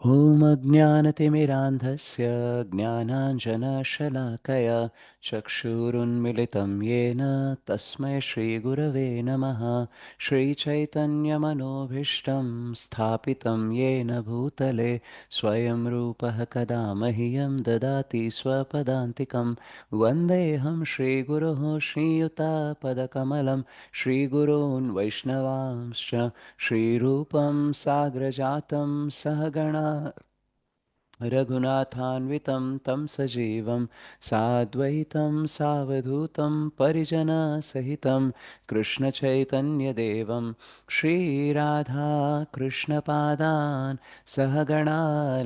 ॐ अज्ञानतिमिरान्धस्य ज्ञानाञ्जनशलाकया चक्षुरुन्मिलितं येन तस्मै श्रीगुरवे नमः। श्रीचैतन्यमनोभीष्टं स्थापितं येन भूतले स्वयं रूपः कदा मह्यं ददाति स्वपदान्तिकं। वन्देऽहं श्रीगुरोः श्रीयुतापदकमलं श्रीगुरून् वैष्णवांश्च श्रीरूपं साग्रजातं सहगणा रघुनाथान्वितं तं सजीवं साद्वैतं सावधूतं परिजनसहितं कृष्णचैतन्यदेवं श्रीराधाकृष्णपादान् सहगणा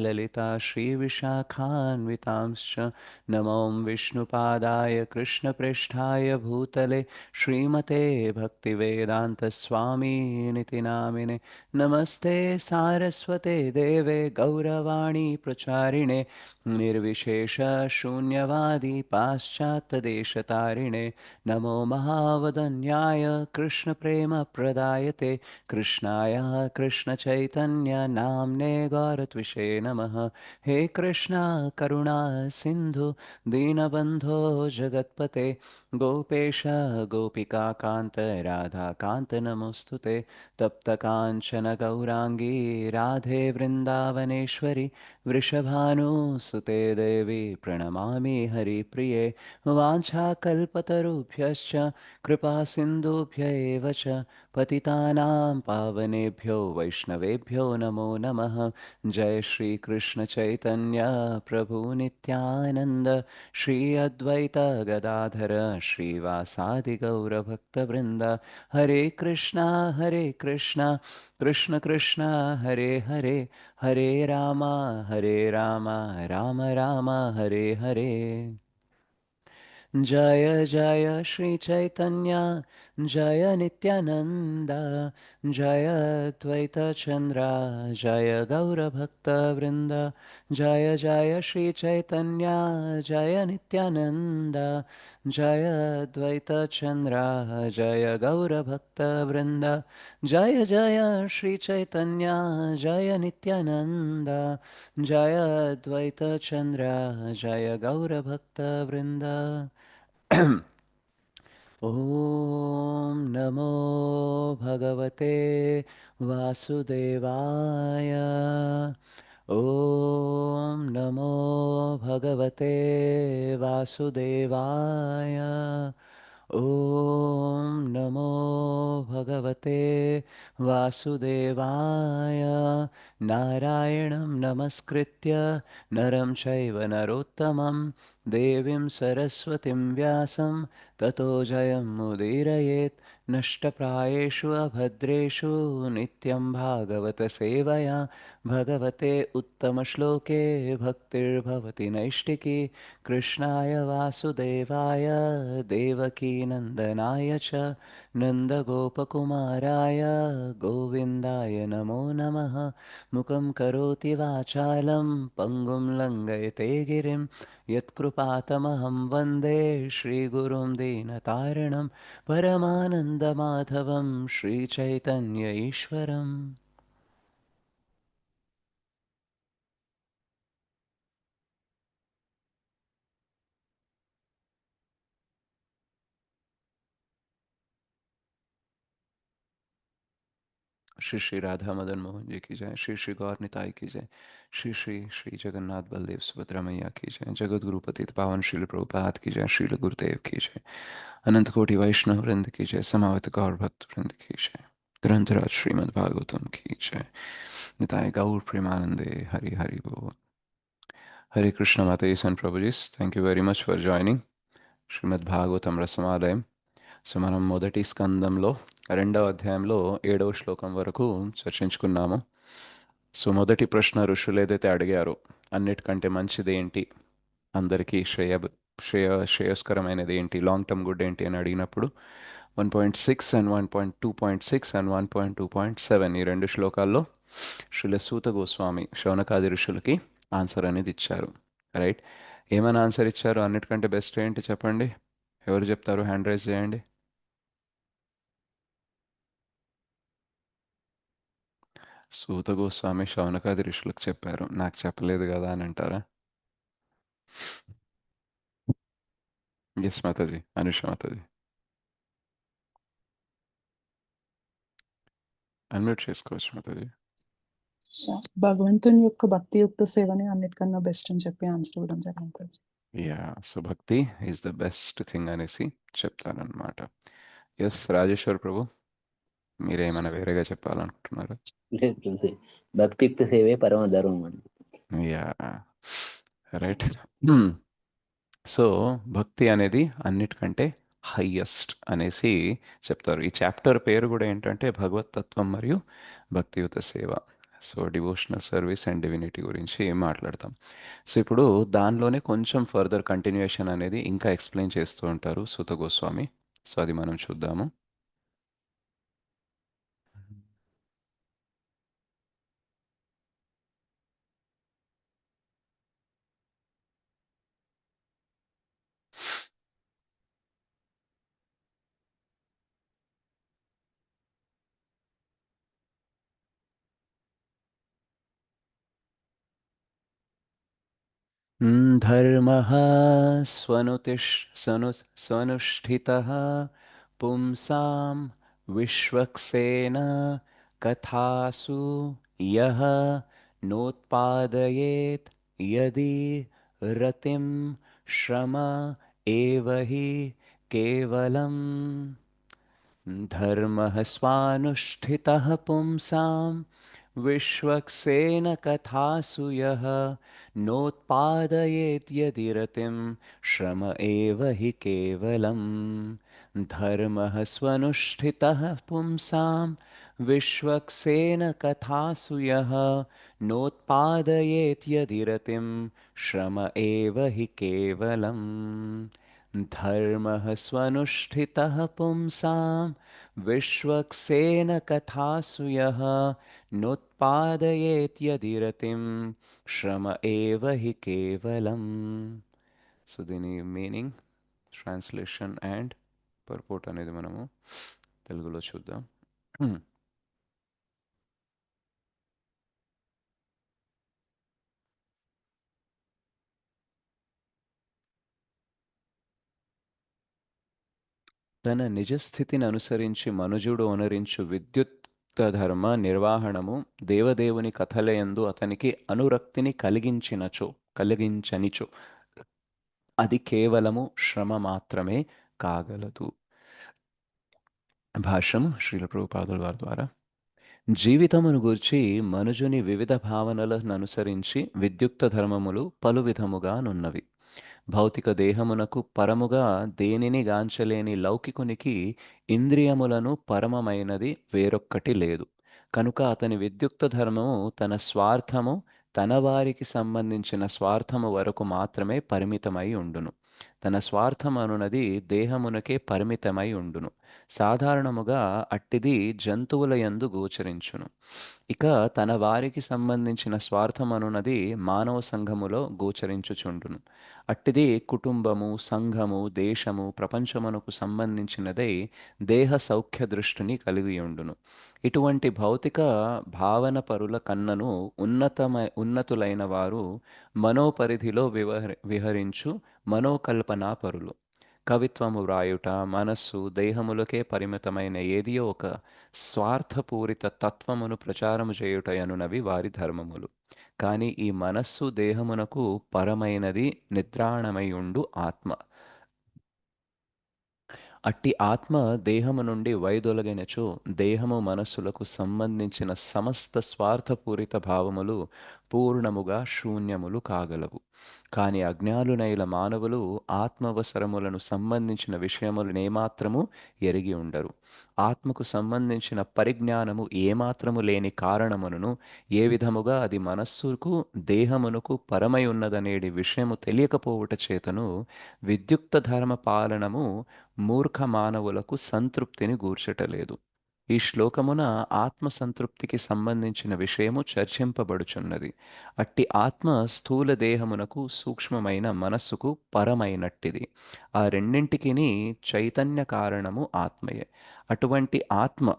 ललिता श्रीविशाखान्वितांश्च नमो विष्णुपादाय कृष्णप्रेष्ठाय भूतले श्रीमते भक्तिवेदान्तस्वामिनिति नामिने नमस्ते सारस्वते देवे गौरवाणी प्रचारिणे निर्विशेषशून्यवादी पाश्चात्यदेशतारिणे नमो महावदन्याय कृष्णप्रेमप्रदायते कृष्णाय कृष्णचैतन्य नाम्ने गौरत्विषे नमः। हे कृष्णा करुणा सिन्धु दीनबन्धो जगत्पते गोपेश गोपिकान्त राधाकान्त नमोऽस्तु ते। तप्तकाञ्चन गौराङ्गी राधे वृन्दावनेश्वरि वृषभानुसुते देवी प्रणमामि हरिप्रिये। वाञ्छाकल्पतरुभ्यश्च कृपासिन्धुभ्य एव च पतितानां पावनेभ्यो वैष्णवेभ्यो नमो नमः। जय श्रीकृष्णचैतन्य प्रभु नित्यानन्द श्री अद्वैत गदाधर श्रीवासादि गौरभक्तवृन्द। हरे कृष्णा कृष्ण कृष्ण हरे हरे हरे राम राम राम हरे हरे। जय जय श्री चैतन्य जय नित्यानंद जय अद्वैत चंद्र जय गौरभक्तवृंद। जय जय श्री चैतन्य जय नित्यानंद जय अद्वैत चंद्र जय गौरभक्तवृंद। जय जय श्री चैतन्य जय नित्यानंद जय अद्वैत चंद्र जय गौरभक्तवृंद। ॐ नमो भगवते वासुदेवाय। ॐ नमो भगवते वासुदेवाय। ॐ नमो भगवते वासुदेवाय। नारायणं नमस्कृत्य नरं चैव नरोत्तमं देवीं सरस्वतीं व्यासं ततो जयमुदीरयेत्। नष्टप्रायेषु अभद्रेषु नित्यं भागवतसेवया भगवते उत्तमश्लोके भक्तिर्भवति नैष्टिकी। कृष्णाय वासुदेवाय देवकीनन्दनाय च नन्दगोपकुमाराय गोविन्दाय नमो नमः। मुखं करोति वाचालं पङ्गुं लङ्घयते गिरिं यत्कृपातमहं वन्दे श्रीगुरुं दीनतारिणं परमानन्दमाधवं श्रीचैतन्य ईश्वरम्। श्री श्री राधा मदन मोहन जी की जय। श्री श्री गौर निताई की जय। श्री श्री श्री जगन्नाथ बलदेव सुभद्रा मैया की जय। जगत गुरु पतित पावन श्रील प्रभुपाद की जय। श्रील गुरुदेव की जय। अनंत कोटि वैष्णव वृंद की जय। समावत गौर भक्त वृंद की जय। ग्रंथराज श्रीमद् भागवतम की जय। निताय गौर प्रेमानंदे हरि हरि बोल। हरे कृष्ण माता सन प्रभुजीస్ thank you very much for joining Shrimad Bhagavatam Rasamalayam. So మనం మొదటి స్కందంలో రెండవ అధ్యాయంలో 7వ శ్లోకం వరకు చర్చించుకున్నాము. సో మొదటి ప్రశ్న ఋషులు ఏదైతే అడిగారో అన్నిటికంటే మంచిది ఏంటి, అందరికీ శ్రేయస్కరమైనది ఏంటి, లాంగ్ టర్మ్ గుడ్ ఏంటి అని అడిగినప్పుడు 1.6 అండ్ 1.2.6 అండ్ 1.2.7 ఈ రెండు శ్లోకాల్లో శ్రీల సూత గోస్వామి శౌనకాది ఋషులకి ఆన్సర్ అనేది ఇచ్చారు. రైట్, ఏమైనా ఆన్సర్ ఇచ్చారు? అన్నిటికంటే బెస్ట్ ఏంటి చెప్పండి, ఎవరు చెప్తారు? హ్యాండ్ రైజ్ చేయండి. సూత గోస్వామి శౌనకాది ఋషులకు చెప్పారు, నాకు చెప్పలేదు కదా అని అంటారా? ఎస్ మాతాజీ, అనుష మాతాజీ. అన్మ్యూట్ చేసుకోవచ్చు మాతాజీ. భగవంతుని యొక్క భక్తియుక్త సేవనే అన్నిటికన్నా బెస్ట్ అని చెప్పి ఆన్సర్ ఇవ్వడం జరిగింది. యా, సో భక్తి ఈజ్ ద బెస్ట్ థింగ్ అనేసి చెప్తారనమాట. ఎస్ రాజేశ్వర్ ప్రభు, మీరేమైనా వేరేగా చెప్పాలనుకుంటున్నారు? లేదు, భక్తియుక్త సేవే పరమ ధర్మం అని. Yeah, right. సో భక్తి అనేది అన్నిటికంటే హయ్యెస్ట్ అనేసి చెప్తారు. ఈ చాప్టర్ పేరు కూడా ఏంటంటే భగవత్ తత్వం మరియు భక్తియుత సేవ. So devotional service and divinity గురించి మాట్లాడతాం. సో ఇప్పుడు దానిలోనే కొంచెం ఫర్దర్ కంటిన్యూయేషన్ అనేది ఇంకా ఎక్స్ప్లెయిన్ చేస్తూ ఉంటారు సూత గోస్వామి. సో అది మనం చూద్దాము. धर्मः स्वनुष्ठितः पुंसां विश्वक्सेन कथासु यः नोत्पादयेत् यदि रतिं श्रम एव हि केवलम्। धर्मः स्वानुष्ठितः पुंसां विश्वक्सेन कथासु यः नोत्पादयेत् यदि रतिं श्रम एव हि केवलम्। धर्मः स्वनुष्ठितः पुंसां विश्वक्सेन कथासु यः नोत्पादयेत् यदि रतिं श्रम एव हि केवलम्। धर्मः स्वनुष्ठितः पुंसां विश्वक्सेन कथासु यः नोत्पादयेत् यदि रतिं श्रम एव हि केवलम्. సో దీని మీనింగ్, ట్రాన్స్లేషన్ అండ్ పర్పోర్ట్ అనేది మనము తెలుగులో చూద్దాం. తన నిజస్థితిని అనుసరించి మనుజుడు అనరించు విద్యుత్ ధర్మ నిర్వహణము దేవదేవుని కథలయందు అతనికి అనురక్తిని కలిగించనిచో అది కేవలము శ్రమ మాత్రమే కాగలదు. భాష్యము శ్రీల ప్రభుపాదుల వారి ద్వారా. జీవితమును గూర్చి మనుజుని వివిధ భావనలను అనుసరించి విద్యుక్త ధర్మములు పలు విధముగానున్నవి. భౌతిక దేహమునకు పరముగా దేనిని గాంచలేని లౌకికునికి ఇంద్రియములను పరమమైనది వేరొక్కటి లేదు. కనుక అతని విద్యుక్త ధర్మము తన స్వార్థము, తన వారికి సంబంధించిన స్వార్థము వరకు మాత్రమే పరిమితమై ఉండును. తన స్వార్థమనున్నది దేహమునకే పరిమితమై ఉండును. సాధారణముగా అట్టిది జంతువుల యందు గోచరించును. ఇక తన వారికి సంబంధించిన స్వార్థమనున్నది మానవ సంఘములో గోచరించుచుండును. అట్టిది కుటుంబము, సంఘము, దేశము, ప్రపంచమునకు సంబంధించినదై దేహ సౌఖ్య దృష్టిని కలిగి ఉండును. ఇటువంటి భౌతిక భావన పరుల కన్నను ఉన్నతులైన వారు మనోపరిధిలో విహరించు మనోకల్పనా పరులు. కవిత్వము వ్రాయుట, మనస్సు, దేహములకే పరిమితమైన ఏదియో ఒక స్వార్థపూరిత తత్వమును ప్రచారము చేయుటయనునవి వారి ధర్మములు. కానీ ఈ మనస్సు దేహమునకు పరమైనది నిద్రాణమై ఉండు ఆత్మ. అట్టి ఆత్మ దేహము నుండి వైదొలగినచో దేహము మనస్సులకు సంబంధించిన సమస్త స్వార్థపూరిత భావములు పూర్ణముగా శూన్యములు కాగలవు. కానీ అజ్ఞానులైన మానవులు ఆత్మవసరములను సంబంధించిన విషయములనేమాత్రము ఎరిగి ఉండరు. ఆత్మకు సంబంధించిన పరిజ్ఞానము ఏమాత్రము లేని కారణమును ఏ విధముగా అది మనస్సుకు దేహమునకు పరమై ఉన్నదనేది విషయము తెలియకపోవుట చేతను విద్యుక్త ధర్మ పాలనము మూర్ఖ మానవులకు సంతృప్తిని గూర్చటలేదు. ఈ శ్లోకమున ఆత్మ సంతృప్తికి సంబంధించిన విషయము చర్చింపబడుచున్నది. అట్టి ఆత్మ స్థూల దేహమునకు సూక్ష్మమైన మనస్సుకు పరమైనట్టిది. ఆ రెండింటికిని చైతన్య కారణము ఆత్మయే. అటువంటి ఆత్మ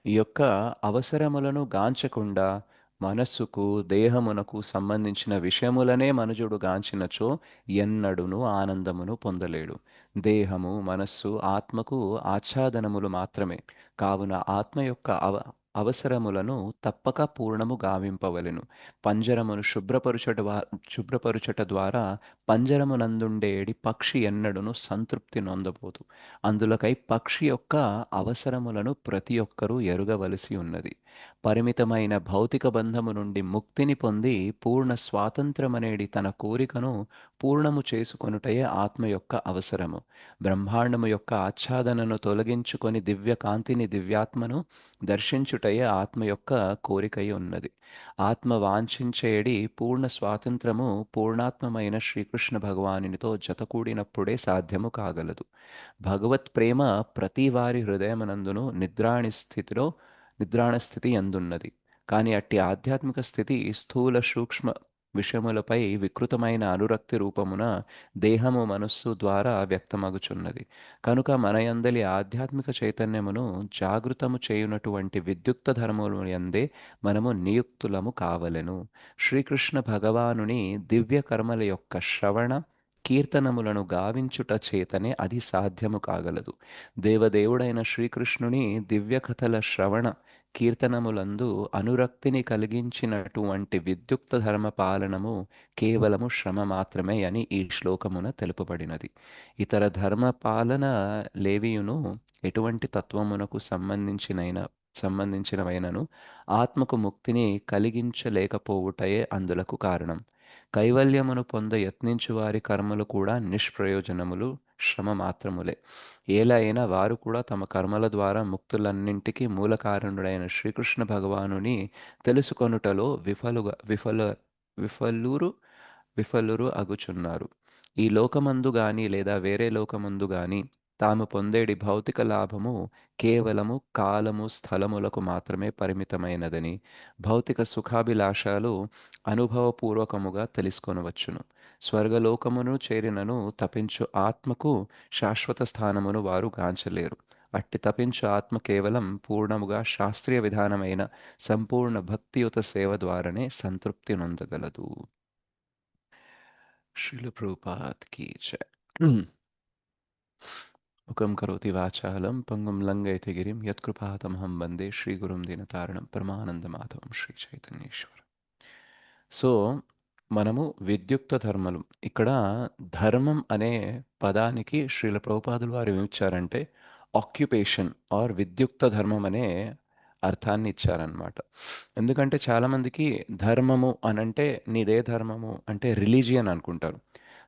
ఈ యొక్క అవసరములను గాంచకుండా మనస్సుకు దేహమునకు సంబంధించిన విషయములనే మనుజుడు గాంచినచో ఎన్నడును ఆనందమును పొందలేడు. దేహము మనస్సు ఆత్మకు ఆచ్ఛాదనములు మాత్రమే. కావున ఆత్మ యొక్క అవసరములను తప్పక పూర్ణము గావింపవలెను. పంజరమును శుభ్రపరుచట ద్వారా పంజరమునందుండేడి పక్షి ఎన్నడును సంతృప్తి నొందబోదు. అందులకై పక్షి యొక్క అవసరములను ప్రతి ఒక్కరూ ఎరుగవలసి ఉన్నది. పరిమితమైన భౌతిక బంధము నుండి ముక్తిని పొంది పూర్ణ స్వాతంత్రమనేడి తన కోరికను పూర్ణము చేసుకొనుటయే ఆత్మ యొక్క అవసరము. బ్రహ్మాండము యొక్క ఆచ్ఛాదనను తొలగించుకొని దివ్య కాంతిని దివ్యాత్మను దర్శించుటయే ఆత్మ యొక్క కోరికై ఉన్నది. ఆత్మ వాంఛించేడి పూర్ణ స్వాతంత్రము పూర్ణాత్మమైన శ్రీకృష్ణ భగవానునితో జతకూడినప్పుడే సాధ్యము కాగలదు. భగవత్ ప్రేమ ప్రతి వారి హృదయమునందును నిద్రాణ స్థితి ఎందున్నది. కానీ అట్టి ఆధ్యాత్మిక స్థితి స్థూల సూక్ష్మ విషయములపై వికృతమైన అనురక్తి రూపమున దేహము మనస్సు ద్వారా వ్యక్తమగుచున్నది. కనుక మనయందలి ఆధ్యాత్మిక చైతన్యమును జాగృతము చేయునటువంటి విద్యుక్త ధర్మముల యందే మనము నియుక్తులము కావలెను. శ్రీకృష్ణ భగవానుని దివ్య కర్మల యొక్క శ్రవణ కీర్తనములను గావించుట చేతనే అది సాధ్యము కాగలదు. దేవదేవుడైన శ్రీకృష్ణుని దివ్య కథల శ్రవణ కీర్తనములందు అనురక్తిని కలిగించినటువంటి విద్యుక్త ధర్మ పాలనము కేవలము శ్రమ మాత్రమే అని ఈ శ్లోకమున తెలుపబడినది. ఇతర ధర్మ పాలన లేవియును ఎటువంటి తత్వమునకు సంబంధించినవైనను ఆత్మకు ముక్తిని కలిగించలేకపోవుటయే అందులకు కారణం. కైవల్యమును పొంద యత్నించు వారి కర్మలు కూడా నిష్ప్రయోజనములు, శ్రమ మాత్రములే. ఏలా అయినా వారు కూడా తమ కర్మల ద్వారా ముక్తులన్నింటికీ మూల కారణుడైన శ్రీకృష్ణ భగవానుని తెలుసుకొనుటలో విఫలురు విఫలురు అగుచున్నారు. ఈ లోకమందు గాని లేదా వేరే లోకమందు గాని తాము పొందేడి భౌతిక లాభము కేవలము కాలము స్థలములకు మాత్రమే పరిమితమైనదని భౌతిక సుఖాభిలాషాలు అనుభవపూర్వకముగా తెలుసుకొనవచ్చును. స్వర్గలోకమును చేరినను తపించు ఆత్మకు శాశ్వత స్థానమును వారు గాంచలేరు. అట్టి తపించు ఆత్మ కేవలం పూర్ణముగా శాస్త్రీయ విధానమైన సంపూర్ణ భక్తియుత సేవ ద్వారానే సంతృప్తి నొందగలదు. శ్రీల ప్రభుపాద్ కీ జై. ముఖం కరోతి వాచాలం పంగుం లంఘయతే గిరిం యత్కృపాతమహం వందే శ్రీగురుం దీనతారణం పరమానందమాధవం శ్రీ చైతన్యేశ్వరం. సో మనము విద్యుక్త ధర్మలు, ఇక్కడ ధర్మం అనే పదానికి శ్రీల ప్రభుపాదులు వారు ఏమిచ్చారంటే ఆక్యుపేషన్ ఆర్ విద్యుక్త ధర్మం అనే అర్థాన్ని ఇచ్చారనమాట. ఎందుకంటే చాలామందికి ధర్మము అనంటే నీదే ధర్మము అంటే రిలీజియన్ అనుకుంటారు.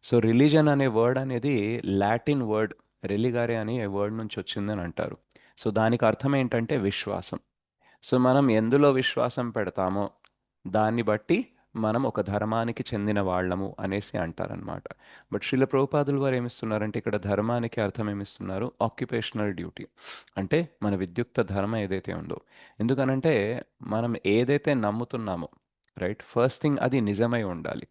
సో రిలీజన్ అనే వర్డ్ అనేది లాటిన్ వర్డ్ రెలిగారే అనే వర్డ్ నుంచి వచ్చిందని అంటారు. సో దానికి అర్థం ఏంటంటే విశ్వాసం. సో మనం ఎందులో విశ్వాసం పెడతామో దాన్ని బట్టి మనం ఒక ధర్మానికి చెందిన వాళ్ళము అనేసి అంటారనమాట. బట్ శ్రీల ప్రభుపాదులు వారు ఏమిస్తున్నారంటే ఇక్కడ ధర్మానికి అర్థం ఏమిస్తున్నారు, ఆక్యుపేషనల్ డ్యూటీ. అంటే మన విద్యుక్త ధర్మం ఏదైతే ఉందో, ఎందుకనంటే మనం ఏదైతే నమ్ముతున్నామో రైట్, ఫస్ట్ థింగ్ అది నిజమై ఉండాలి.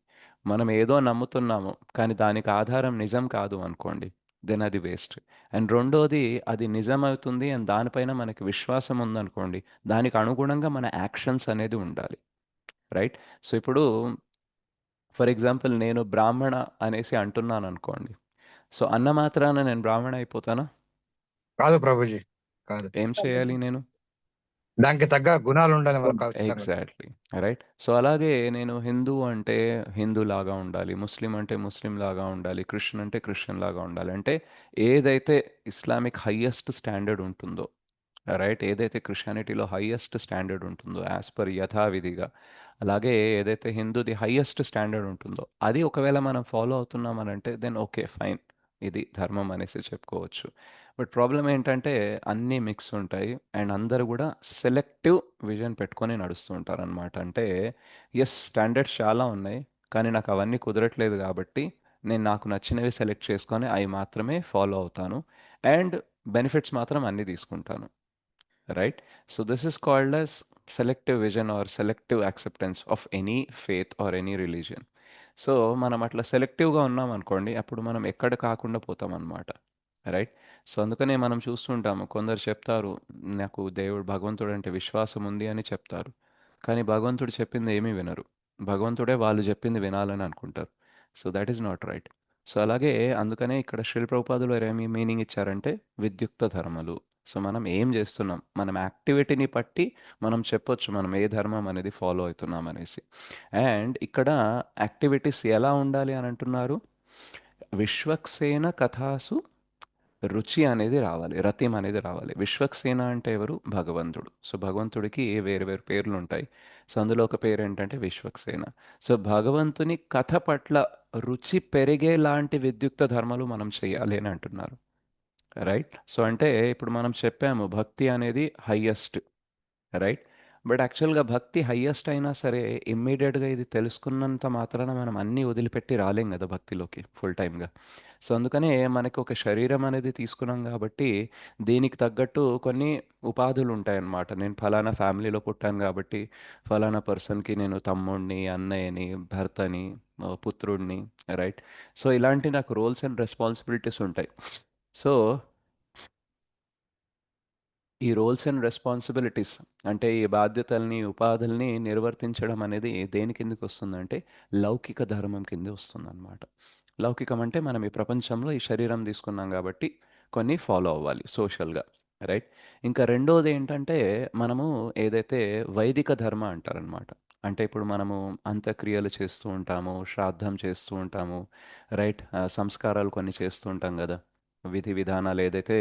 మనం ఏదో నమ్ముతున్నాము కానీ దానికి ఆధారం నిజం కాదు అనుకోండి, దెన్ అది వేస్ట్. అండ్ రెండోది అది నిజమవుతుంది అండ్ దానిపైన మనకి విశ్వాసం ఉందనుకోండి, దానికి అనుగుణంగా మన యాక్షన్స్ అనేది ఉండాలి. రైట్. సో ఇప్పుడు ఫర్ ఎగ్జాంపుల్ నేను బ్రాహ్మణ అనేసి అంటున్నాను అనుకోండి. సో అన్న మాత్రాన నేను బ్రాహ్మణ అయిపోతానా? కాదు ప్రభుజీ, కాదు. ఏం చేయాలి నేను? దానికి తగ్గ గుణాలు ఉండాలి మనకు ఖచ్చితంగా. Exactly right. సో అలాగే నేను హిందూ అంటే హిందూ లాగా ఉండాలి, ముస్లిం అంటే ముస్లిం లాగా ఉండాలి, క్రిస్టియన్ అంటే క్రిస్టియన్ లాగా ఉండాలి. అంటే ఏదైతే ఇస్లామిక్ హయ్యెస్ట్ స్టాండర్డ్ ఉంటుందో రైట్, ఏదైతే క్రిస్టియానిటీలో హయ్యెస్ట్ స్టాండర్డ్ ఉంటుందో యాజ్ పర్ యథావిధిగా, అలాగే ఏదైతే హిందూది హయ్యెస్ట్ స్టాండర్డ్ ఉంటుందో అది ఒకవేళ మనం ఫాలో అవుతున్నామనంటే దెన్ ఓకే ఫైన్, ఇది ధర్మం అనేసి చెప్పుకోవచ్చు. బట్ ప్రాబ్లం ఏంటంటే అన్నీ మిక్స్ ఉంటాయి అండ్ అందరూ కూడా సెలెక్టివ్ విజన్ పెట్టుకొని నడుస్తూ ఉంటారనమాట. అంటే ఎస్ స్టాండర్డ్స్ చాలా ఉన్నాయి కానీ నాకు అవన్నీ కుదరట్లేదు కాబట్టి నేను నాకు నచ్చినవి సెలెక్ట్ చేసుకొని అవి మాత్రమే ఫాలో అవుతాను అండ్ బెనిఫిట్స్ మాత్రం అన్నీ తీసుకుంటాను. Right? So this is called as selective vision or selective acceptance of any faith or any religion. So మనం అట్లా సెలెక్టివ్గా ఉన్నాం అనుకోండి, అప్పుడు మనం ఎక్కడ కాకుండా పోతాం అనమాట. రైట్. సో అందుకనే మనం చూస్తుంటాము కొందరు చెప్తారు, నాకు దేవుడు భగవంతుడు అంటే విశ్వాసం ఉంది అని చెప్తారు, కానీ భగవంతుడు చెప్పింది ఏమీ వినరు. భగవంతుడే వాళ్ళు చెప్పింది వినాలని అనుకుంటారు. So that is not right. So అలాగే అందుకనే ఇక్కడ శ్రీల ప్రభుపాదులు వారు ఏమి మీనింగ్ ఇచ్చారంటే విద్యుక్త ధర్మాలు. సో మనం ఏం చేస్తున్నాం, మనం యాక్టివిటీని బట్టి మనం చెప్పొచ్చు మనం ఏ ధర్మం అనేది ఫాలో అవుతున్నాం అనేసి. అండ్ ఇక్కడ యాక్టివిటీస్ ఎలా ఉండాలి అని అంటున్నారు, విశ్వక్సేన కథాసు రుచి అనేది రావాలి, రతిం అనేది రావాలి. విశ్వక్సేన అంటే ఎవరు, భగవంతుడు. సో భగవంతుడికి వేరు వేరు పేర్లు ఉంటాయి. సో అందులో ఒక పేరు ఏంటంటే విశ్వక్సేన. సో భగవంతుని కథ పట్ల రుచి పెరిగేలాంటి విద్యుక్త ధర్మాలు మనం చేయాలి అని అంటున్నారు. రైట్. సో అంటే ఇప్పుడు మనం చెప్పాము భక్తి అనేది హయ్యెస్ట్, రైట్. బట్ యాక్చువల్గా భక్తి హయ్యెస్ట్ అయినా సరే ఇమ్మీడియట్గా ఇది తెలుసుకున్నంత మాత్రాన మనం అన్నీ వదిలిపెట్టి రాలేం కదా భక్తిలోకి ఫుల్ టైమ్గా. సో అందుకనే మనకి ఒక శరీరం అనేది తీసుకున్నాం కాబట్టి దీనికి తగ్గట్టు కొన్ని ఉపాధులు ఉంటాయన్నమాట. నేను ఫలానా ఫ్యామిలీలో పుట్టాను కాబట్టి ఫలానా పర్సన్కి నేను తమ్ముడిని, అన్నయ్యని, భర్తని, పుత్రుడిని, రైట్. సో ఇలాంటి నాకు రోల్స్ అండ్ రెస్పాన్సిబిలిటీస్ ఉంటాయి. సో ఈ రోల్స్ అండ్ రెస్పాన్సిబిలిటీస్ అంటే ఈ బాధ్యతల్ని, ఉపాధుల్ని నిర్వర్తించడం అనేది దేని కిందకి వస్తుందంటే లౌకిక ధర్మం కింద వస్తుందన్నమాట. లౌకికం అంటే మనం ఈ ప్రపంచంలో ఈ శరీరం తీసుకున్నాం కాబట్టి కొన్ని ఫాలో అవ్వాలి సోషల్గా, రైట్. ఇంకా రెండోది ఏంటంటే మనము ఏదైతే వైదిక ధర్మ అంటారనమాట. అంటే ఇప్పుడు మనము అంత్యక్రియలు చేస్తూ ఉంటాము, శ్రాద్ధం చేస్తూ ఉంటాము, రైట్. సంస్కారాలు కొన్ని చేస్తూ ఉంటాం కదా, విధి విధానాలు ఏదైతే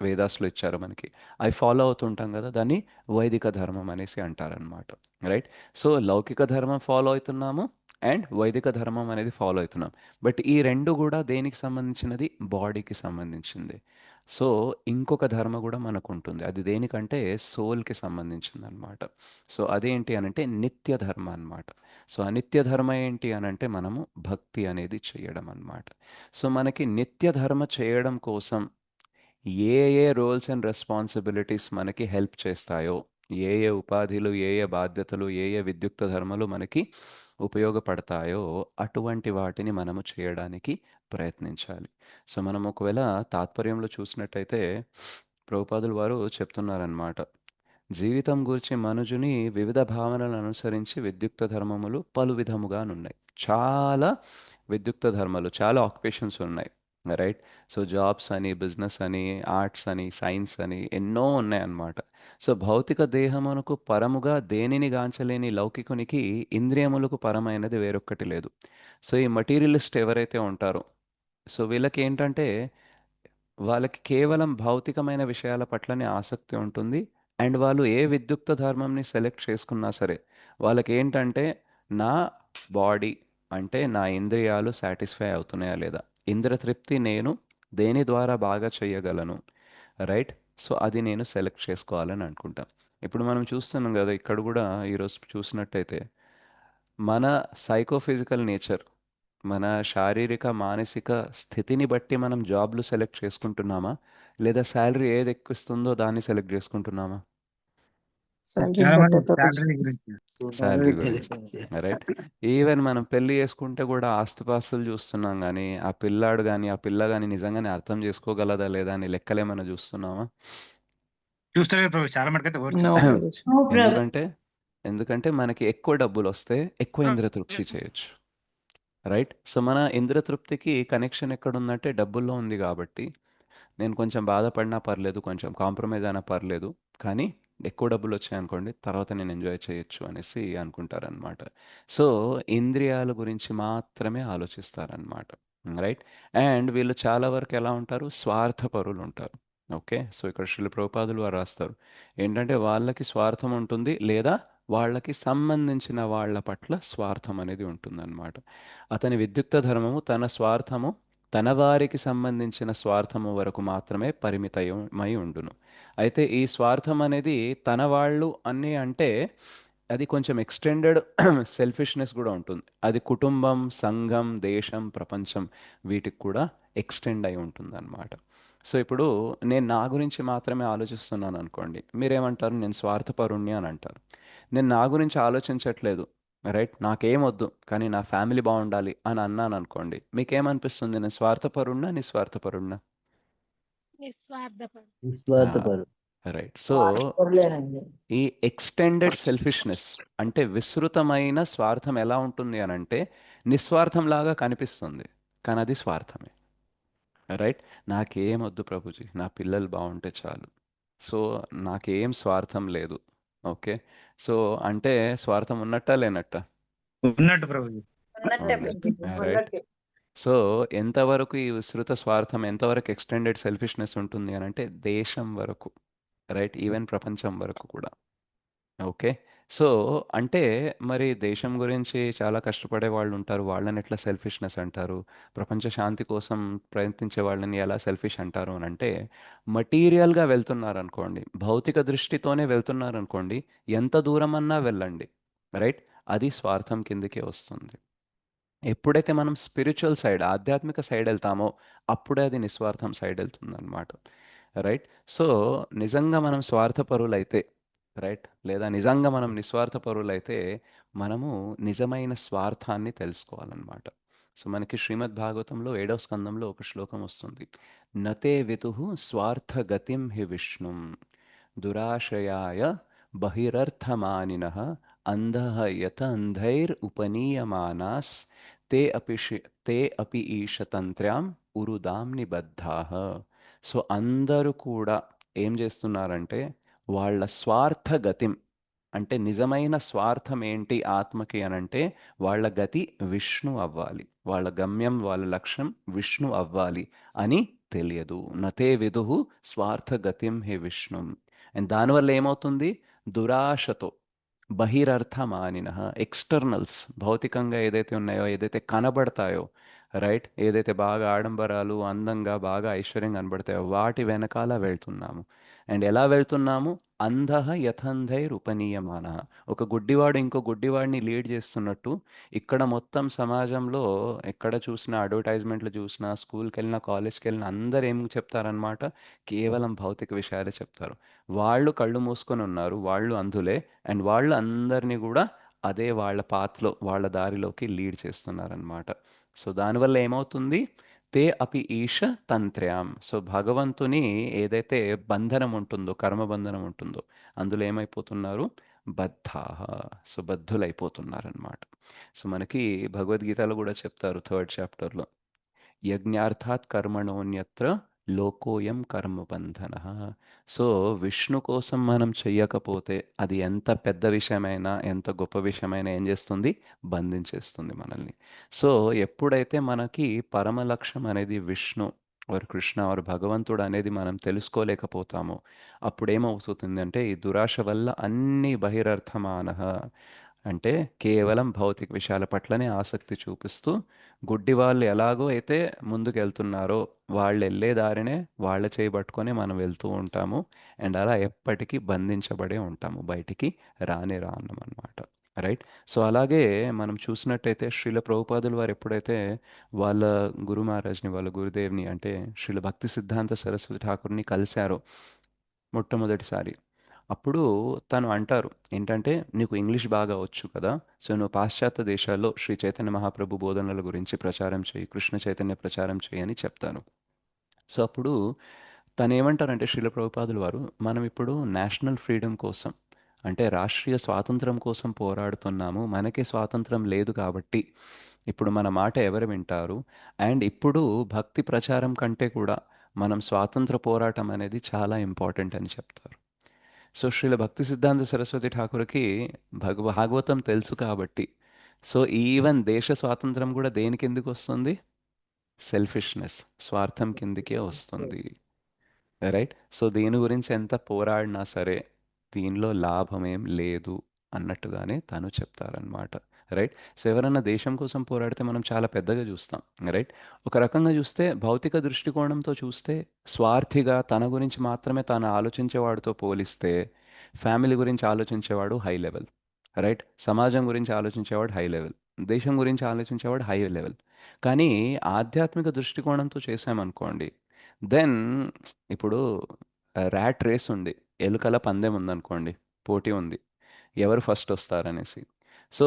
వేదాస్లో ఇచ్చారో మనకి అవి ఫాలో అవుతుంటాం కదా, దాన్ని వైదిక ధర్మం అనేసి అంటారనమాట, రైట్. సో లౌకిక ధర్మం ఫాలో అవుతున్నాము అండ్ వైదిక ధర్మం అనేది ఫాలో అవుతున్నాం. బట్ ఈ రెండు కూడా దేనికి సంబంధించినది, బాడీకి సంబంధించింది. సో ఇంకొక ధర్మ కూడా మనకు ఉంటుంది, అది దేనికంటే సోల్కి సంబంధించింది అనమాట. సో అదేంటి అనంటే నిత్య ధర్మ అనమాట. సో అనిత్య ధర్మ ఏంటి అనంటే మనము భక్తి అనేది చేయడం అన్నమాట. సో మనకి నిత్య ధర్మ చేయడం కోసం ఏ ఏ రోల్స్ అండ్ రెస్పాన్సిబిలిటీస్ మనకి హెల్ప్ చేస్తాయో, ఏ ఏ ఉపాధిలు, ఏ ఏ బాధ్యతలు, ఏ ఏ విద్యుక్త ధర్మలు మనకి ఉపయోగపడతాయో అటువంటి వాటిని మనము చేయడానికి ప్రయత్నించాలి. సో మనం ఒకవేళ తాత్పర్యంలో చూసినట్టయితే ప్రభుపాదులు వారు చెప్తున్నారనమాట, జీవితం గూర్చి మనుజుని వివిధ భావనలను అనుసరించి విద్యుక్త ధర్మములు పలు విధముగానున్నాయి. చాలా విద్యుక్త ధర్మాలు, చాలా ఆక్యుపేషన్స్ ఉన్నాయి, రైట్. సో జాబ్స్ అని, బిజినెస్ అని, ఆర్ట్స్ అని, సైన్స్ అని ఎన్నో ఉన్నాయన్నమాట. సో భౌతిక దేహమునకు పరముగా దేనిని గాంచలేని లౌకికునికి ఇంద్రియములకు పరమైనది వేరొక్కటి లేదు. సో ఈ మటీరియలిస్ట్ ఎవరైతే ఉంటారో సో వీళ్ళకి ఏంటంటే వాళ్ళకి కేవలం భౌతికమైన విషయాల పట్లనే ఆసక్తి ఉంటుంది. అండ్ వాళ్ళు ఏ విద్యుక్త ధర్మంని సెలెక్ట్ చేసుకున్నా సరే వాళ్ళకి ఏంటంటే నా బాడీ అంటే నా ఇంద్రియాలు సాటిస్ఫై అవుతున్నాయా లేదా, ఇంద్రతృప్తి నేను దేని ద్వారా బాగా చేయగలను, రైట్. సో అది నేను సెలెక్ట్ చేసుకోవాలని అనుకుంటా. ఇప్పుడు మనం చూస్తున్నాం కదా ఇక్కడ కూడా ఈరోజు చూసినట్టయితే మన సైకోఫిజికల్ నేచర్, మన శారీరక మానసిక స్థితిని బట్టి మనం జాబ్లు సెలెక్ట్ చేసుకుంటున్నామా, లేదా శాలరీ ఏది ఎక్కువస్తుందో దాన్ని సెలెక్ట్ చేసుకుంటున్నామా? సాలరీని చాలా మంది బట్టి శాలరీ గురించి శాలరీ గురించి, రైట్. ఈవెన్ మనం పెళ్లి చేసుకుంటే కూడా ఆస్తిపాస్తులు చూస్తున్నాం కానీ ఆ పిల్లాడు కానీ ఆ పిల్ల కానీ నిజంగానే అర్థం చేసుకోగలదా లేదా అని లెక్కలేమైనా చూస్తున్నామా? చూస్తలేదు ప్రభు, చాలా మటుకైతే ఎవరు నో చూస్తలేదు. ప్రభుజీ. ఎందుకంటే ఎందుకంటే మనకి ఎక్కువ డబ్బులు వస్తే ఎక్కువ ఇంద్రతృప్తి చేయొచ్చు, రైట్. సో మన ఇంద్రతృప్తికి కనెక్షన్ ఎక్కడుందంటే డబ్బుల్లో ఉంది కాబట్టి నేను కొంచెం బాధపడినా పర్లేదు, కొంచెం కాంప్రమైజ్ అయినా పర్లేదు, కానీ ఎక్కువ డబ్బులు వచ్చాయనుకోండి తర్వాత నేను ఎంజాయ్ చేయొచ్చు అనేసి అనుకుంటారనమాట. సో ఇంద్రియాల గురించి మాత్రమే ఆలోచిస్తారనమాట, రైట్. అండ్ వీళ్ళు చాలా వరకు ఎలా ఉంటారు, స్వార్థపరులు ఉంటారు. ఓకే. సో ఇక్కడ శ్రీల ప్రభుపాదులు వారు రాస్తారు ఏంటంటే వాళ్ళకి స్వార్థం ఉంటుంది, లేదా వాళ్ళకి సంబంధించిన వాళ్ళ పట్ల స్వార్థం అనేది ఉంటుందన్నమాట. అతని విద్యుక్త ధర్మము తన స్వార్థము తన వారికి సంబంధించిన స్వార్థము వరకు మాత్రమే పరిమితమై ఉండును. అయితే ఈ స్వార్థం అనేది తన వాళ్ళు అని అంటే అది కొంచెం ఎక్స్టెండెడ్ సెల్ఫిష్నెస్ కూడా ఉంటుంది. అది కుటుంబం, సంఘం, దేశం, ప్రపంచం వీటికి కూడా ఎక్స్టెండ్ అయి ఉంటుంది అనమాట. సో ఇప్పుడు నేను నా గురించి మాత్రమే ఆలోచిస్తున్నాను అనుకోండి, మీరేమంటారు, నేను స్వార్థపరుణ్ణి అని అంటారు. నేను నా గురించి ఆలోచించట్లేదు, రైట్. నాకేమొద్దు కానీ నా ఫ్యామిలీ బాగుండాలి అని అన్నాను అనుకోండి, మీకేమనిపిస్తుంది, నేను స్వార్థపరుణ్ణా నిస్వార్థపరుణ్ణా? నిస్వార్థపరు. నిస్వార్థపరు. రైట్. సో స్వార్థపరులేనండి. ఈ ఎక్స్టెండెడ్ సెల్ఫిష్నెస్ అంటే విస్తృతమైన స్వార్థం ఎలా ఉంటుంది అని అంటే నిస్వార్థంలాగా కనిపిస్తుంది, కానీ అది స్వార్థమే. రైట్. నాకేం వద్దు ప్రభుజీ, నా పిల్లలు బాగుంటే చాలు, సో నాకేం స్వార్థం లేదు. ఓకే. సో అంటే స్వార్థం ఉన్నట్టా లేనట్టా? ఉన్నట్టు ప్రభుజీ. ఉన్నట్టే ఉంది. ప్రభుజీ, రైట్. ఉన్నట్టే. సో ఎంతవరకు ఈ విస్తృత స్వార్థం, ఎంతవరకు ఎక్స్టెండెడ్ సెల్ఫిష్నెస్ ఉంటుంది అని అంటే దేశం వరకు, రైట్, ఈవెన్ ప్రపంచం వరకు కూడా. ఓకే. సో అంటే మరి దేశం గురించి చాలా కష్టపడే వాళ్ళు ఉంటారు, వాళ్ళని ఎట్లా సెల్ఫిష్నెస్ అంటారు? ప్రపంచ శాంతి కోసం ప్రయత్నించే వాళ్ళని ఎలా సెల్ఫిష్ అంటారు అని అంటే, మటీరియల్గా వెళ్తున్నారు అనుకోండి, భౌతిక దృష్టితోనే వెళ్తున్నారు అనుకోండి, ఎంత దూరమన్నా వెళ్ళండి, రైట్, అది స్వార్థం కిందకే వస్తుంది. ఎప్పుడైతే మనం స్పిరిచువల్ సైడ్, ఆధ్యాత్మిక సైడ్ వెళ్తామో అప్పుడే అది నిస్వార్థం సైడ్ వెళ్తుంది అనమాట. రైట్. సో నిజంగా మనం స్వార్థపరులైతే, రైట్, లేదా నిజంగా మనం నిస్వార్థపరులైతే మనము నిజమైన స్వార్థాన్ని తెలుసుకోవాలన్నమాట. సో మనకి శ్రీమద్ భాగవతంలో 7వ స్కందంలో ఒక శ్లోకం వస్తుంది, నతే వితుహు స్వార్థగతిం హి విష్ణుం దురాశయాయ బహిరర్థమానినః అంధః యత అంధైర్ ఉపనీయమానాస్ తే అపి ఈషతంత్ర్యాం ఉరుదాం నిబద్ధాః. సో అందరూ కూడా ఏం చేస్తున్నారంటే వాళ్ళ స్వార్థ గతిం, అంటే నిజమైన స్వార్థం ఏంటి ఆత్మకి అనంటే వాళ్ళ గతి విష్ణు అవ్వాలి, వాళ్ళ గమ్యం, వాళ్ళ లక్ష్యం విష్ణు అవ్వాలి అని తెలియదు. నతే విదుహు స్వార్థ గతిం హే విష్ణు. అండ్ దానివల్ల ఏమవుతుంది? దురాశతో బహిరర్థమానిన, ఎక్స్టర్నల్స్, భౌతికంగా ఏదైతే ఉన్నాయో, ఏదైతే కనబడతాయో, రైట్, ఏదైతే బాగా ఆడంబరాలు, అందంగా, బాగా ఐశ్వర్యంగా కనబడతాయో వాటి వెనకాల వెళ్తున్నాము. అండ్ ఎలా వెళ్తున్నాము? అంధః యథంధైర్ ఉపనీయమాన. ఒక గుడ్డివాడు ఇంకో గుడ్డివాడిని లీడ్ చేస్తున్నట్టు ఇక్కడ మొత్తం సమాజంలో ఎక్కడ చూసినా, అడ్వర్టైజ్మెంట్లు చూసినా, స్కూల్కి వెళ్ళినా, కాలేజ్కి వెళ్ళినా అందరు ఏం చెప్తారనమాట? కేవలం భౌతిక విషయాలే చెప్తారు. వాళ్ళు కళ్ళు మూసుకొని ఉన్నారు, వాళ్ళు అంధులే, అండ్ వాళ్ళు అందరినీ కూడా అదే వాళ్ళ పాత్లో, వాళ్ళ దారిలోకి లీడ్ చేస్తున్నారనమాట. సో దానివల్ల ఏమవుతుంది? తే అపి ఈష తంత్ర్యాం. సో భగవంతుని ఏదైతే బంధనం ఉంటుందో, కర్మబంధనం ఉంటుందో, అందులో ఏమైపోతున్నారు? బద్ధాహ. సో బద్ధులైపోతున్నారనమాట. సో మనకి భగవద్గీతలో కూడా చెప్తారు 3rd చాప్టర్లో, యజ్ఞార్థాత్ కర్మణోన్యత్ర లోకోయం కర్మబంధన. సో విష్ణు కోసం మనం చెయ్యకపోతే అది ఎంత పెద్ద విషయమైనా, ఎంత గొప్ప విషయమైనా ఏం చేస్తుంది? బంధించేస్తుంది మనల్ని. సో ఎప్పుడైతే మనకి పరమ లక్ష్యం అనేది విష్ణు వారు కృష్ణ వారు భగవంతుడు అనేది మనం తెలుసుకోలేకపోతామో అప్పుడు ఏమవుతుందంటే ఈ దురాశ వల్ల అన్ని బహిరర్థమానః, అంటే కేవలం భౌతిక విషయాల పట్లనే ఆసక్తి చూపిస్తూ గుడ్డి వాళ్ళు ఎలాగో అయితే ముందుకు వెళ్తున్నారో వాళ్ళు వెళ్ళే దారినే వాళ్ళ చేయబట్టుకొని మనం వెళ్తూ ఉంటాము. అండ్ అలా ఎప్పటికీ బంధించబడే ఉంటాము, బయటికి రానే రాన్నాం అనమాట. రైట్. సో అలాగే మనం చూసినట్టయితే శ్రీల ప్రభుపాదులు వారు ఎప్పుడైతే వాళ్ళ గురు మహారాజ్ని, వాళ్ళ గురుదేవ్ని అంటే శ్రీల భక్తి సిద్ధాంత సరస్వతి ఠాకూర్ని కలిశారో మొట్టమొదటిసారి, అప్పుడు తను అంటారు ఏంటంటే, నీకు ఇంగ్లీష్ బాగా వచ్చు కదా, సో నువ్వు పాశ్చాత్య దేశాల్లో శ్రీ చైతన్య మహాప్రభు బోధనల గురించి ప్రచారం చేయి, కృష్ణ చైతన్య ప్రచారం చేయి అని చెప్తాను. సో అప్పుడు తను ఏమంటారంటే శ్రీల ప్రభుపాదుల వారు, మనం ఇప్పుడు నేషనల్ ఫ్రీడమ్ కోసం, అంటే రాష్ట్రీయ స్వాతంత్రం కోసం పోరాడుతున్నాము, మనకే స్వాతంత్రం లేదు కాబట్టి ఇప్పుడు మన మాట ఎవరు వింటారు? అండ్ ఇప్పుడు భక్తి ప్రచారం కంటే కూడా మనం స్వాతంత్ర పోరాటం అనేది చాలా ఇంపార్టెంట్ అని చెప్తారు. సో శ్రీల భక్తి సిద్ధాంత సరస్వతి ఠాకూర్కి భాగవతం తెలుసు కాబట్టి, సో ఈవెన్ దేశ స్వాతంత్రం కూడా దేని కిందకి వస్తుంది? సెల్ఫిష్నెస్, స్వార్థం కిందకే వస్తుంది. రైట్. సో దీని గురించి ఎంత పోరాడినా సరే దీనిలో లాభం ఏం లేదు అన్నట్టుగానే తను చెప్తారనమాట. రైట్. సో ఎవరన్నా దేశం కోసం పోరాడితే మనం చాలా పెద్దగా చూస్తాం. రైట్. ఒక రకంగా చూస్తే, భౌతిక దృష్టికోణంతో చూస్తే, స్వార్థిగా తన గురించి మాత్రమే తాను ఆలోచించేవాడితో పోలిస్తే ఫ్యామిలీ గురించి ఆలోచించేవాడు హై లెవెల్, రైట్, సమాజం గురించి ఆలోచించేవాడు హై లెవెల్, దేశం గురించి ఆలోచించేవాడు హై లెవెల్. కానీ ఆధ్యాత్మిక దృష్టికోణంతో చేసామనుకోండి, దెన్ ఇప్పుడు ర్యాట్ రేస్ ఉంది, ఎలుకల పందెం ఉందనుకోండి, పోటీ ఉంది ఎవరు ఫస్ట్ వస్తారనేసి. సో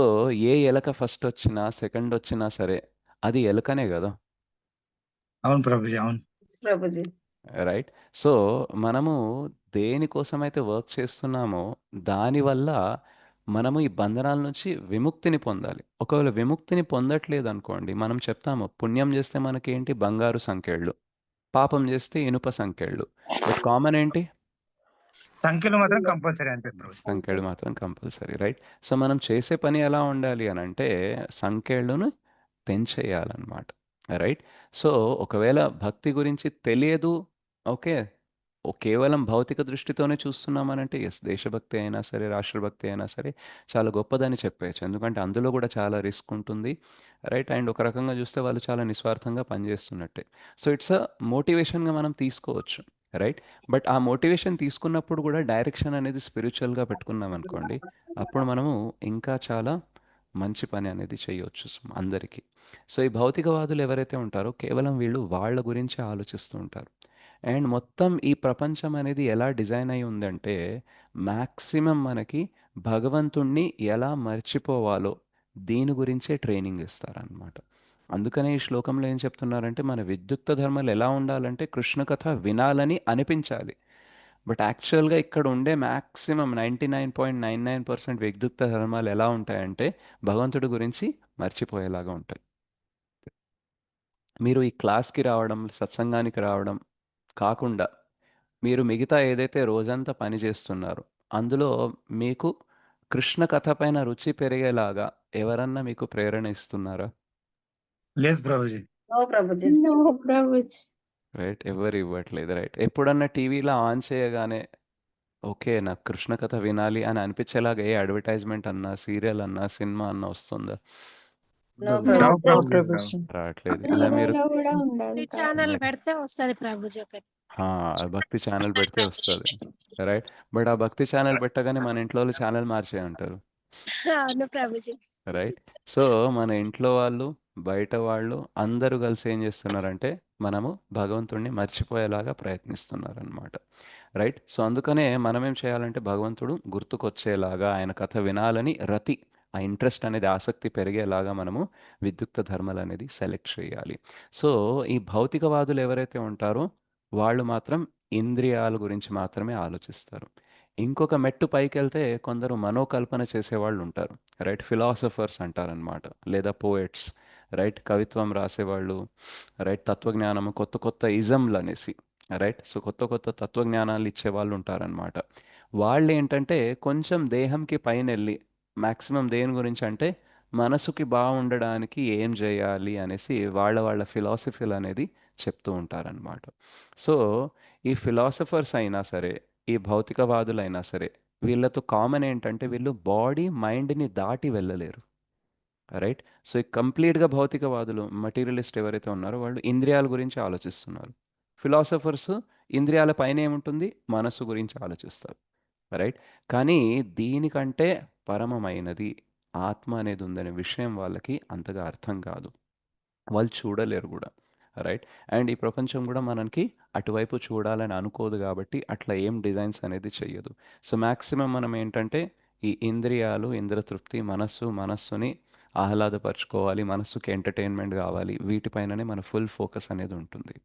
ఏ ఎలక ఫస్ట్ వచ్చినా సెకండ్ వచ్చినా సరే అది ఎలుకనే కదా. అవును ప్రభుజీ, అవును. ప్రభుజీ. రైట్? సో, మనము దేనికోసమైతే వర్క్ చేస్తున్నామో, దానివల్ల మనము ఈ బంధనాల నుంచి విముక్తిని పొందాలి. ఒకవేళ విముక్తిని పొందట్లేదనుకోండి, మనం చెప్తాము, పుణ్యం చేస్తే మనకేంటి బంగారు సంకెళ్ళు, పాపం చేస్తే ఇనుప సంకెళ్ళు. బట్ కామన్ ఏంటి? సంఖ్యలు మాత్రం కంపల్సరీ అంతే ప్రభుజీ. సంఖ్యలు మాత్రం కంపల్సరీ, రైట్? సో మనం చేసే పని ఎలా ఉండాలి అని అంటే సంఖ్యలను తెంచేయాలన్నమాట, రైట్? సో ఒకవేళ భక్తి గురించి తెలియదు, ఓకే, కేవలం భౌతిక దృష్టితోనే చూస్తున్నామనంటే ఎస్, దేశభక్తి అయినా సరే, రాష్ట్రభక్తి అయినా సరే చాలా గొప్పదని చెప్పేయచ్చు. ఎందుకంటే అందులో కూడా చాలా రిస్క్ ఉంటుంది, రైట్? అండ్ ఒక రకంగా చూస్తే వాళ్ళు చాలా నిస్వార్థంగా పనిచేస్తున్నట్టే. సో ఇట్స్ అ మోటివేషన్గా మనం తీసుకోవచ్చు, రైట్? బట్ ఆ మోటివేషన్ తీసుకున్నప్పుడు కూడా డైరెక్షన్ అనేది స్పిరిచువల్గా పెట్టుకున్నాం అనుకోండి, అప్పుడు మనము ఇంకా చాలా మంచి పని అనేది చేయవచ్చు అందరికీ. సో ఈ భౌతికవాదులు ఎవరైతే ఉంటారో కేవలం వీళ్ళు వాళ్ళ గురించి ఆలోచిస్తూ ఉంటారు. అండ్ మొత్తం ఈ ప్రపంచం అనేది ఎలా డిజైన్ అయి ఉందంటే మ్యాక్సిమం మనకి భగవంతుణ్ణి ఎలా మర్చిపోవాలో దీని గురించే ట్రైనింగ్ ఇస్తారనమాట. అందుకనే ఈ శ్లోకంలో ఏం చెప్తున్నారంటే మన విద్యుక్త ధర్మాలు ఎలా ఉండాలంటే కృష్ణ కథ వినాలని అనిపించాలి. బట్ యాక్చువల్గా ఇక్కడ ఉండే మ్యాక్సిమం 99.99% విద్యుక్త ధర్మాలు ఎలా ఉంటాయంటే భగవంతుడి గురించి మర్చిపోయేలాగా ఉంటాయి. మీరు ఈ క్లాస్కి రావడం, సత్సంగానికి రావడం కాకుండా మీరు మిగతా ఏదైతే రోజంతా పని చేస్తున్నారో అందులో మీకు కృష్ణ కథ పైన రుచి పెరిగేలాగా ఎవరన్నా మీకు ప్రేరణ ఇస్తున్నారా? లేదు ప్రభుజీ. నో ప్రభుజీ. రైట్, ఎవరు ఇవ్వట్లేదు, రైట్? ఎప్పుడన్నా టీవీలో ఆన్ చేయగానే ఓకే నాకు కృష్ణ కథ వినాలి అని అనిపించేలాగా ఏ అడ్వర్టైజ్మెంట్ అన్నా, సీరియల్ అన్నా, సినిమా అన్నా వస్తుందా? రావు నో ప్రభుజీ, రావు. ప్రభుజీ. రావట్లేదు. ఇలా మీరు టీవీలో కూడా ఉండదు ఛానల్ మరి పెడితే వస్తది ప్రభుజీ ఒకటి. భక్తి ఛానల్ పెడితే వస్తుంది, రైట్? బట్ ఆ భక్తి ఛానల్ పెట్టగానే మన ఇంట్లో వాళ్ళు ఛానల్ మార్చే అంటారు, అవును ప్రభుజీ. రైట్? సో మన ఇంట్లో వాళ్ళు, బయట వాళ్ళు అందరూ కలిసి ఏం చేస్తున్నారంటే మనము భగవంతుడిని మర్చిపోయేలాగా ప్రయత్నిస్తున్నారనమాట, రైట్? సో అందుకనే మనం ఏం చేయాలంటే భగవంతుడు గుర్తుకొచ్చేలాగా ఆయన కథ వినాలని రతి, ఆ ఇంట్రెస్ట్ అనేది, ఆసక్తి పెరిగేలాగా మనము విద్యుక్త ధర్మాలు అనేది సెలెక్ట్ చేయాలి. సో ఈ భౌతికవాదులు ఎవరైతే ఉంటారో వాళ్ళు మాత్రం ఇంద్రియాల గురించి మాత్రమే ఆలోచిస్తారు. ఇంకొక మెట్టు పైకెళ్తే కొందరు మనోకల్పన చేసేవాళ్ళు ఉంటారు, రైట్? ఫిలాసఫర్స్ అంటారనమాట, లేదా పోయెట్స్, రైట్? కవిత్వం రాసేవాళ్ళు, రైట్? తత్వజ్ఞానము, కొత్త కొత్త ఇజంలు అనేసి, రైట్? సో కొత్త కొత్త తత్వజ్ఞానాలు ఇచ్చేవాళ్ళు ఉంటారనమాట. వాళ్ళు ఏంటంటే కొంచెం దేహంకి పైన వెళ్ళి మ్యాక్సిమం దేని గురించి అంటే మనసుకి బాగుండడానికి ఏం చేయాలి అనేసి వాళ్ళ వాళ్ళ ఫిలాసఫీలు అనేది చెప్తూ ఉంటారనమాట. సో ఈ ఫిలాసఫర్స్ అయినా సరే, ఈ భౌతికవాదులైనా సరే, వీళ్ళతో కామన్ ఏంటంటే వీళ్ళు బాడీ మైండ్ని దాటి వెళ్ళలేరు, రైట్? సో ఈ కంప్లీట్గా భౌతికవాదులు, మటీరియలిస్ట్ ఎవరైతే ఉన్నారో వాళ్ళు ఇంద్రియాల గురించి ఆలోచిస్తున్నారు. ఫిలాసఫర్స్ ఇంద్రియాల పైన ఏముంటుంది, మనసు గురించి ఆలోచిస్తారు, రైట్? కానీ దీనికంటే పరమమైనది ఆత్మ అనేది ఉందనే విషయం వాళ్ళకి అంతగా అర్థం కాదు, వాళ్ళు చూడలేరు కూడా, రైట్? అండ్ ఈ ప్రపంచం కూడా మనకి అటువైపు చూడాలని అనుకోదు కాబట్టి అట్లా ఏం డిజైన్స్ అనేది చెయ్యదు. సో మ్యాక్సిమం మనం ఏంటంటే ఈ ఇంద్రియాలు, ఇంద్రతృప్తి, మనస్సుని ఆహ్లాదపరచుకోవాలి, మనస్సుకి ఎంటర్టైన్మెంట్ కావాలి, వీటిపైననే మన ఫుల్ ఫోకస్ అనేది ఉంటుంది.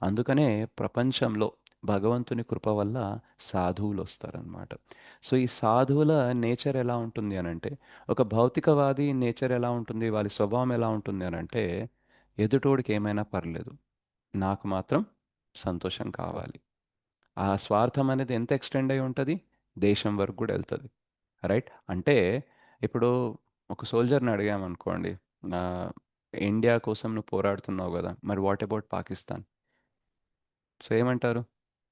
అందుకనే ప్రపంచంలో భగవంతుని కృప వల్ల సాధువులు వస్తారనమాట. సో ఈ సాధువుల నేచర్ ఎలా ఉంటుంది అని అంటే, ఒక భౌతికవాది నేచర్ ఎలా ఉంటుంది, వాళ్ళ స్వభావం ఎలా ఉంటుంది అని అంటే ఎదుటోడికి ఏమైనా పర్లేదు, నాకు మాత్రం సంతోషం కావాలి. ఆ స్వార్థం అనేది ఎంత ఎక్స్టెండ్ అయి ఉంటుంది, దేశం వరకు కూడా వెళ్తుంది, రైట్? అంటే ఇప్పుడు ఒక సోల్జర్ని అడిగామనుకోండి, ఆ, ఇండియా కోసం నువ్వు పోరాడుతున్నావు కదా, మరి వాట్ అబౌట్ పాకిస్తాన్? సో ఏమంటారు,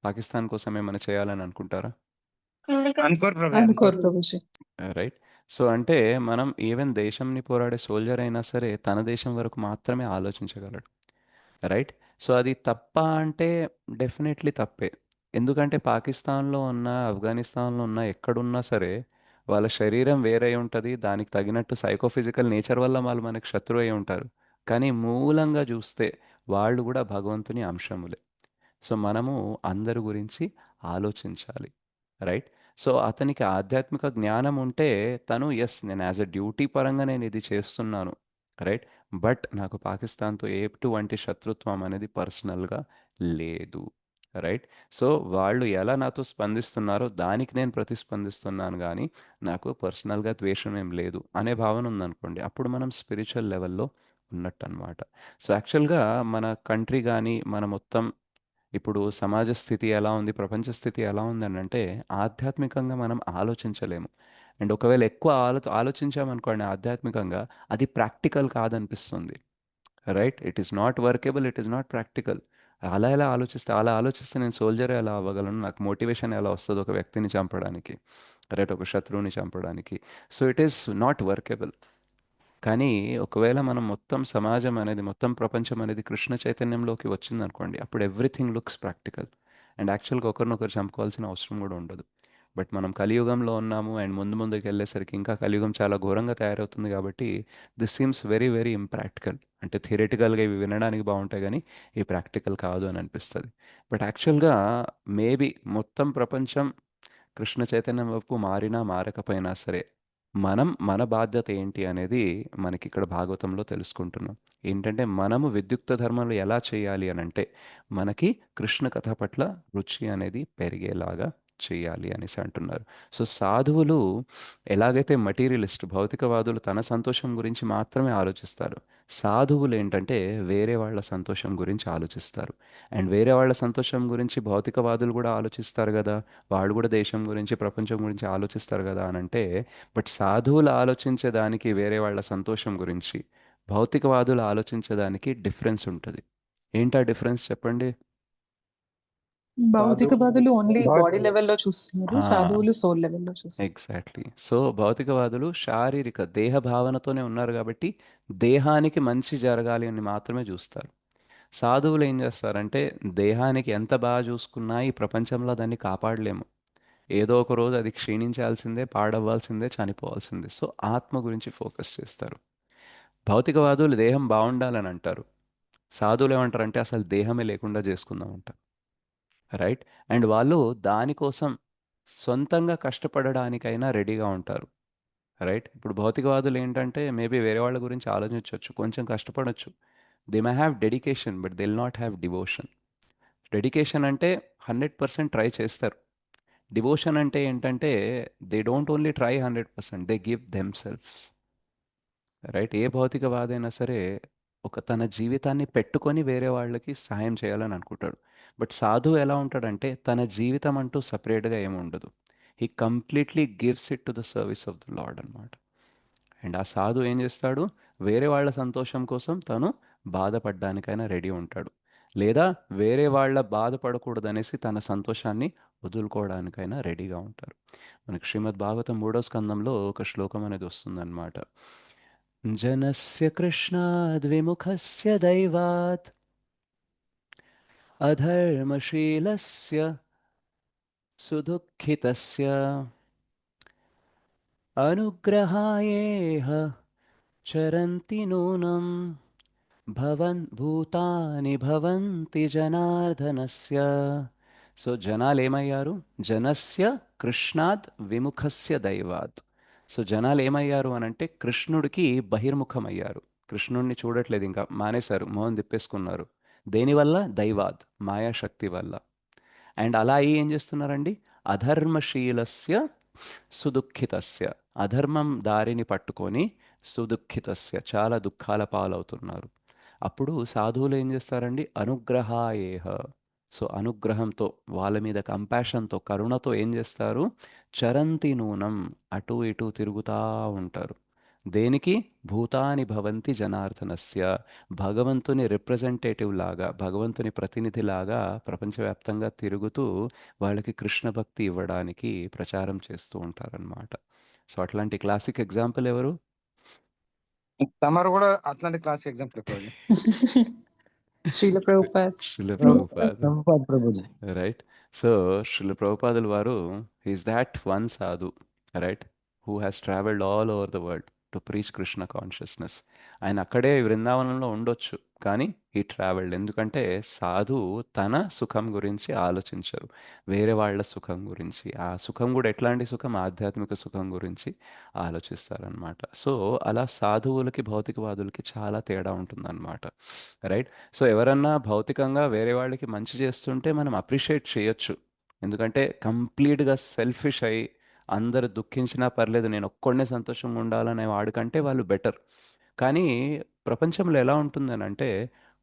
పాకిస్తాన్ కోసం ఏమైనా చేయాలని అనుకుంటారా? అనుకోరు ప్రభు, అనుకోరు అనుకోరు. ప్రభుజీ. రైట్? సో అంటే మనం ఈవెన్ దేశంని పోరాడే సోల్జర్ అయినా సరే తన దేశం వరకు మాత్రమే ఆలోచించగలడు, రైట్? సో అది తప్ప అంటే డెఫినెట్లీ తప్పే. ఎందుకంటే పాకిస్తాన్లో ఉన్న, ఆఫ్ఘనిస్తాన్లో ఉన్న, ఎక్కడున్నా సరే వాళ్ళ శరీరం వేరే ఉంటుంది, దానికి తగినట్టు సైకోఫిజికల్ నేచర్ వల్ల వాళ్ళు మనకి శత్రువు అయి ఉంటారు. కానీ మూలంగా చూస్తే వాళ్ళు కూడా భగవంతుని అంశములే. సో మనము అందరి గురించి ఆలోచించాలి, రైట్? సో అతనికి ఆధ్యాత్మిక జ్ఞానం ఉంటే తను ఎస్ నేను యాజ్ ఎ డ్యూటీ పరంగా నేను ఇది చేస్తున్నాను, రైట్? బట్ నాకు పాకిస్తాన్తో ఎటువంటి శత్రుత్వం అనేది పర్సనల్గా లేదు, రైట్? సో, వాళ్ళు ఎలా నాతో స్పందిస్తున్నారో దానికి నేను ప్రతిస్పందిస్తున్నాను గానీ, నాకు పర్సనల్‌గా ద్వేషం ఏం లేదు అనే భావన ఉందనుకోండి. అప్పుడు మనం స్పిరిచ్యువల్ లెవెల్‌లో ఉన్నట్టనమాట. సో, యాక్చువల్‌గా మన కంట్రీ గానీ, మన మొత్తం ఇప్పుడు సమాజ స్థితి ఎలా ఉంది, ప్రపంచ స్థితి ఎలా ఉందనంటే, ఆధ్యాత్మికంగా మనం ఆలోచించలేము. అండ్ ఒకవేళ ఎక్కువ ఆలోచించామనుకోండి ఆధ్యాత్మికంగా, అది ప్రాక్టికల్ కాదనిపిస్తుంది. Right? It is not workable, it is not practical. అలా ఆలోచిస్తే నేను సోల్జర్ ఎలా అవ్వగలను? నాకు మోటివేషన్ ఎలా వస్తది ఒక వ్యక్తిని చంపడానికి? రైట్? ఒక శత్రువుని చంపడానికి. So, it is not workable. కానీ ఒకవేళ మనం మొత్తం సమాజం అనేది, మొత్తం ప్రపంచం అనేది కృష్ణ చైతన్యంలోకి వచ్చిందనుకోండి, అప్పుడు ఎవ్రీథింగ్ లుక్స్ ప్రాక్టికల్. అండ్ యాక్చువల్‌గా ఒకరినొకరు చంపుకోవాల్సిన అవసరం గూడా ఉండదు. బట్ మనం కలియుగంలో ఉన్నాము అండ్ ముందుకెళ్ళేసరికి ఇంకా కలియుగం చాలా ఘోరంగా తయారవుతుంది కాబట్టి this seems very very impractical. అంటే థియరిటికల్‌గా ఇవి వినడానికి బావుంటాయి గానీ, ఇవి ప్రాక్టికల్ కాదు అని అనిపిస్తది. బట్ యాక్చువల్‌గా మేబీ మొత్తం ప్రపంచం కృష్ణ చైతన్యం వైపు మారినా, మారకపోయినా సరే, మనం మన బాధ్యత ఏంటి అనేది మనకిక్కడ భాగవతంలో తెలుసుకుంటున్నాం. ఏంటంటే, మనము విద్యుక్త ధర్మాలు ఎలా చేయాలి అనంటే, మనకి కృష్ణ కథ పట్ల రుచి అనేది పెరిగేలాగా చేయాలి అనేసి అంటున్నారు. సో, సాధువులు ఎలాగైతే మెటీరియలిస్ట్ భౌతికవాదులు తన సంతోషం గురించి మాత్రమే ఆలోచిస్తారు. సాధువులు ఏంటంటే, వేరే వాళ్ళ సంతోషం గురించి ఆలోచిస్తారు. అండ్ వేరే వాళ్ళ సంతోషం గురించి భౌతికవాదులు గూడా ఆలోచిస్తారు గదా! వాళ్ళు కూడా దేశం గురించి, ప్రపంచం గురించి ఆలోచిస్తారు కదా అనంటే, బట్ సాధువులు ఆలోచించేదానికి, వేరే వాళ్ళ సంతోషం గురించి, భౌతికవాదులు ఆలోచించేదానికి డిఫరెన్స్ ఉంటది. ఏంటా డిఫరెన్స్ చెప్పండి? భౌతికవాదులు ఓన్లీ బాడీ భౌతిక లెవెల్‌లో చూస్తున్నారు. ఆ! సాధువులు సోల్ లెవెల్‌లో చూస్తారు. ఎగ్జాక్ట్‌లీ. సో, భౌతికవాదులు శారీరక దేహ భావనతోనే ఉన్నారు గాబట్టి, దేహానికి మంచి జరగాలి అని మాత్రమే జూస్తారు. సాధువులు ఏం జేస్తారంటే, దేహానికి ఎంత బాగా జూసుకున్నా ఈ ప్రపంచంలో దాన్ని కాపాడలేము. ఏదో ఒక రోజు అది క్షీణించాల్సిందే, పాడవ్వాల్సిందే, చనిపోవాల్సిందే. సో, ఆత్మ గురించి ఫోకస్ చేస్తారు. భౌతికవాదులు దేహం బావుండాలని అంటారు. సాధువులు ఏమంటారంటే అసలు దేహమే లేకుండా చేసుకుందాం అంటారు. రైట్? అండ్ వాళ్ళు దానికోసం సొంతంగా కష్టపడడానికైనా రెడీగా ఉంటారు. రైట్? ఇప్పుడు భౌతికవాదులు ఏంటంటే మేబీ వేరే వాళ్ళ గురించి ఆలోచించొచ్చు. కొంచెం కష్టపడొచ్చు. They may have dedication but they will not have devotion. Dedication అంటే 100% ట్రై చేస్తారు. డివోషన్ అంటే ఏంటంటే they don't only try 100%, they give themselves. Right? ఏ భౌతికవాదైనా సరే తన జీవితాన్ని పెట్టుకొని వేరే వాళ్ళకి సహాయం చేయాలని అనుకుంటాడు. బట్ సాధువు ఎలా ఉంటాడంటే తన జీవితం అంటూ సెపరేట్‌గా ఏమి ఉండదు. He completely gives it to the service of the lord అన్నమాట. అండ్ ఆ సాధువు ఏం చేస్తాడు? వేరే వాళ్ళ సంతోషం కోసం తను బాధపడడానికైనా రెడీ ఉంటాడు. లేదా వేరే వాళ్ళ బాధపడకూడదనేసి తన సంతోషాన్ని వదులుకోవడానికైనా రెడీగా ఉంటారు. మనకి శ్రీమద్ భాగవతం 3వ స్కందంలో ఒక శ్లోకం అనేది వస్తుందన్నమాట. జనస్య కృష్ణాద్ విముఖస్య దైవాత్ అధర్మశీలస్య సుదుఃఖితస్య అనుగ్రహాయేహ చరంతి నూనం భూతాని భవంతి జనార్దనస్య. సో జనాలు ఏమయ్యారు? జనస్య కృష్ణాత్ విముఖస్య దైవాత్. సో జనాలు ఏమయ్యారు అనంటే కృష్ణుడికి బహిర్ముఖమయ్యారు. కృష్ణుడిని చూడట్లేదు, ఇంకా మానేశారు, మొహం తిప్పేసుకున్నారు. దేనివల్ల? దైవాత్, మాయాశక్తి వల్ల. అండ్ అలా అయ్యి ఏం చేస్తున్నారండి? అధర్మశీలస్య సుదుఃఖితస్య, అధర్మం దారిని పట్టుకొని సుదుఃఖితస్య, చాలా దుఃఖాల పాలవుతున్నారు. అప్పుడు సాధువులు ఏం చేస్తారండి? అనుగ్రహాయేహ. సో అనుగ్రహంతో, వాళ్ళ మీద కంపాషన్తో, కరుణతో ఏం చేస్తారు? చరంతి నూనం, అటు ఇటు తిరుగుతూ ఉంటారు. దేనికి? భూతాని భవంతి జనార్దనస్య, భగవంతుని రిప్రజెంటేటివ్ లాగా, భగవంతుని ప్రతినిధి లాగా ప్రపంచవ్యాప్తంగా తిరుగుతూ వాళ్ళకి కృష్ణ భక్తి ఇవ్వడానికి ప్రచారం చేస్తూ ఉంటారనమాట. సో అట్లాంటి క్లాసిక్ ఎగ్జాంపుల్ ఎవరు? తమరు కూడా అట్లాంటి class example Prabhuji. Srila Prabhupad. Srila Prabhupada. Prabhupad Prabhuji. Right? So Srila ప్రభుపాదుల వారు ఈజ్ దాట్ వన్ సాధు, right, who has travelled all over the world. To preach Krishna consciousness. ఆయన అక్కడే బృందావనంలో ఉండొచ్చు, కానీ ఈ ట్రావెల్డ్. ఎందుకంటే సాధువు తన సుఖం గురించి ఆలోచించరు, వేరే వాళ్ళ సుఖం గురించి. ఆ సుఖం కూడా ఎట్లాంటి సుఖం? ఆధ్యాత్మిక సుఖం గురించి ఆలోచిస్తారనమాట. సో అలా సాధువులకి భౌతికవాదులకి చాలా తేడా ఉంటుందన్నమాట. రైట్. సో ఎవరన్నా భౌతికంగా వేరే వాళ్ళకి మంచి చేస్తుంటే మనం అప్రిషియేట్ చేయొచ్చు, ఎందుకంటే కంప్లీట్గా సెల్ఫిష్ అయి అందరు దుఃఖించినా పర్లేదు నేను ఒక్కడనే సంతోషంగా ఉండాలనే వాడికంటే వాళ్ళు బెటర్. కానీ ప్రపంచంలో ఎలా ఉంటుందని అంటే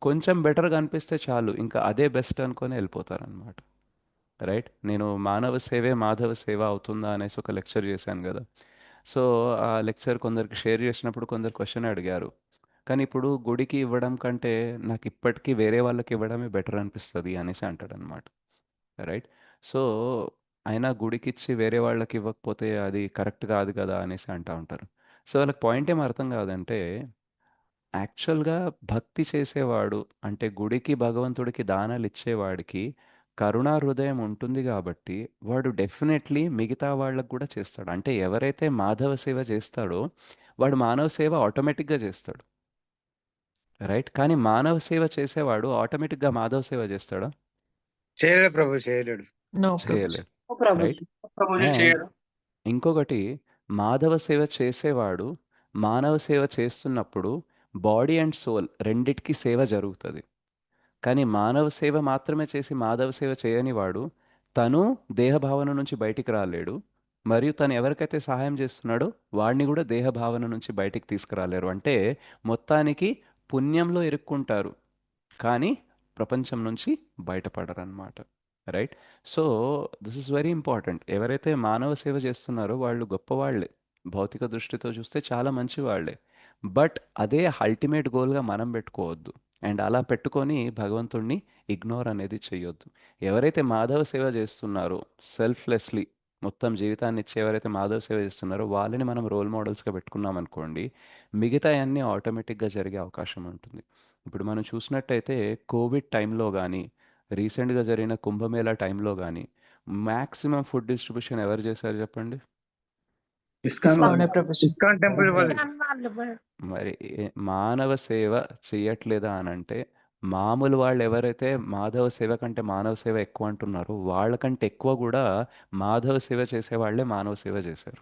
కొంచెం బెటర్గా అనిపిస్తే చాలు, ఇంకా అదే బెస్ట్ అనుకొని వెళ్ళిపోతారనమాట. రైట్. నేను మానవ సేవే మాధవ సేవ అవుతుందా అనేసి ఒక లెక్చర్ చేశాను కదా. సో ఆ లెక్చర్ కొందరికి షేర్ చేసినప్పుడు కొందరు క్వశ్చన్ అడిగారు, కానీ ఇప్పుడు గుడికి ఇవ్వడం కంటే నాకు ఇప్పటికీ వేరే వాళ్ళకి ఇవ్వడమే బెటర్ అనిపిస్తుంది అనేసి అంటాడనమాట. రైట్. సో అయినా గుడికిచ్చి వేరే వాళ్ళకి ఇవ్వకపోతే అది కరెక్ట్ కాదు కదా అనేసి అంటూ ఉంటారు. సో వాళ్ళకి పాయింట్ ఏం అర్థం కాదంటే యాక్చువల్గా భక్తి చేసేవాడు అంటే గుడికి భగవంతుడికి దానాలు ఇచ్చేవాడికి కరుణా హృదయం ఉంటుంది కాబట్టి వాడు డెఫినెట్లీ మిగతా వాళ్ళకు కూడా చేస్తాడు. అంటే ఎవరైతే మాధవ సేవ చేస్తాడో వాడు మానవ సేవ ఆటోమేటిక్గా చేస్తాడు. రైట్. కానీ మానవ సేవ చేసేవాడు ఆటోమేటిక్గా మాధవ సేవ చేస్తాడా? చేయలేడు ప్రభు, చేయలేడు. నో ప్రభుజీ. చేయలేడు. రైట్. ప్రభుజీ అండ్ చేయడు. ఇంకొకటి, మాధవ సేవ చేసేవాడు మానవ సేవ చేస్తున్నప్పుడు బాడీ అండ్ సోల్ రెండిటికి సేవ జరుగుతుంది. కానీ మానవ సేవ మాత్రమే చేసి మాధవ సేవ చేయని వాడు తను దేహభావన నుంచి బయటికి రాలేడు, మరియు తను ఎవరికైతే సహాయం చేస్తున్నాడో వాడిని కూడా దేహభావన నుంచి బయటికి తీసుకురాలేరు. అంటే మొత్తానికి పుణ్యంలో ఇరుక్కుంటారు, కానీ ప్రపంచం నుంచి బయటపడరన్నమాట. Right. So this is very important. ఎవరైతే మానవ సేవ చేస్తున్నారో వాళ్ళు గొప్పవాళ్లే, భౌతిక దృష్టితో చూస్తే చాలా మంచి వాళ్ళే. బట్ అదే అల్టిమేట్ గోల్గా మనం పెట్టుకోవద్దు, అండ్ అలా పెట్టుకొని భగవంతుణ్ణి ఇగ్నోర్ అనేది చేయొద్దు. ఎవరైతే మాధవ సేవ చేస్తున్నారో సెల్ఫ్లెస్లీ మొత్తం జీవితాన్ని ఇచ్చి ఎవరైతే మాధవ సేవ చేస్తున్నారో వాళ్ళని మనం రోల్ మోడల్స్గా పెట్టుకున్నాం అనుకోండి, మిగతా అన్నీ ఆటోమేటిక్గా జరిగే అవకాశం ఉంటుంది. ఇప్పుడు మనం చూసినట్టయితే కోవిడ్ టైంలో కానీ రీసెంట్గా జరిగిన కుంభమేళా టైంలో కానీ మ్యాక్సిమం ఫుడ్ డిస్ట్రిబ్యూషన్ ఎవరు చేశారు చెప్పండి? ఇస్కాన్ అవునే ప్రభుజీ. ఇస్కాన్ టెంపుల్ వాళ్ళు. మరి మానవ సేవ చేయట్లేదా అని అంటే మామూలు వాళ్ళు ఎవరైతే మాధవ సేవ కంటే మానవ సేవ ఎక్కువ అంటున్నారో వాళ్ళకంటే ఎక్కువ కూడా మాధవ సేవ చేసే వాళ్ళే మానవ సేవ చేశారు.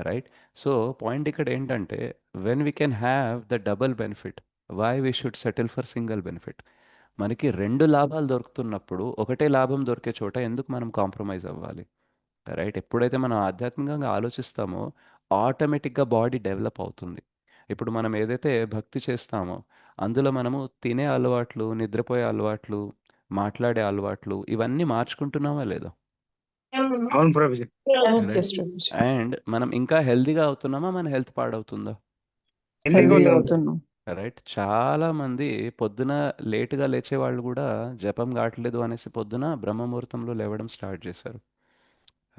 రైట్. సో పాయింట్ ఇక్కడ ఏంటంటే when we can have the double benefit, why we should settle for single benefit? మనకి రెండు లాభాలు దొరుకుతున్నప్పుడు ఒకటే లాభం దొరికే చోట ఎందుకు మనం కాంప్రమైజ్ అవ్వాలి? రైట్. ఎప్పుడైతే మనం ఆధ్యాత్మికంగా ఆలోచిస్తామో ఆటోమేటిక్గా బాడీ డెవలప్ అవుతుంది. ఇప్పుడు మనం ఏదైతే భక్తి చేస్తామో అందులో మనము తినే అలవాట్లు, నిద్రపోయే అలవాట్లు, మాట్లాడే అలవాట్లు ఇవన్నీ మార్చుకుంటున్నామా లేదా? అవును Prabhuji. Right. Yes Prabhuji. And మనం ఇంకా హెల్తీగా అవుతున్నామా? మన హెల్త్ పాడవుతుందా? హెల్దీగా హెల్దీ అవుతున్నాం. అవుతున్నాం. రైట్. చాలా మంది పొద్దున లేటుగా లేచే వాళ్ళు కూడా జపం కావట్లేదు అనేసి పొద్దున బ్రహ్మముహూర్తంలో లేవడం స్టార్ట్ చేశారు.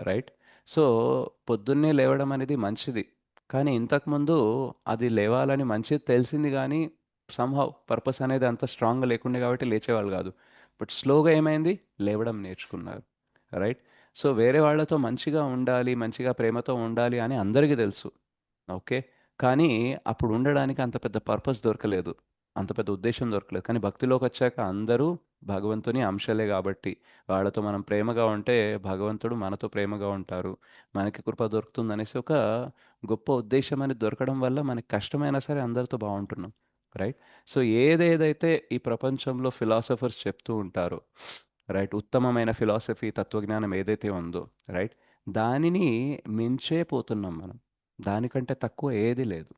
రైట్. సో పొద్దున్నే లేవడం అనేది మంచిది, కానీ ఇంతకుముందు అది లేవాలని మంచిది తెలిసింది కానీ సంహౌ పర్పస్ అనేది అంత స్ట్రాంగ్గా లేకుండే కాబట్టి లేచేవాళ్ళు కాదు. బట్ స్లోగా ఏమైంది? లేవడం నేర్చుకున్నారు. రైట్. సో వేరే వాళ్ళతో మంచిగా ఉండాలి, మంచిగా ప్రేమతో ఉండాలి అని అందరికీ తెలుసు. ఓకే. కానీ అప్పుడు ఉండడానికి అంత పెద్ద పర్పస్ దొరకలేదు, అంత పెద్ద ఉద్దేశం దొరకలేదు. కానీ భక్తిలోకి వచ్చాక అందరూ భగవంతుని అంశలే కాబట్టి వాళ్ళతో మనం ప్రేమగా ఉంటే భగవంతుడు మనతో ప్రేమగా ఉంటారు, మనకి కృప దొరుకుతుంది అనేసి ఒక గొప్ప ఉద్దేశం అనేది దొరకడం వల్ల మనకి కష్టమైనా సరే అందరితో బాగుంటున్నాం. రైట్. సో ఏదేదైతే ఈ ప్రపంచంలో ఫిలాసఫర్స్ చెప్తూ ఉంటారో, రైట్, ఉత్తమమైన ఫిలాసఫీ తత్వజ్ఞానం ఏదైతే ఉందో, రైట్, దానిని మించే పోతున్నాం మనం, దానికంటే తక్కువ ఏది లేదు.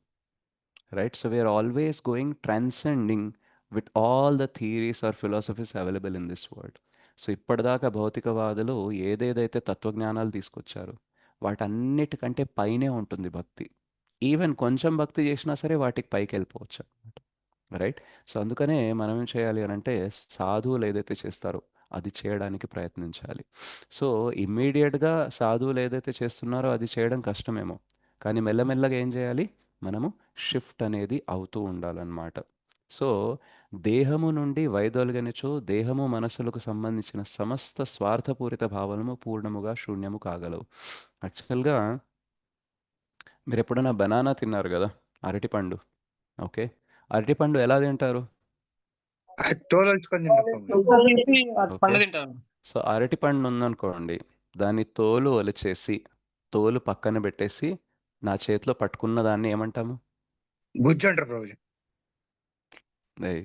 Right. So we're always going transcending with all the theories or philosophies available in this world. So ఇప్పటిదాకా భౌతికవాదులు ఏదేదైతే తత్వజ్ఞానాలు తీసుకొచ్చారో వాటన్నిటికంటే పైనే ఉంటుంది భక్తి. ఈవెన్ కొంచెం భక్తి చేసినా సరే వాటికి పైకి వెళ్ళిపోవచ్చు అనమాట. రైట్. సో అందుకనే మనం ఏం చేయాలి అని అంటే సాధువులు ఏదైతే చేస్తారో అది చేయడానికి ప్రయత్నించాలి. సో ఇమ్మీడియట్గా సాధువులు ఏదైతే చేస్తున్నారో అది చేయడం కష్టమేమో, కానీ మెల్లమెల్లగా ఏం చేయాలి? మనము షిఫ్ట్ అనేది అవుతూ ఉండాలన్నమాట. సో దేహము నుండి వైదొలగనిచో దేహము మనస్సులకు సంబంధించిన సమస్త స్వార్థపూరిత భావనము పూర్ణముగా శూన్యము కాగలవు. యాక్చువల్గా మీరు ఎప్పుడైనా బనానా తిన్నారు కదా, అరటిపండు. ఓకే, అరటిపండు ఎలా తింటారు? తోలు వచ్చుకొని తింటాం ప్రభుజీ. ఓకే, పండు తింటాను. సో అరటిపండు ఉందనుకోండి, దాన్ని తోలు ఒలిచేసి తోలు పక్కన పెట్టేసి నా చేతిలో పట్టుకున్న దాన్ని ఏమంటాము? గుజ్జు అంటారు ప్రభుజీ. ఏయ్,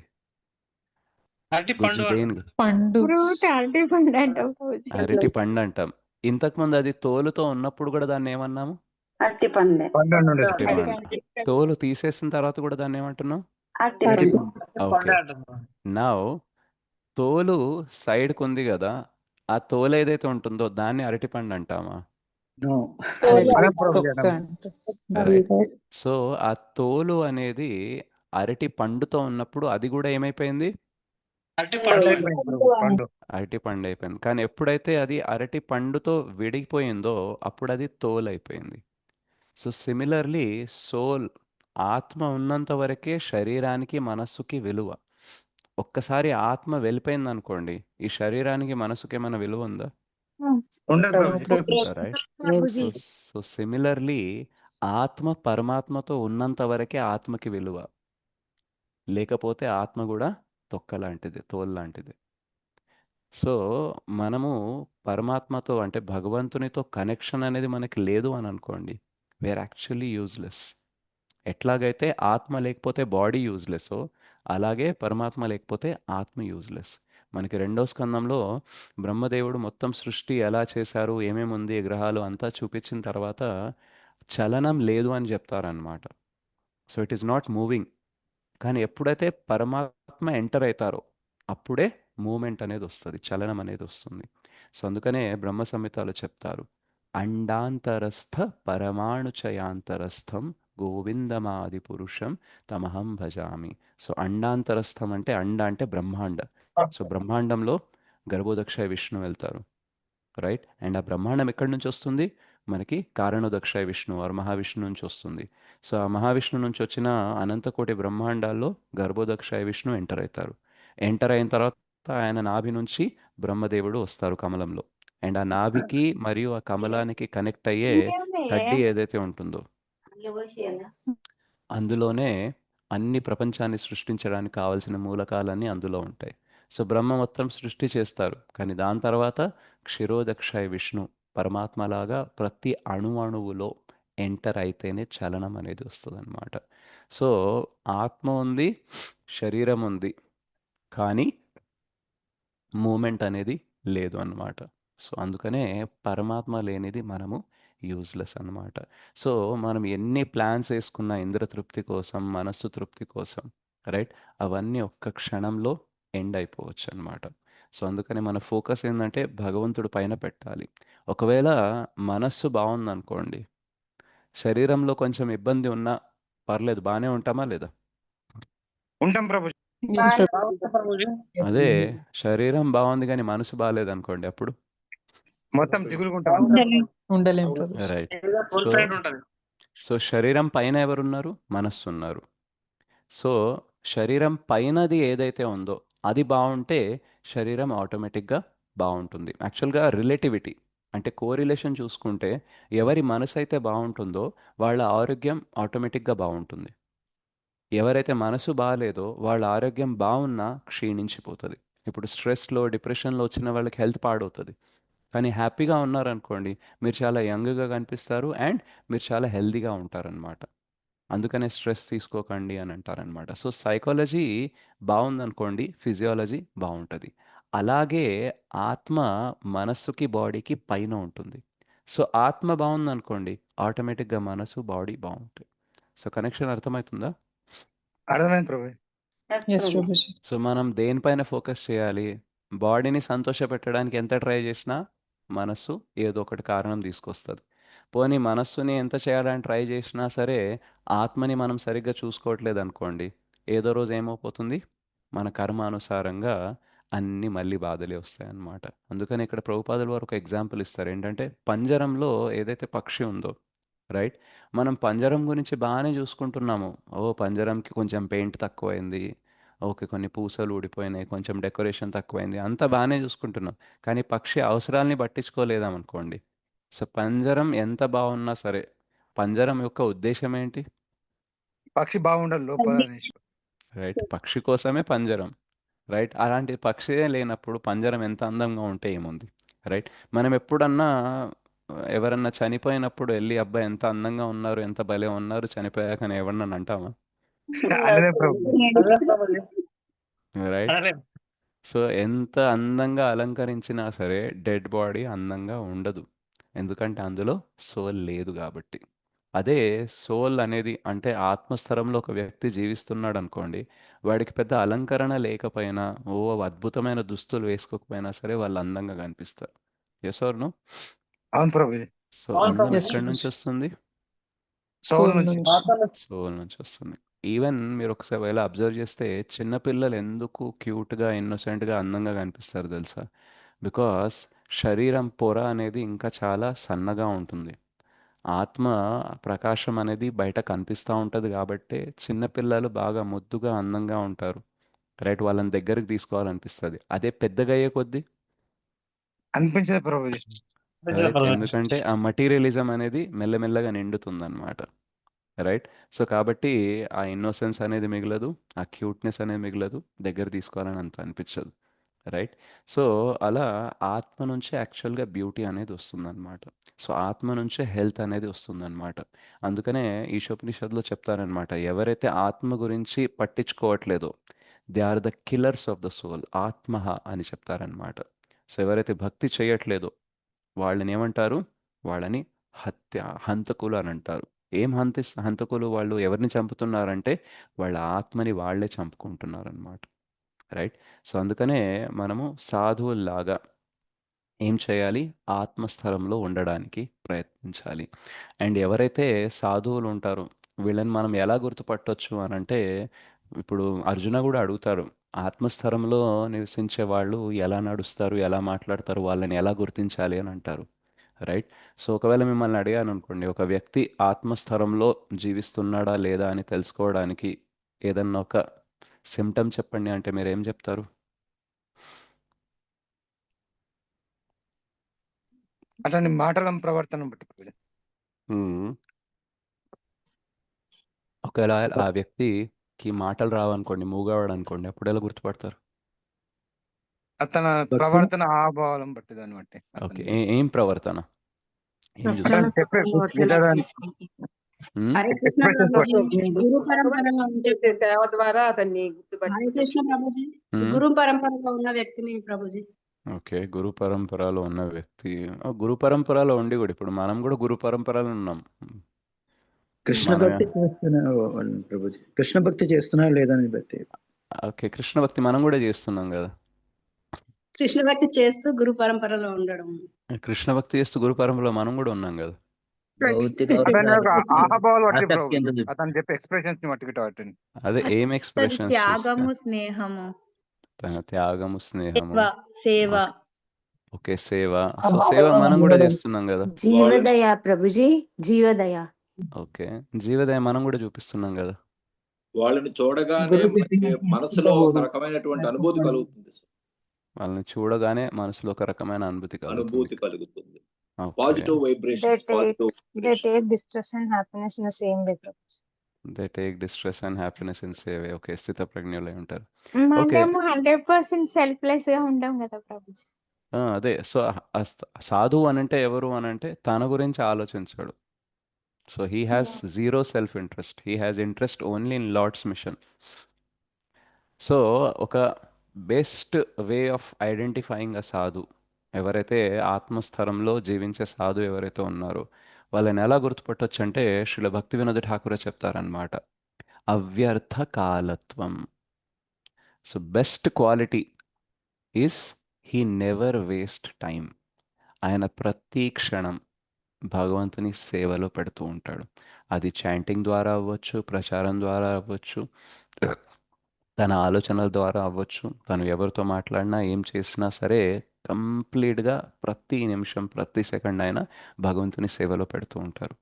అరటి గుజ్జు పండు దేని? పండు ఫ్రూట్ అరటి పండు అంటాం ప్రభుజీ. అరటి పండు అంటాం. ఇంతకుముందు అది తోలుతో ఉన్నప్పుడు కూడా దాన్ని ఏమన్నాము? అరటి పండు పండు అని ఉండదు. అరటి పండు. తోలు తీసేసిన తర్వాత కూడా దాన్ని ఏమంటున్నాం? అరటి అరటి పండు పండు. ఓకే, పండు అంటాను. నౌ తోలు సైడ్కి ఉంది కదా, ఆ తోలు ఏదైతే ఉంటుందో దాన్ని అరటిపండు అంటామా? No. అరటి మనం ప్రభుజీ తొక్క అన్నాం. అంటారు. రైట్. సో ఆ తోలు అనేది అరటి పండుతో ఉన్నప్పుడు అది కూడా ఏమైపోయింది? అరటి పండు పండు అయిపోయింది ప్రభుజీ, పండు. అరటి పండు అయిపోయింది. కానీ ఎప్పుడైతే అది అరటి పండుతో విడిగిపోయిందో అప్పుడు అది తోలు అయిపోయింది. సో సిమిలర్లీ సోల్, ఆత్మ ఉన్నంత వరకే శరీరానికి మనస్సుకి విలువ. ఒక్కసారి ఆత్మ వెళ్ళిపోయింది అనుకోండి, ఈ శరీరానికి మనసుకి ఏమైనా విలువ ఉందా? ఉండదు Prabhuji. Right. Prabhuji so similarly ఆత్మ పరమాత్మతో ఉన్నంత వరకే ఆత్మకి విలువ, లేకపోతే ఆత్మ కూడా తొక్క లాంటిది, తోలు లాంటిది. సో మనము పరమాత్మతో అంటే భగవంతునితో కనెక్షన్ అనేది మనకి లేదు అని అనుకోండి, వేర్ యాక్చువల్లీ యూజ్లెస్. ఎట్లాగైతే ఆత్మ లేకపోతే బాడీ యూజ్లెస్సో అలాగే పరమాత్మ లేకపోతే ఆత్మ యూజ్లెస్. మనకి 2వ స్కందంలో బ్రహ్మదేవుడు మొత్తం సృష్టి ఎలా చేశారు, ఏమేమి ఉంది, గ్రహాలు అంతా చూపించిన తర్వాత చలనం లేదు అని చెప్తారనమాట. So it is not moving. కానీ ఎప్పుడైతే పరమాత్మ ఎంటర్ అవుతారో అప్పుడే మూమెంట్ అనేది వస్తుంది, చలనం అనేది వస్తుంది. సో అందుకనే బ్రహ్మ సంహితలో చెప్తారు, అండాంతరస్థ పరమాణుచయాంతరస్థం గోవిందమాది పురుషం తమహం భజామి. సో అండాంతరస్థం అంటే, అండ అంటే బ్రహ్మాండ. సో బ్రహ్మాండంలో గర్భోదక్షయ విష్ణు వెళ్తారు, రైట్. అండ్ ఆ బ్రహ్మాండం ఎక్కడి నుంచి వస్తుంది? మనకి కారణోదక్షయ విష్ణు ఆర్ మహావిష్ణు నుంచి వస్తుంది. సో ఆ మహావిష్ణు నుంచి వచ్చిన అనంతకోటి బ్రహ్మాండాల్లో గర్భోదక్షయ విష్ణు ఎంటర్ అవుతారు. ఎంటర్ అయిన తర్వాత ఆయన నాభి నుంచి బ్రహ్మదేవుడు వస్తారు కమలంలో. అండ్ ఆ నాభికి మరియు ఆ కమలానికి కనెక్ట్ అయ్యే కడ్డీ ఏదైతే ఉంటుందో అందులోనే అన్ని ప్రపంచాన్ని సృష్టించడానికి కావలసిన మూలకాలన్నీ అందులో ఉంటాయి. సో బ్రహ్మ మొత్తం సృష్టి చేస్తారు, కానీ దాని తర్వాత క్షీరోదక్షయ విష్ణు పరమాత్మలాగా ప్రతి అణువులో ఎంటర్ అయితేనే చలనం అనేది వస్తుంది అనమాట. సో ఆత్మ ఉంది, శరీరం ఉంది, కానీ మూమెంట్ అనేది లేదు అన్నమాట. సో అందుకనే పరమాత్మ లేనిది మనము యూజ్లెస్ అన్నమాట. సో మనం ఎన్ని ప్లాన్స్ వేసుకున్న ఇంద్ర తృప్తి కోసం, మనస్సు తృప్తి కోసం, రైట్, అవన్నీ ఒక్క క్షణంలో ఎండ్ అయిపోవచ్చు అన్నమాట. సో అందుకని మన ఫోకస్ ఏంటంటే భగవంతుడి పైన పెట్టాలి. ఒకవేళ మనస్సు బాగుందనుకోండి, శరీరంలో కొంచెం ఇబ్బంది ఉన్నా పర్లేదు, బాగానే ఉంటామా లేదా? ఉంటాం ప్రభుజీ. Yes, Prabhu. ప్రభుజీ. అదే శరీరం బాగుంది కానీ మనసు బాగాలేదనుకోండి, అప్పుడు మొత్తం దిగులుకుంటాం. ఉండలేం ప్రభు. రైట్. ఫుల్ సో ప్రింట్ ఉంటది. సో శరీరం పైన ఎవరున్నారు? మనస్సు ఉన్నారు. సో శరీరం పైనది ఏదైతే ఉందో అది బాగుంటే శరీరం ఆటోమేటిక్గా బాగుంటుంది. యాక్చువల్గా రిలేటివిటీ అంటే కోరిలేషన్ చూసుకుంటే ఎవరి మనసు అయితే బాగుంటుందో వాళ్ళ ఆరోగ్యం ఆటోమేటిక్గా బాగుంటుంది. ఎవరైతే మనసు బాగాలేదో వాళ్ళ ఆరోగ్యం బాగున్నా క్షీణించిపోతుంది. ఇప్పుడు స్ట్రెస్లో, డిప్రెషన్లో వచ్చిన వాళ్ళకి హెల్త్ పాడవుతుంది. కానీ హ్యాపీగా ఉన్నారనుకోండి, మీరు చాలా యంగ్గా కనిపిస్తారు అండ్ మీరు చాలా హెల్తీగా ఉంటారనమాట. అందుకనే స్ట్రెస్ తీసుకోకండి అని అంటారనమాట. సో సైకాలజీ బాగుందనుకోండి, ఫిజియాలజీ బాగుంటుంది. అలాగే ఆత్మ మనస్సుకి, బాడీకి పైన ఉంటుంది. సో ఆత్మ బాగుందనుకోండి, ఆటోమేటిక్గా మనసు, బాడీ బాగుంటాయి. సో కనెక్షన్ అర్థమవుతుందా? అర్థమైంది ప్రభు. Yes, Prabhuji. సో మనం దేనిపైన ఫోకస్ చేయాలి? బాడీని సంతోషపెట్టడానికి ఎంత ట్రై చేసినా మనస్సు ఏదో ఒకటి కారణం తీసుకొస్తుంది. పోనీ మనస్సుని ఎంత చేయాలని ట్రై చేసినా సరే ఆత్మని మనం సరిగ్గా చూసుకోవట్లేదు అనుకోండి, ఏదో రోజు ఏమైపోతుంది, మన కర్మ అనుసారంగా అన్నీ మళ్ళీ బాధలే వస్తాయి అన్నమాట. అందుకని ఇక్కడ ప్రభుపాదుల వారు ఒక ఎగ్జాంపుల్ ఇస్తారు. ఏంటంటే పంజరంలో ఏదైతే పక్షి ఉందో, రైట్, మనం పంజరం గురించి బాగానే చూసుకుంటున్నాము. ఓ పంజరంకి కొంచెం పెయింట్ తక్కువైంది, ఓకే, కొన్ని పూసలు ఊడిపోయినాయి, కొంచెం డెకరేషన్ తక్కువైంది, అంతా బాగానే చూసుకుంటున్నాం. కానీ పక్షి అవసరాల్ని పట్టించుకోలేదామనుకోండి, సో పంజరం ఎంత బాగున్నా సరే పంజరం యొక్క ఉద్దేశం ఏంటి? పక్షి బాగుండాలి లోపల అనేసి. రైట్, పక్షి కోసమే పంజరం. రైట్, అలాంటి పక్షియే లేనప్పుడు పంజరం ఎంత అందంగా ఉంటే ఏముంది? రైట్, మనం ఎప్పుడన్నా ఎవరన్నా చనిపోయినప్పుడు వెళ్ళి అబ్బాయి ఎంత అందంగా ఉన్నారు, ఎంత భలే ఉన్నారు చనిపోయాక అని ఎవరన్నా అంటామా? అనలే ప్రభుజీ. రైట్, అనలేం. సో ఎంత అందంగా అలంకరించినా సరే డెడ్ బాడీ అందంగా ఉండదు, ఎందుకంటే అందులో సోల్ లేదు కాబట్టి. అదే సోల్ అనేది అంటే ఆత్మస్థరంలో ఒక వ్యక్తి జీవిస్తున్నాడు అనుకోండి, వాడికి పెద్ద అలంకరణ లేకపోయినా, అద్భుతమైన దుస్తులు వేసుకోకపోయినా సరే వాళ్ళు అందంగా కనిపిస్తారు. Yes or no? అవును ప్రభుజీ. సో అవును అందం ప్రభుజీ. ఎక్కడి నుంచి వస్తుంది? సోల్ సోల్ నుంచి. నుంచి. సోల్ నుంచి వస్తుంది. ఈవెన్ మీరు ఒకసారి ఇలా అబ్జర్వ్ చేస్తే చిన్నపిల్లలు ఎందుకు క్యూట్గా ఇన్నోసెంట్గా అందంగా కనిపిస్తారు తెలుసా? బికాస్ శరీరం పొర అనేది ఇంకా చాలా సన్నగా ఉంటుంది, ఆత్మ ప్రకాశం అనేది బయట కనిపిస్తూ ఉంటుంది కాబట్టి చిన్నపిల్లలు బాగా ముద్దుగా అందంగా ఉంటారు. రైట్, వాళ్ళని దగ్గరికి తీసుకోవాలనిపిస్తుంది. అదే పెద్దగా అయ్యే కొద్దీ అనిపించలేదు ప్రభుజీ. రైట్, ఎందుకంటే ఆ మటీరియలిజం అనేది మెల్లమెల్లగా నిండుతుందన్నమాట. రైట్, సో కాబట్టి ఆ ఇన్నోసెన్స్ అనేది మిగలదు, ఆ క్యూట్నెస్ అనేది మిగలదు, దగ్గర తీసుకోవాలని అంత అనిపించదు. రైట్, సో అలా ఆత్మ నుంచే యాక్చువల్గా బ్యూటీ అనేది వస్తుందన్నమాట. సో ఆత్మ నుంచే హెల్త్ అనేది వస్తుందన్నమాట. అందుకనే ఈశోపనిషత్తులో చెప్తారనమాట, ఎవరైతే ఆత్మ గురించి పట్టించుకోవట్లేదో they are the killers of the soul, ఆత్మహ అని చెప్తారనమాట. సో ఎవరైతే భక్తి చేయట్లేదో వాళ్ళని ఏమంటారు? వాళ్ళని హంతకులు అని అంటారు. ఏం హంతకులు? వాళ్ళు ఎవరిని చంపుతున్నారంటే వాళ్ళ ఆత్మని వాళ్ళే చంపుకుంటున్నారనమాట. రైట్, సో అందుకనే మనము సాధువుల్లాగా ఏం చేయాలి? ఆత్మస్థలంలో ఉండడానికి ప్రయత్నించాలి. అండ్ ఎవరైతే సాధువులు ఉంటారో వీళ్ళని మనం ఎలా గుర్తుపట్టొచ్చు అని అంటే, ఇప్పుడు అర్జున కూడా అడుగుతారు, ఆత్మస్థలంలో నివసించే వాళ్ళు ఎలా నడుస్తారు, ఎలా మాట్లాడతారు, వాళ్ళని ఎలా గుర్తించాలి అని అంటారు. రైట్, సో ఒకవేళ మిమ్మల్ని అడిగాను అనుకోండి, ఒక వ్యక్తి ఆత్మస్థలంలో జీవిస్తున్నాడా లేదా అని తెలుసుకోవడానికి ఏదన్నా ఒక సిమ్టమ్ చెప్పండి అంటే మీరు ఏం చెప్తారు? అట్లాంటి మాటల ప్రవర్తన బట్టి ప్రభుజీ. మ్మ్. ఒకవేళ ఆ వ్యక్తికి మాటలు రావనుకోండి, మూగవాడు అనుకోండి, అప్పుడు ఎలా గుర్తుపడతారు? అతని భక్తి ప్రవర్తన ఆభావాలను బట్టి దాన్ని బట్టి ఓకే, అతని ఏం ప్రవర్తన? ఏం అతను చూస్తారు? చెప్పే మ్మ్? హరే కృష్ణ ఎక్స్ప్రెషన్స్ ప్రభుజీ, బట్టి. గురు పరంపరలో ఉంటే చేసే సేవ ద్వారా అతన్ని హరే గుర్తుపట్టి కృష్ణ ప్రభుజీ, మ్మ్? గురు పరంపరలో ఉన్న వ్యక్తిని ప్రభుజీ. ఓకే, గురు పరంపరలో ఉన్న వ్యక్తి. గురు పరంపరలో ఉండి కూడా ఇప్పుడు మనం కూడా గురు పరంపరలో ఉన్నాం. కృష్ణ మనమే. భక్తి చేస్తున్నా ప్రభుజీ, కృష్ణ భక్తి చేస్తున్నా లేదని బట్టి. ఓకే, కృష్ణ భక్తి మనం కూడా చేస్తున్నాం కదా. కృష్ణ భక్తి చేస్తూ గురు పరంపరలో ఉండడం. కృష్ణ భక్తి చేస్తూ గురు పరంపరలో మనం కూడా ఉన్నాం కదా. భౌతిక అతని యొక్క ఆహభావాలు బట్టి ఆసక్తి ప్రభుజీ. ఎందుకు? అతను చెప్పే ఎక్స్ప్రెషన్స్ ని బట్టి వాటిని. అదే ఏం అతని ఎక్స్ప్రెషన్స్ చూస్తే? త్యాగము స్నేహము తన త్యాగము, స్నేహము. సేవ ఓకే, సేవ. సో సేవ మనం కూడా చేస్తున్నాం కదా. జీవదయ ప్రభుజీ, జీవదయ. ఓకే, జీవదయ మనం కూడా చూపిస్తున్నాం కదా. వాళ్ళని చూడగానే మనకి మనసులో ఒక రకమైనటువంటి అనుభూతి కలుగుతుంది. వాళ్ళని చూడగానే మనసులో ఒక రకమైన అనుభూతి కలుగుతుంది. Okay. Positive vibrations, positive they take distress and happiness in the same way. They take distress and happiness in save. Okay, స్థిత ప్రజ్ఞులై ఉంటారు. మనము 100% సెల్ఫ్లెస్ గా ఉంటాం కదా ప్రభుజీ. అదే, సో సాధువు అనంటే ఎవరు అనంటే తన గురించి ఆలోచించాడు. So he has zero self interest, he has interest only in Lord's mission. So ఒక best way of identifying a sadhu, ఎవరైతే ఆత్మస్థలంలో జీవించే సాధు ఎవరైతే ఉన్నారో వాళ్ళని ఎలా గుర్తుపట్టొచ్చు అంటే శ్రీల భక్తి వినోద ఠాకూర్ చెప్తారనమాట, అవ్యర్థ కాలత్వం. So best quality is he never waste time. ఆయన ప్రతి క్షణం భగవంతుని సేవలో పెడుతూ ఉంటాడు. అది చాంటింగ్ ద్వారా అవ్వచ్చు, ప్రచారం ద్వారా అవ్వచ్చు, తన ఆలోచనల ద్వారా అవ్వచ్చు, తను ఎవరితో మాట్లాడినా ఏం చేసినా సరే కంప్లీట్గా ప్రతి నిమిషం ప్రతి సెకండ్ అయినా భగవంతుని సేవలో పెడుతూ ఉంటారు.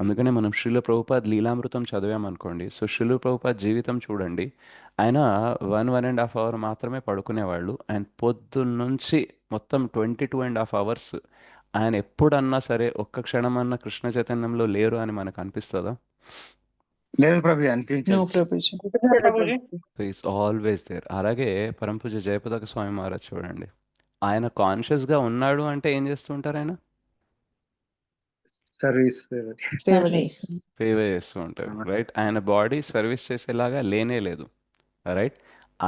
అందుకనే మనం శ్రీల ప్రభుపాద్ లీలామృతం చదివామనుకోండి, సో శ్రీల ప్రభుపాద్ జీవితం చూడండి, ఆయన 1.5 అవర్ మాత్రమే పడుకునేవాళ్ళు. ఆయన పొద్దున్నుంచి మొత్తం 22.5 అవర్స్ ఆయన ఎప్పుడన్నా సరే ఒక్క క్షణమన్నా కృష్ణ చైతన్యంలో లేరు అని మనకు అనిపిస్తుందా? లేదు ప్రభుజీ, నో అనిపించదు. Prabhuji. Prabhuji is always there. అలాగే పరమపూజ జయపతాక స్వామి మహారాజ్ చూడండి, ఆయన కాన్షియస్గా ఉన్నాడు అంటే ఏం చేస్తూ ఉంటారు? ఆయన సర్వీస్ సేవ చేస్తుంది. సేవ చేస్తూ ఉంటారు, రైట్? ఆయన బాడీ సర్వీస్ చేసేలాగా లేనే లేదు, రైట్?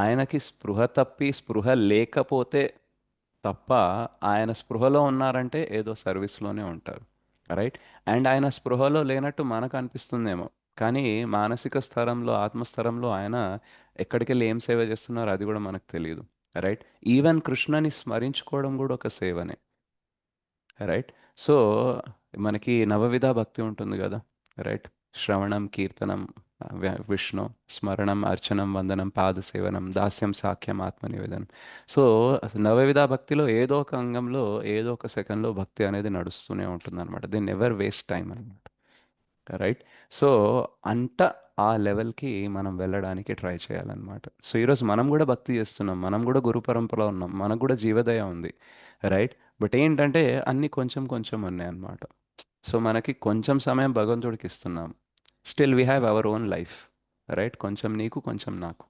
ఆయనకి స్పృహ తప్పి స్పృహ లేకపోతే తప్ప ఆయన స్పృహలో ఉన్నారంటే ఏదో సర్వీస్లోనే ఉంటారు, రైట్? అండ్ ఆయన స్పృహలో లేనట్టు మనకు అనిపిస్తుందేమో, కానీ మానసిక స్థలంలో ఆత్మస్థలంలో ఆయన ఎక్కడికి వెళ్ళి ఏం సేవ చేస్తున్నారో అది కూడా మనకు తెలియదు, రైట్? ఈవెన్ కృష్ణని స్మరించుకోవడం కూడా ఒక సేవనే, రైట్? సో మనకి నవవిధ భక్తి ఉంటుంది కదా, రైట్? శ్రవణం, కీర్తనం, విష్ణు స్మరణం, అర్చనం, వందనం, పాదసేవనం, దాస్యం, సాఖ్యం, ఆత్మనివేదనం. సో నవవిధ భక్తిలో ఏదో ఒక అంగంలో ఏదో ఒక సెకండ్లో భక్తి అనేది నడుస్తూనే ఉంటుంది అనమాట. దే నెవర్ వేస్ట్ టైం అనమాట, రైట్? సో అంట ఆ లెవెల్కి మనం వెళ్ళడానికి ట్రై చేయాలన్నమాట. సో ఈరోజు మనం కూడా భక్తి చేస్తున్నాం, మనం కూడా గురు పరంపరలో ఉన్నాం, మనకు కూడా జీవదయ ఉంది, రైట్? బట్ ఏంటంటే అన్నీ కొంచెం కొంచెం ఉన్నాయి అన్నమాట. సో మనకి కొంచెం సమయం భగవంతుడికి ఇస్తున్నాం, still we have our own life, right? కొంచెం నీకు కొంచెం నాకు.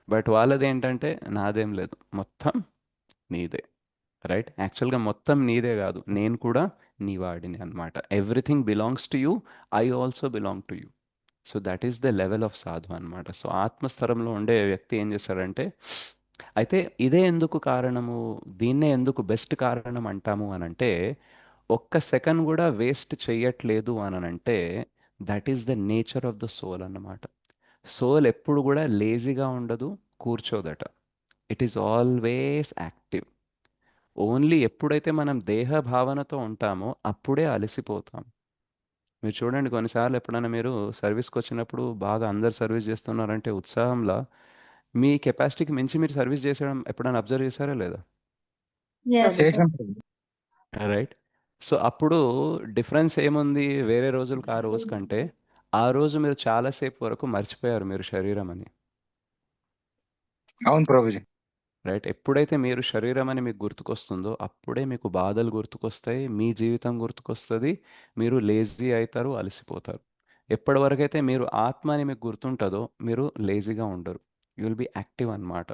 బట్ వాళ్ళది ఏంటంటే నాదేం లేదు, మొత్తం నీదే, రైట్? యాక్చువల్గా మొత్తం నీదే కాదు, నేను కూడా నీ వాడిని అనమాట. Everything belongs to you, I also belong to you. So that is the level of సాధు అనమాట. సో ఆత్మస్థరంలో ఉండే వ్యక్తి ఏం చేస్తాడంటే, అయితే ఇదే ఎందుకు కారణము, దీన్నే ఎందుకు బెస్ట్ కారణం అంటాము అని అంటే, ఒక్క సెకండ్ కూడా వేస్ట్ చెయ్యట్లేదు అని అంటే that is the nature of the soul అన్నమాట. సోల్ ఎప్పుడు కూడా లేజీగా ఉండదు, కూర్చోదట. It is always active. Only ఎప్పుడైతే మనం దేహ భావనతో ఉంటామో అప్పుడే అలసిపోతాం. మీరు చూడండి, కొన్నిసార్లు ఎప్పుడైనా మీరు సర్వీస్కి వచ్చినప్పుడు బాగా అందరు సర్వీస్ చేస్తున్నారంటే ఉత్సాహంలో మీ కెపాసిటీకి మించి మీరు సర్వీస్ చేసేయడం ఎప్పుడైనా అబ్జర్వ్ చేశారా లేదా? చేసాం ప్రభుజీ. రైట్? సో అప్పుడు డిఫరెన్స్ ఏముంది వేరే రోజులకు ఆ రోజు కంటే? ఆ రోజు మీరు చాలాసేపు వరకు మర్చిపోయారు మీరు శరీరం అని, అవును ప్రభుజీ. రైట్? ఎప్పుడైతే మీరు శరీరం అని మీకు గుర్తుకొస్తుందో అప్పుడే మీకు బాధలు గుర్తుకొస్తాయి, మీ జీవితం గుర్తుకొస్తుంది, మీరు లేజీ అవుతారు, అలసిపోతారు. ఎప్పటి వరకైతే మీరు ఆత్మ అని మీకు గుర్తుంటుందో మీరు లేజీగా ఉండరు, యూ విల్ బి యాక్టివ్ అన్నమాట.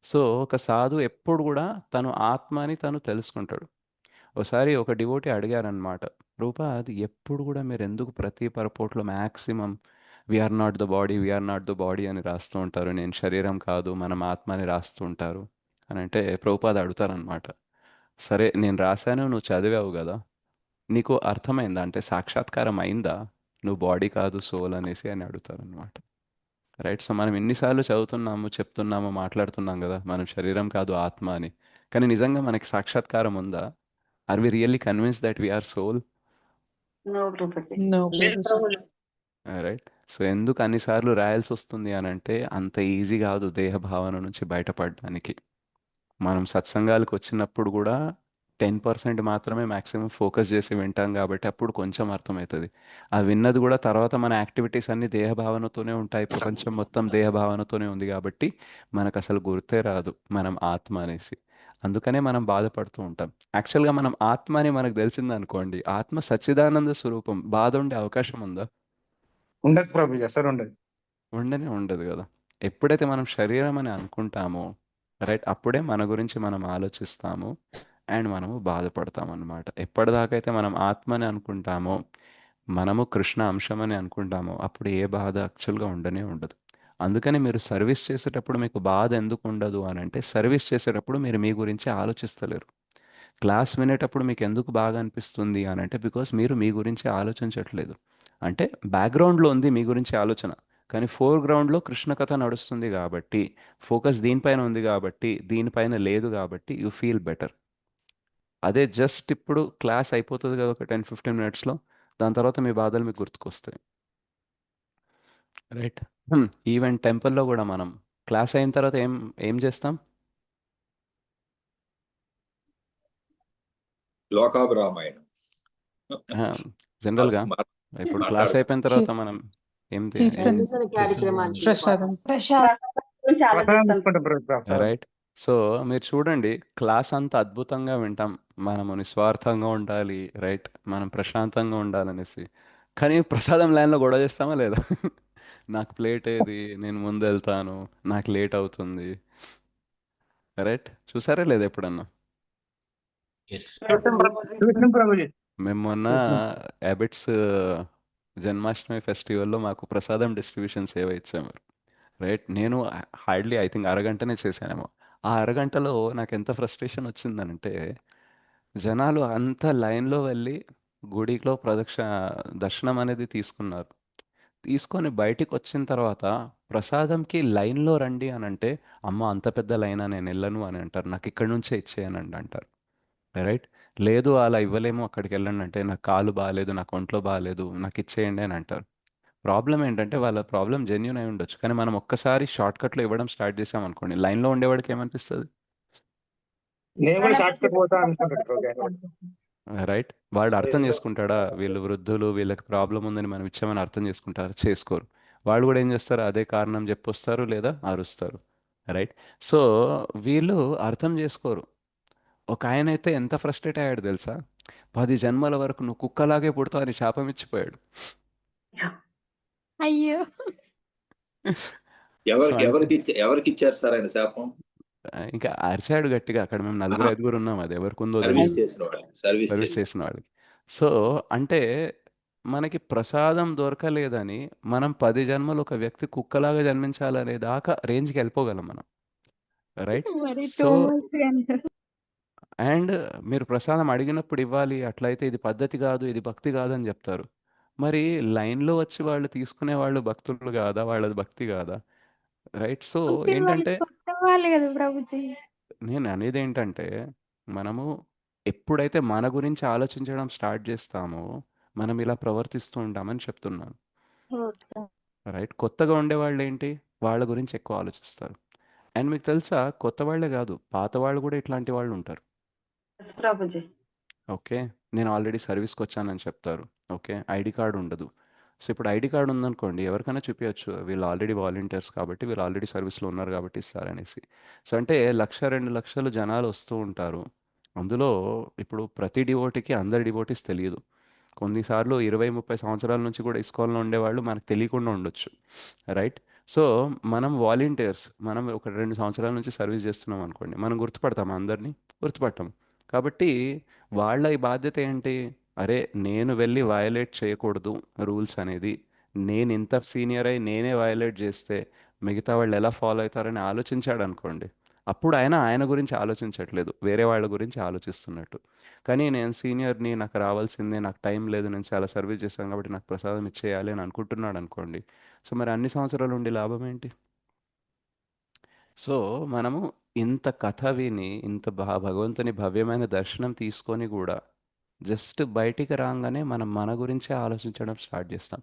సో ఒక సాధు ఎప్పుడు కూడా తను ఆత్మ అని తను తెలుసుకుంటాడు. ఒకసారి ఒక డివోటీ అడిగారనమాట, రూపా అది ఎప్పుడు కూడా మీరు ఎందుకు ప్రతి పరపోట్లో maximum we are not the body, we are not the body అని రాస్తూ ఉంటారు, నేను శరీరం కాదు మనం ఆత్మ అని రాస్తూ ఉంటారు అని అంటే ప్రభుపాద అడుగుతారనమాట, సరే నేను రాశాను, నువ్వు చదివావు కదా, నీకు అర్థమైందా, అంటే సాక్షాత్కారం అయిందా నువ్వు బాడీ కాదు సోల్ అనేసి అని అడుగుతారనమాట, రైట్? సో మనం ఎన్నిసార్లు చదువుతున్నాము, చెప్తున్నాము, మాట్లాడుతున్నాం కదా మనం శరీరం కాదు ఆత్మ అని, కానీ నిజంగా మనకి సాక్షాత్కారం ఉందా? Are we really convince that we're soul? No లేదు ప్రభుజీ. ప్రభుజీ. రైట్? సో ఎందుకు అన్నిసార్లు రాయాల్సి వస్తుంది అని అంటే అంత ఈజీ కాదు దేహ భావన నుంచి బయటపడడానికి. మనం సత్సంగాలకు వచ్చినప్పుడు కూడా 10% మాత్రమే మ్యాక్సిమం ఫోకస్ చేసి వింటాం కాబట్టి అప్పుడు కొంచెం అర్థమవుతుంది. ఆ విన్నది కూడా తర్వాత మన యాక్టివిటీస్ అన్నీ దేహ భావనతోనే ఉంటాయి, ప్రపంచం మొత్తం దేహ భావనతోనే ఉంది కాబట్టి మనకు అసలు గుర్తే రాదు మనం ఆత్మ అనేసి. అందుకనే మనం బాధపడుతూ ఉంటాం. యాక్చువల్గా మనం ఆత్మ అని మనకు తెలిసిందనుకోండి, ఆత్మ సచ్చిదానంద స్వరూపం, బాధ ఉండే అవకాశం ఉందా? ఉండదు ప్రభుజీ, అసలు ఉండదు. ఉండనే ఉండదు కదా. ఎప్పుడైతే మనం శరీరం అని అనుకుంటామో, రైట్, అప్పుడే మన గురించి మనం ఆలోచిస్తాము అండ్ మనము బాధపడతాం అన్నమాట. ఎప్పటిదాకా అయితే మనం ఆత్మని అనుకుంటామో, మనము కృష్ణ అంశమని అనుకుంటామో అప్పుడు ఏ బాధ యాక్చువల్గా ఉండనే ఉండదు. అందుకని మీరు సర్వీస్ చేసేటప్పుడు మీకు బాధ ఎందుకు ఉండదు అని అంటే, సర్వీస్ చేసేటప్పుడు మీరు మీ గురించి ఆలోచిస్తలేరు. క్లాస్ వినేటప్పుడు మీకు ఎందుకు బాగా అనిపిస్తుంది అని అంటే, బికాస్ మీరు మీ గురించి ఆలోచించట్లేదు. అంటే బ్యాక్గ్రౌండ్లో ఉంది మీ గురించి ఆలోచన, కానీ ఫోర్గ్రౌండ్లో కృష్ణ కథ నడుస్తుంది కాబట్టి, ఫోకస్ దీనిపైన ఉంది కాబట్టి, దీనిపైన లేదు కాబట్టి యూ ఫీల్ బెటర్. అదే జస్ట్ ఇప్పుడు క్లాస్ అయిపోతుంది కదా ఒక 10-15 మినిట్స్లో, దాని తర్వాత మీ బాధలు మీకు గుర్తుకొస్తాయి, రైట్? ఈవెన్ టెంపుల్లో కూడా మనం క్లాస్ అయిన తర్వాత ఏం ఏం చేస్తాం? లోకాభిరామాయణం జనరల్గా ఇప్పుడు క్లాస్ అయిపోయిన తర్వాత మనం ఏం కీర్తన, ప్రసాదం. ప్రసాదం తీసుకుంటాం ప్రభుజీ, ప్రసాదం. రైట్? సో మీరు చూడండి, క్లాస్ అంతా అద్భుతంగా వింటాం, మనము నిస్వార్థంగా ఉండాలి, రైట్? మనం ప్రశాంతంగా ఉండాలనేసి. కానీ ప్రసాదం లైన్లో గొడవ చేస్తామా లేదా? నాకు ప్లేట్ ఏది, నేను ముందు వెళ్తాను, నాకు లేట్ అవుతుంది, రైట్? చూసారా లేదా ఎప్పుడన్నా? చూసాం ప్రభుజీ. మేము మొన్న అబిట్స్ జన్మాష్టమి ఫెస్టివల్లో మాకు ప్రసాదం డిస్ట్రిబ్యూషన్ సేవ ఇచ్చాము, రైట్? నేను హార్డ్లీ ఐ థింక్ అరగంటనే చేశానేమో. ఆ అరగంటలో నాకు ఎంత ఫ్రస్ట్రేషన్ వచ్చిందనంటే, జనాలు అంత లైన్లో వెళ్ళి గుడిలో దర్శనం అనేది తీసుకున్నారు. తీసుకొని బయటికి వచ్చిన తర్వాత ప్రసాదంకి లైన్లో రండి అని అంటే, అమ్మ అంత పెద్ద లైనా, నేను వెళ్ళను అని అంటారు. నాకు ఇక్కడి నుంచే ఇచ్చేయనండి అంటారు, రైట్? లేదు అలా ఇవ్వలేము, అక్కడికి వెళ్ళండి అంటే, నాకు కాలు బాగాలేదు, నాకు ఒంట్లో బాగాలేదు, నాకు ఇచ్చేయండి అని అంటారు. ప్రాబ్లం ఏంటంటే వాళ్ళ ప్రాబ్లం జెన్యున్ అయి ఉండొచ్చు, కానీ మనం ఒక్కసారి షార్ట్కట్లో ఇవ్వడం స్టార్ట్ చేసాం అనుకోండి, లైన్లో ఉండేవాడికి ఏమనిపిస్తుంది, నేను కూడా షార్ట్ కట్ పోతా అనుకుంటాడు ప్రభుజీ. రైట్? వాడు అర్థం చేసుకుంటాడా వీళ్ళు వృద్ధులు, వీళ్ళకి ప్రాబ్లం ఉందని మనం ఇచ్చామని అర్థం చేసుకుంటారు? చేసుకోరు. వాళ్ళు కూడా ఏం చేస్తారు, అదే కారణం చెప్పొస్తారు లేదా అరుస్తారు, రైట్? సో వీళ్ళు అర్థం చేసుకోరు. ఒక ఆయన అయితే ఎంత ఫ్రస్ట్రేట్ అయ్యాడు తెలుసా? 10 జన్మల వరకు నువ్వు కుక్కలాగే పుడతావు అని శాపం ఇచ్చిపోయాడు. అయ్యో! సో అంటే ఎవరికి ఇచ్చారు సార్ ఆయన శాపం? ఇంకా అరిచాడు గట్టిగా. అక్కడ మేము నలుగురు ఐదుగురు ఉన్నాం, అది ఎవరికి ఉందో సర్వీస్ తెలియదు, చేసిన వాళ్ళకి, సర్వీస్ సర్వీస్ చేసిన చేసిన వాళ్ళకి. సో అంటే మనకి ప్రసాదం దొరకలేదని మనం 10 జన్మలు ఒక వ్యక్తి కుక్కలాగా జన్మించాలనే దాకా రేంజ్కి వెళ్ళిపోగలం మనం, రైట్? మరి టూ సో మచ్ అన్నారు. అండ్ మీరు ప్రసాదం అడిగినప్పుడు ఇవ్వాలి, అట్లయితే ఇది పద్ధతి కాదు, ఇది భక్తి కాదని చెప్తారు. మరి లైన్లో వచ్చి వాళ్ళు తీసుకునే వాళ్ళు భక్తులు కాదా, వాళ్ళది భక్తి కాదా, రైట్? సో అంటే మరి ఏంటంటే కొట్టవాలి కదా ప్రభుజీ. నేను అనేది ఏంటంటే, మనము ఎప్పుడైతే మన గురించి ఆలోచించడం స్టార్ట్ చేస్తామో మనం ఇలా ప్రవర్తిస్తూ ఉంటామని చెప్తున్నాను, రైట్? కొత్తగా ఉండేవాళ్ళు ఏంటి, వాళ్ళ గురించి ఎక్కువ ఆలోచిస్తారు. అండ్ మీకు తెలుసా, కొత్త వాళ్ళే కాదు, పాత వాళ్ళు కూడా ఇట్లాంటి వాళ్ళు ఉంటారు. ప్రభుజీ. ఓకే, నేను ఆల్రెడీ సర్వీస్కి వచ్చానని చెప్తారు. ఓకే, ఐడి కార్డు ఉండదు. సో ఇప్పుడు ఐడి కార్డు ఉందనుకోండి, ఎవరికైనా చూపించచ్చు, వీళ్ళు ఆల్రెడీ వాలంటీర్స్ కాబట్టి, వీళ్ళు ఆల్రెడీ సర్వీస్లో ఉన్నారు కాబట్టి ఇస్తారనేసి. సో అంటే 1,00,000-2,00,000 జనాలు వస్తూ ఉంటారు. అందులో ఇప్పుడు ప్రతి డివోటీకి అందరి డివోటీస్ తెలియదు. కొన్నిసార్లు 20-30 సంవత్సరాల నుంచి కూడా ఇస్కాన్లో ఉండేవాళ్ళు మనకు తెలియకుండా ఉండొచ్చు, రైట్? సో మనం వాలంటీర్స్, మనం ఒక 2 సంవత్సరాల నుంచి సర్వీస్ చేస్తున్నాం అనుకోండి, మనం గుర్తుపడతాం అందరినీ? గుర్తుపట్టాం. కాబట్టి వాళ్ళ ఈ బాధ్యత ఏంటి, అరే నేను వెళ్ళి వయలేట్ చేయకూడదు రూల్స్ అనేది, నేను ఇంత సీనియర్ అయి నేనే వయలేట్ చేస్తే మిగతా వాళ్ళు ఎలా ఫాలో అవుతారని ఆలోచించాడు అనుకోండి, అప్పుడు ఆయన గురించి ఆలోచించట్లేదు, వేరే వాళ్ళ గురించి ఆలోచిస్తున్నట్టు. కానీ నేను సీనియర్ని, నాకు రావాల్సిందే, నాకు టైం లేదు, నేను చాలా సర్వీస్ చేశాను కాబట్టి నాకు ప్రసాదం ఇచ్చేయాలి అని అనుకుంటున్నాడు అనుకోండి, సో మరి అన్ని సంవత్సరాలు ఉండి లాభం ఏంటి? సో మనము ఇంత కథ విని, ఇంత భగవంతుని భవ్యమైన దర్శనం తీసుకొని కూడా జస్ట్ బయటికి రాగానే మనం మన గురించే ఆలోచించడం స్టార్ట్ చేస్తాం.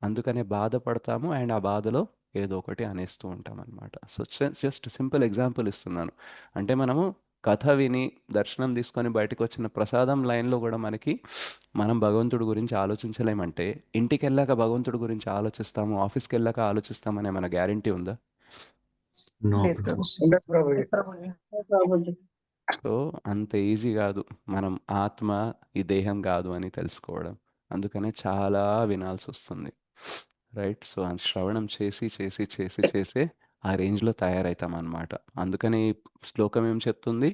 అందుకనే బాధపడతాము, అండ్ ఆ బాధలో ఏదో ఒకటి అనేస్తూ ఉంటాం అనమాట. సో జస్ట్ సింపుల్ ఎగ్జాంపుల్ ఇస్తున్నాను. అంటే మనము కథ విని దర్శనం తీసుకొని బయటకు వచ్చిన ప్రసాదం లైన్లో కూడా మనం భగవంతుడి గురించి ఆలోచించలేమంటే, ఇంటికి వెళ్ళాక భగవంతుడి గురించి ఆలోచిస్తాము, ఆఫీస్కి వెళ్ళాక ఆలోచిస్తామనే మన గ్యారంటీ ఉందా? లేదు ప్రభుజీ. ఉండదు ప్రభుజీ. ప్రభుజీ. సో అంత ఈజీ కాదు మనం ఆత్మ ఈ దేహం కాదు అని తెలుసుకోవడం. అందుకనే చాలా వినాల్సి వస్తుంది, రైట్? సో శ్రవణం చేసి చేసి చేసి చేసే ఆ రేంజ్లో తయారవుతాం అన్నమాట. అందుకని ఈ శ్లోకం ఏం చెప్తుంది,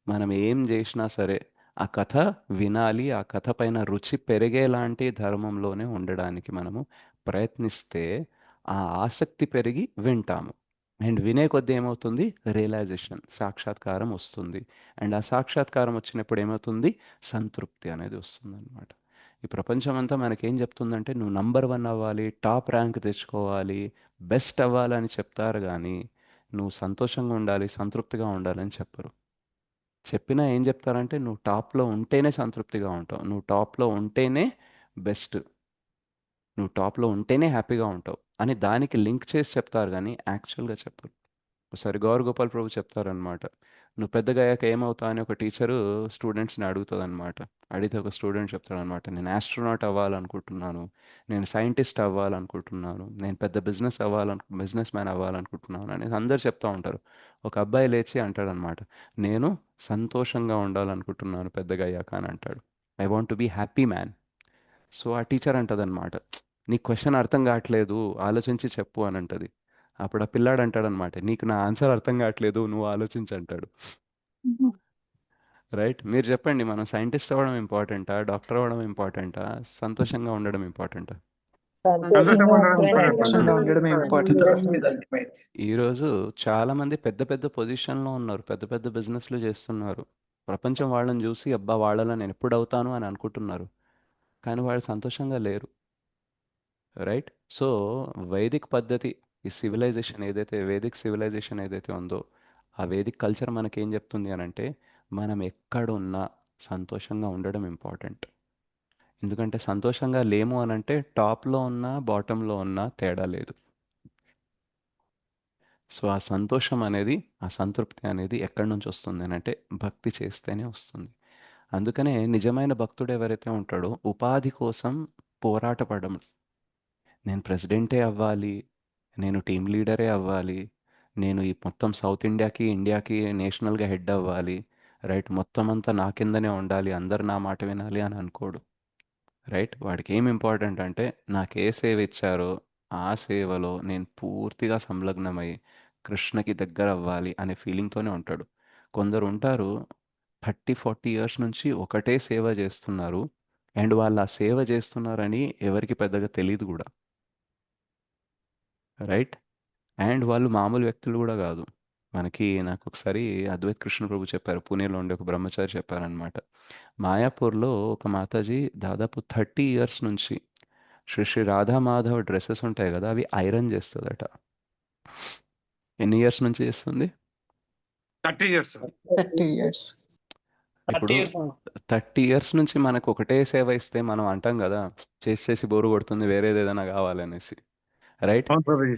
మనం ఏం చేసినా సరే ఆ కథ వినాలి, ఆ కథ పైన రుచి పెరిగేలాంటి ధర్మంలోనే ఉండడానికి మనము ప్రయత్నిస్తే ఆ ఆసక్తి పెరిగి వింటాము. అండ్ వినే కొద్దీ ఏమవుతుంది, రియలైజేషన్, సాక్షాత్కారం వస్తుంది. అండ్ ఆ సాక్షాత్కారం వచ్చినప్పుడు ఏమవుతుంది, సంతృప్తి అనేది వస్తుంది అనమాట. ఈ ప్రపంచం అంతా మనకేం చెప్తుందంటే, నువ్వు నంబర్ 1 అవ్వాలి, టాప్ ర్యాంక్ తెచ్చుకోవాలి, బెస్ట్ అవ్వాలని చెప్తారు, కానీ నువ్వు సంతోషంగా ఉండాలి, సంతృప్తిగా ఉండాలని చెప్పరు. చెప్పినా ఏం చెప్తారంటే, నువ్వు టాప్లో ఉంటేనే సంతృప్తిగా ఉంటావు, నువ్వు టాప్లో ఉంటేనే బెస్ట్, నువ్వు టాప్లో ఉంటేనే హ్యాపీగా ఉంటావు అని దానికి లింక్ చేసి చెప్తారు, కానీ యాక్చువల్గా చెప్పరు. ఒకసారి గౌర్ గోపాల్ ప్రభు చెప్తారనమాట, నువ్వు పెద్దగా అయ్యాక ఏమవుతావు అని ఒక టీచరు స్టూడెంట్స్ని అడుగుతుంది అనమాట. అడిగితే ఒక స్టూడెంట్ చెప్తాడనమాట, నేను ఆస్ట్రోనాట్ అవ్వాలనుకుంటున్నాను, నేను సైంటిస్ట్ అవ్వాలనుకుంటున్నాను, నేను పెద్ద బిజినెస్ మ్యాన్ అవ్వాలనుకుంటున్నాను అని అందరు చెప్తూ ఉంటారు. ఒక అబ్బాయి లేచి అంటాడనమాట, నేను సంతోషంగా ఉండాలనుకుంటున్నాను పెద్దగా అయ్యాక అని అంటాడు. I want to be happy man. So ఆ టీచర్ అంటదనమాట, నీకు క్వశ్చన్ అర్థం కావట్లేదు, ఆలోచించి చెప్పు అని అంటది. అప్పుడు ఆ పిల్లాడు అంటాడనమాట, నీకు నా ఆన్సర్ అర్థం కావట్లేదు, నువ్వు ఆలోచించి అంటాడు. రైట్? మీరు చెప్పండి, మనం సైంటిస్ట్ అవ్వడం ఇంపార్టెంటా, డాక్టర్ అవ్వడం ఇంపార్టెంటా, సంతోషంగా ఉండడం ఇంపార్టెంటా? సంతోషంగా ఉండడం సంతోషంగా ఇంపార్టెంట్. ఉండడం ఇంపార్టెంట్. ఈరోజు చాలామంది పెద్ద పెద్ద పొజిషన్లో ఉన్నారు, పెద్ద పెద్ద బిజినెస్లు చేస్తున్నారు. ప్రపంచం వాళ్ళని చూసి అబ్బా వాళ్ళలో నేను ఎప్పుడు అవుతాను అని అనుకుంటున్నారు, కానీ వాళ్ళు సంతోషంగా లేరు. రైట్? సో వైదిక్ పద్ధతి, ఈ సివిలైజేషన్ ఏదైతే, వేదిక్ సివిలైజేషన్ ఏదైతే ఉందో, ఆ వేదిక్ కల్చర్ మనకేం చెప్తుంది అని అంటే, మనం ఎక్కడున్నా సంతోషంగా ఉండడం ఇంపార్టెంట్. ఎందుకంటే సంతోషంగా లేము అని అంటే టాప్లో ఉన్నా బాటంలో ఉన్నా తేడా లేదు. సో ఆ సంతోషం అనేది, ఆ సంతృప్తి అనేది ఎక్కడి నుంచి వస్తుంది అని అంటే భక్తి చేస్తేనే వస్తుంది. అందుకనే నిజమైన భక్తుడు ఎవరైతే ఉంటాడో ఉపాధి కోసం పోరాటపడడం, నేను ప్రెసిడెంటే అవ్వాలి, నేను టీమ్ లీడరే అవ్వాలి, నేను ఈ మొత్తం సౌత్ ఇండియాకి ఇండియాకి నేషనల్గా హెడ్ అవ్వాలి, రైట్, మొత్తం అంతా నా కిందనే ఉండాలి, అందరు నా మాట వినాలి అని అనుకోడు. రైట్? వాడికి ఏం ఇంపార్టెంట్ అంటే నాకు ఏ సేవ ఇచ్చారో ఆ సేవలో నేను పూర్తిగా సంలగ్నమై కృష్ణకి దగ్గర అవ్వాలి అనే ఫీలింగ్తోనే ఉంటాడు. కొందరు ఉంటారు 30-40 ఇయర్స్ నుంచి ఒకటే సేవ చేస్తున్నారు, అండ్ వాళ్ళు ఆ సేవ చేస్తున్నారని ఎవరికి పెద్దగా తెలియదు కూడా. రైట్? అండ్ వాళ్ళు మామూలు వ్యక్తులు కూడా కాదు. నాకు ఒకసారి అద్వైత్ కృష్ణ ప్రభు చెప్పారు, పూణేలో ఉండే ఒక బ్రహ్మచారి చెప్పారనమాట. మాయాపూర్లో ఒక మాతాజీ దాదాపు 30 ఇయర్స్ నుంచి శ్రీ శ్రీ రాధామాధవ్ డ్రెస్సెస్ ఉంటాయి కదా, అవి ఐరన్ చేస్తుందట. ఎన్ని ఇయర్స్ నుంచి చేస్తుంది? 30 years. 30 years. ఇప్పుడు 30 ఇయర్స్ నుంచి మనకు ఒకటే సేవ ఇస్తే మనం అంటాం కదా, చేసి చేసి బోరు కొడుతుంది, వేరేది ఏదైనా కావాలనేసి. రైట్? అవును ప్రభుజీ.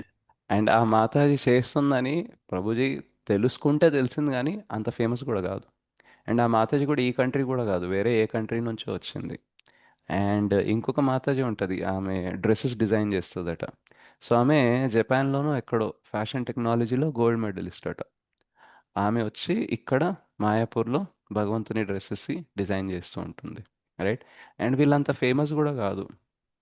అండ్ ఆ మాతాజీ చేస్తుందని ప్రభుజీ తెలుసుకుంటే తెలిసింది, కానీ అంత ఫేమస్ కూడా కాదు. అండ్ ఆ మాతాజీ కూడా ఈ కంట్రీ కూడా కాదు, వేరే ఏ కంట్రీ నుంచో వచ్చింది. అండ్ ఇంకొక మాతాజీ ఉంటుంది, ఆమె డ్రెస్సెస్ డిజైన్ చేస్తుందట. సో ఆమె జపాన్లోనూ ఎక్కడో ఫ్యాషన్ టెక్నాలజీలో గోల్డ్ మెడలిస్ట్ అట. ఆమె వచ్చి ఇక్కడ మాయాపూర్లో భగవంతుని డ్రెస్సెస్ డిజైన్ చేస్తూ ఉంటుంది. రైట్? అండ్ వీళ్ళంత ఫేమస్ కూడా కాదు.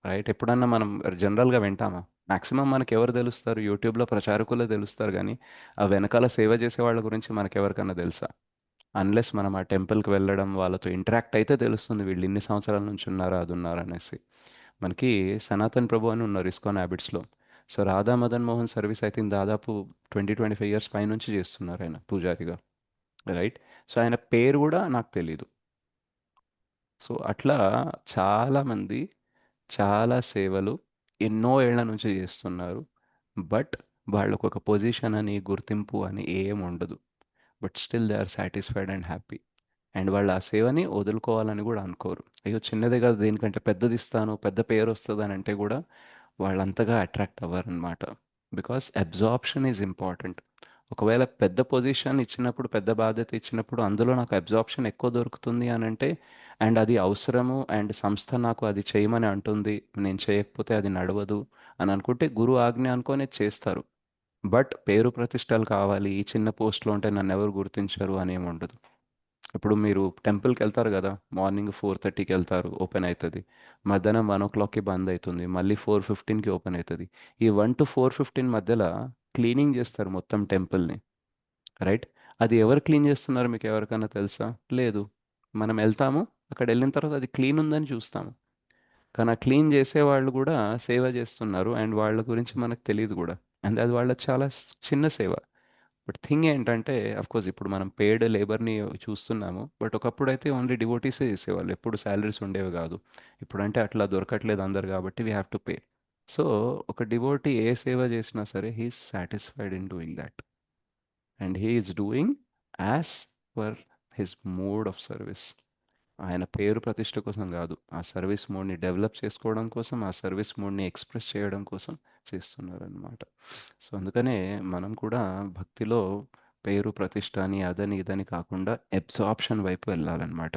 రైట్? ఎప్పుడన్నా మనం జనరల్గా వింటామా? మ్యాక్సిమం మనకి ఎవరు తెలుస్తారు? యూట్యూబ్లో ప్రచారకులే తెలుస్తారు, కానీ ఆ వెనకాల సేవ చేసే వాళ్ళ గురించి మనకెవరికన్నా తెలుసా? అన్లెస్ మనం ఆ టెంపుల్కి వెళ్ళడం, వాళ్ళతో ఇంటరాక్ట్ అయితే తెలుస్తుంది వీళ్ళు ఇన్ని సంవత్సరాల నుంచి ఉన్నారా, అది ఉన్నారా అనేసి. మనకి సనాతన్ ప్రభు అని ఉన్నారు ఇస్కాన్ హ్యాబిట్స్లో. So Radha Madan Mohan service I think దాదాపు 20-25 ఇయర్స్ పైనుంచి చేస్తున్నారు ఆయన పూజారిగా. రైట్? సో ఆయన పేరు కూడా నాకు తెలీదు. సో అట్లా చాలామంది చాలా సేవలు ఎన్నో ఏళ్ల నుంచి చేస్తున్నారు, బట్ వాళ్ళకు ఒక పొజిషన్ అని, గుర్తింపు అని ఏం ఉండదు. But still they are satisfied and happy. And వాళ్ళు ఆ సేవని వదులుకోవాలని కూడా అనుకోరు. అయ్యో చిన్నదే కదా, దేనికంటే పెద్దది ఇస్తాను, పెద్ద పేరు వస్తుంది అని అంటే కూడా వాళ్ళంతగా అట్రాక్ట్ అవ్వరు అనమాట. Because absorption is important. ఒకవేళ పెద్ద పొజిషన్ ఇచ్చినప్పుడు, పెద్ద బాధ్యత ఇచ్చినప్పుడు అందులో నాకు అబ్జార్ప్షన్ ఎక్కువ దొరుకుతుంది అని అంటే, అండ్ అది అవసరము, అండ్ సంస్థ నాకు అది చేయమని అంటుంది, నేను చేయకపోతే అది నడవదు అని అనుకుంటే గురు ఆజ్ఞ అనుకొని చేస్తారు. బట్ పేరు ప్రతిష్టలు కావాలి, ఈ చిన్న పోస్ట్లో ఉంటే నన్ను ఎవరు గుర్తించరు అనేమి ఉండదు. ఇప్పుడు మీరు టెంపుల్కి వెళ్తారు కదా, మార్నింగ్ 4:30కి వెళ్తారు, ఓపెన్ అవుతుంది, మధ్యాహ్నం 1 o'clockకి బంద్ అవుతుంది, మళ్ళీ 4:15కి ఓపెన్ అవుతుంది. ఈ 1 to 4:15 మధ్యలో క్లీనింగ్ చేస్తారు మొత్తం టెంపుల్ని. రైట్? అది ఎవరు క్లీన్ చేస్తున్నారు మీకు ఎవరికైనా తెలుసా? లేదు. మనం వెళ్తాము, అక్కడ వెళ్ళిన తర్వాత అది క్లీన్ ఉందని చూస్తాము, కానీ ఆ క్లీన్ చేసే వాళ్ళు కూడా సేవ చేస్తున్నారు, అండ్ వాళ్ళ గురించి మనకు తెలియదు కూడా. అండ్ అది వాళ్ళ చాలా చిన్న సేవ. బట్ థింగ్ ఏంటంటే, కోర్స్ ఇప్పుడు మనం పెయిడ్ లేబర్ని చూస్తున్నాము, బట్ ఒకప్పుడు అయితే ఓన్లీ డివోటీసే చేసేవాళ్ళు, ఎప్పుడు శాలరీస్ ఉండేవి కాదు. ఇప్పుడంటే అట్లా దొరకట్లేదు అందరు, కాబట్టి we have to pay. So ఒక డివోటీ ఏ సేవ చేసినా సరే he is satisfied in doing that, and he is doing as per his mode of service. ఆయన పేరు ప్రతిష్ట కోసం కాదు, ఆ సర్వీస్ మోడ్ని డెవలప్ చేసుకోవడం కోసం, ఆ సర్వీస్ మోడ్ని ఎక్స్ప్రెస్ చేయడం కోసం చేస్తున్నారనమాట. సో అందుకనే మనం కూడా భక్తిలో పేరు ప్రతిష్ట అని అదని ఇదని కాకుండా అబ్జార్ప్షన్ వైపు వెళ్ళాలన్నమాట.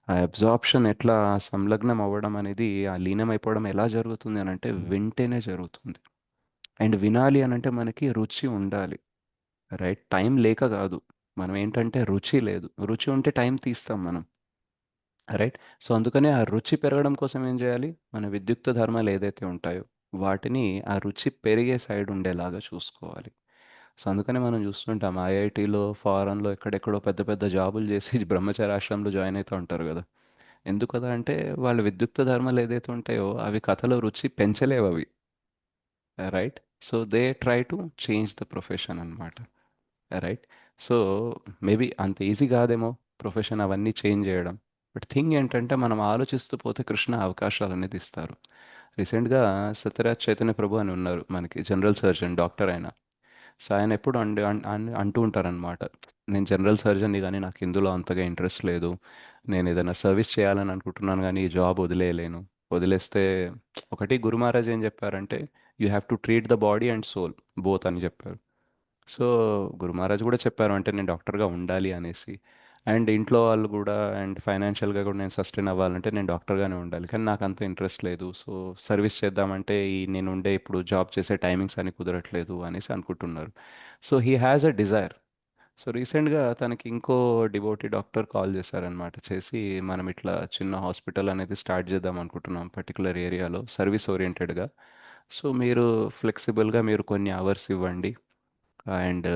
ఆ అబ్జార్ప్షన్ ఎట్లా సంలగ్నం అవ్వడం అనేది, ఆ లీనం అయిపోవడం ఎలా జరుగుతుంది అని అంటే వింటేనే జరుగుతుంది. అండ్ వినాలి అని అంటే మనకి రుచి ఉండాలి. రైట్? టైం లేక కాదు, మనం ఏంటంటే రుచి లేదు. రుచి ఉంటే టైం తీస్తాం మనం. రైట్? సో, అందుకనే ఆ రుచి పెరగడం కోసం ఏం జేయాలి? మన విద్యుక్త ధర్మాలు ఏదైతే ఉంటాయో, వాటిని ఆ రుచి పెరిగే సైడ్ ఉండేలాగా చూసుకోవాలి. సో, అందుకనే మనం చూస్తుంటాం ఐఐటీలో, ఫారెన్‌లో ఎక్కడెక్కడో పెద్ద పెద్ద జాబులు జేసి బ్రహ్మచర్యాశ్రమంలో జాయిన్ అయితా ఉంటారు గదా! ఎందుకదా అంటే వాళ్ళ విద్యుక్త ధర్మాలు ఏదైతే ఉంటాయో అవి కథలో రుచి పెంచలేవవి. Right? So, they try to change the profession అన్నమాట. రైట్? సో, మేబీ అంత ఈజీ కాదేమో ప్రొఫెషన్ అవన్నీ చేంజ్ చేయడం. బట్ థింగ్ ఏంటంటే మనం ఆలోచిస్తూ పోతే కృష్ణ అవకాశాలనేది ఇస్తారు. రీసెంట్‌గా సత్యరాజ్ చైతన్య ప్రభు అని ఉన్నారు మనకి జనరల్ సర్జన్ డాక్టర్ ఆయన. సో, ఆయన ఎప్పుడు అంటూ ఉంటారనమాట. నేను జనరల్ సర్జన్‌ని గానీ నాకు ఇందులో అంతగా ఇంట్రెస్ట్ లేదు. నేను ఏదైనా సర్వీస్ చేయాలని అనుకుంటున్నాను గానీ ఈ జాబ్ వదిలేయలేను. వదిలేస్తే ఒకటి గురు మహారాజ్ ఏం చెప్పారంటే you have to treat the body and soul both అని చెప్పారు. సో, గురు మహారాజ్ కూడా చెప్పారు అంటే నేను డాక్టర్‌గా ఉండాలి అనేసి. అండ్ ఇంట్లో వాళ్ళు కూడా అండ్ ఫైనాన్షియల్‌గా కూడా నేను సస్టైన్ అవ్వాలంటే నేను డాక్టర్‌గానే ఉండాలి. కానీ నాకంత ఇంట్రెస్ట్ లేదు. సో, సర్వీస్ చేద్దామంటే ఈ నేనుండే ఇప్పుడు జాబ్ చేసే టైమింగ్స్ అని కుదరట్లేదు అనేసి అనుకుంటున్నారు. So, he has a desire. So, రీసెంట్‌గా తనకి ఇంకో డివోటీ డాక్టర్ కాల్ చేశారనమాట. చేసి మనం ఇట్లా చిన్న హాస్పిటల్ అనేది స్టార్ట్ చేద్దాం అనుకుంటున్నాం పర్టిక్యులర్ ఏరియాలో సర్వీస్ ఓరియెంటెడ్‌గా. సో, మీరు ఫ్లెక్సిబుల్‌గా మీరు కొన్ని అవర్స్ ఇవ్వండి. అండ్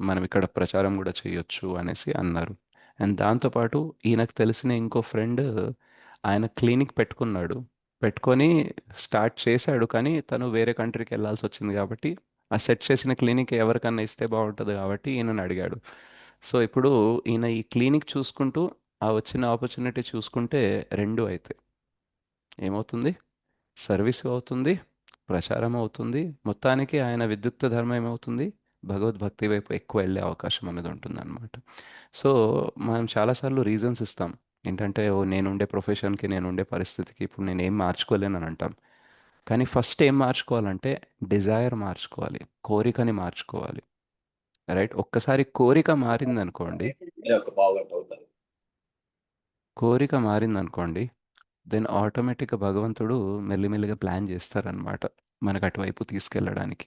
మనం ఇక్కడ ప్రచారం కూడా చేయొచ్చు అనేసి అన్నారు. అండ్ దాంతోపాటు ఈయనకు తెలిసిన ఇంకో ఫ్రెండ్ ఆయన క్లినిక్ పెట్టుకున్నాడు. పెట్టుకొని స్టార్ట్ చేశాడు. కానీ తను వేరే కంట్రీకి వెళ్ళాల్సి వచ్చింది కాబట్టి ఆ సెట్ చేసిన క్లినిక్ ఎవరికన్నా ఇస్తే బాగుంటుంది కాబట్టి ఈయనని అడిగాడు. సో, ఇప్పుడు ఈయన ఈ క్లినిక్ చూసుకుంటూ ఆ వచ్చిన ఆపర్చునిటీ చూసుకుంటే రెండు అవుతాయి. ఏమవుతుంది? సర్వీస్ అవుతుంది, ప్రచారం అవుతుంది. మొత్తానికి ఆయన విద్యుక్త ధర్మం ఏమవుతుంది? భగవద్భక్తి వైపు ఎక్కువ వెళ్ళే అవకాశం అనేది ఉంటుందన్నమాట. సో, మనం చాలాసార్లు రీజన్స్ ఇస్తాం. ఏంటంటే, ఓహ్! నేనుండే ప్రొఫెషన్‌కి, నేనుండే పరిస్థితికి ఇప్పుడు నేనేం మార్చుకోలేనని అంటాం. కానీ ఫస్ట్ ఏం మార్చుకోవాలంటే డిజైర్ మార్చుకోవాలి. కోరికని మార్చుకోవాలి. రైట్? ఒక్కసారి కోరిక మారిందనుకోండి ఒక పావుగంట అవుతుంది. కోరిక మారిందనుకోండి దెన్ ఆటోమేటిక్‌గా భగవంతుడు మెల్లిమెల్లిగా ప్లాన్ చేస్తారనమాట. మనకు అటువైపు తీసుకెళ్ళడానికి.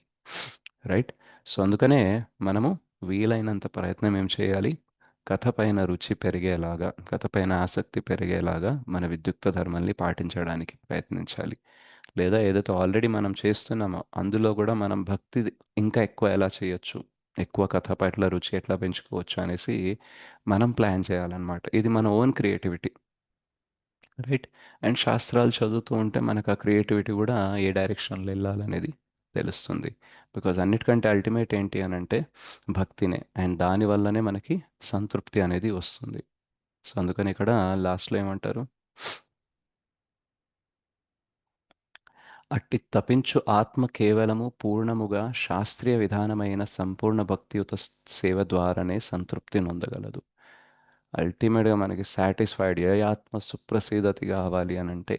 రైట్? సో, అందుకనే మనము వీలైనంత ప్రయత్నం ఏం చేయాలి? కథ పైన రుచి పెరిగేలాగా, కథ పైన ఆసక్తి పెరిగేలాగా మన విద్యుక్త ధర్మాల్ని పాటించడానికి ప్రయత్నించాలి. లేదా ఏదైతే ఆల్రెడీ మనం చేస్తున్నామో అందులో కూడా మనం భక్తి ఇంకా ఎక్కువ ఎలా చేయొచ్చు? ఎక్కువ కథ పట్ల రుచి ఎట్లా పెంచుకోవచ్చు అనేసి మనం ప్లాన్ చేయాలన్నమాట. ఇది మన ఓన్ క్రియేటివిటీ. రైట్? అండ్ శాస్త్రాలు చదువుతూ ఉంటే మనకు ఆ క్రియేటివిటీ కూడా ఏ డైరెక్షన్‌లో వెళ్ళాలనేది తెలుస్తుంది. బికాజ్ అన్నిటికంటే అల్టిమేట్ ఏంటి అనంటే భక్తినే. అండ్ దానివల్లనే మనకి సంతృప్తి అనేది వస్తుంది. సో, అందుకని ఇక్కడ లాస్ట్‌లో ఏమంటారు? అట్టి తపించు ఆత్మ కేవలము పూర్ణముగా శాస్త్రీయ విధానమైన సంపూర్ణ భక్తియుత సేవ ద్వారానే సంతృప్తి నొందగలదు. అల్టిమేట్‌గా మనకి సాటిస్ఫైడ్ ఏ ఆత్మ సుప్రసీదతి కావాలి అనంటే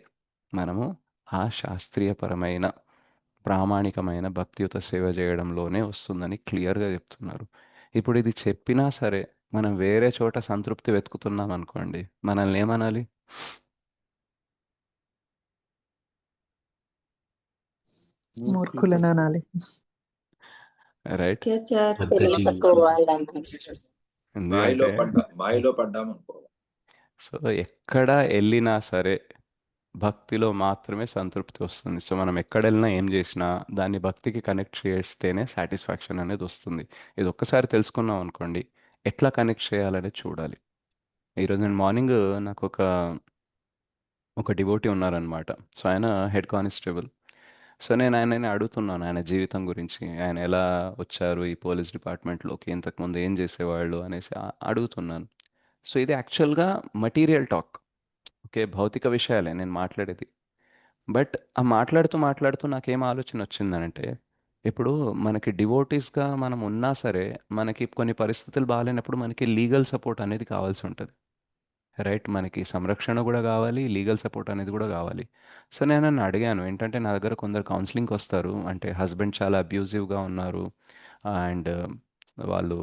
మనము ఆ శాస్త్రీయపరమైన ప్రామాణికమైన భక్తియుత సేవ చేయడంలోనే వస్తుందని క్లియర్‌గా చెప్తున్నారు. ఇప్పుడు ఇది చెప్పినా సరే మనం వేరే చోట సంతృప్తి వెతుకుతున్నాం అనుకోండి మనల్ని ఏమనాలి? మూర్ఖులని అనాలి. రైట్? తెలివి తక్కువ వాళ్ళు అనుకుంటున్నారు. ఎందుకంటే మాయలో పడ్డామనుకో. సో, ఎక్కడ ఎళ్ళినా సరే భక్తిలో మాత్రమే సంతృప్తి వస్తుంది. సో, మనం ఎక్కడెళ్ళినా ఏం చేసినా దాన్ని భక్తికి కనెక్ట్ చేస్తేనే సాటిస్ఫాక్షన్ అనేది వస్తుంది. ఇది ఒక్కసారి తెలుసుకున్నాం అనుకోండి ఎట్లా కనెక్ట్ చేయాలనేది చూడాలి. ఈరోజు నేను మార్నింగ్ ఒక డివోటీ ఉన్నారనమాట. సో, ఆయన హెడ్ కానిస్టేబుల్. సో, నేను ఆయనని అడుగుతున్నాను ఆయన జీవితం గురించి. ఆయన ఎలా వచ్చారు ఈ పోలీస్ డిపార్ట్మెంట్‌లోకి, ఇంతకుముందు ఏం చేసేవాళ్ళు అనేసి అడుగుతున్నాను. సో, ఇది యాక్చువల్‌గా మెటీరియల్ టాక్. ఓకే. భౌతిక విషయాలే నేను మాట్లాడేది. బట్ ఆ మాట్లాడుతూ, మాట్లాడుతూ నాకేం ఆలోచన వచ్చిందనంటే, ఇప్పుడు మనకి డివోటీస్‌గా మనం ఉన్నా సరే, మనకి కొన్ని పరిస్థితులు బాలేనప్పుడు మనకి లీగల్ సపోర్ట్ అనేది కావాల్సి ఉంటది. రైట్? మనకి సంరక్షణ గూడా గావాలి, లీగల్ సపోర్ట్ అనేది గూడా గావాలి. సో, నేను నన్ను అడిగాను. ఏంటంటే, నా దగ్గర కొందరు కౌన్సెలింగ్‌కొస్తారు. అంటే హస్బెండ్ చాలా అబ్యూజివ్‌గా ఉన్నారు. అండ్ వాళ్ళు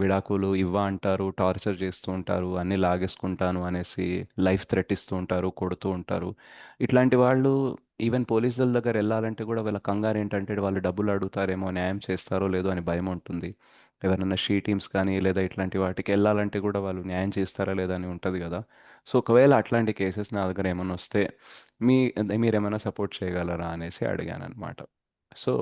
విడాకులు అంటారు, టార్చర్ చేస్తూ ఉంటారు, అన్నీ లాగేసుకుంటాను అనేసి లైఫ్ థ్రెట్ ఇస్తూ ఉంటారు, కొడుతూ ఉంటారు. ఇట్లాంటి వాళ్ళు ఈవెన్ పోలీసుల దగ్గర ఎళ్ళాలంటే గూడా వీళ్ళ కంగారేంటంటే, వాళ్ళు డబ్బులు అడుగుతారేమో, న్యాయం చేస్తారో లేదో అని భయముంటుంది. ఎవరైనా షీ టీమ్స్ కానీ లేదా ఇట్లాంటి వాటికి వెళ్ళాలంటే కూడా వాళ్ళు న్యాయం చేస్తారా లేదా అని ఉంటుంది కదా. సో ఒకవేళ అట్లాంటి కేసెస్ నా దగ్గర ఏమైనా వస్తే మీ మీరేమైనా సపోర్ట్ చేయగలరా అనేసి అడిగాను అనమాట. సో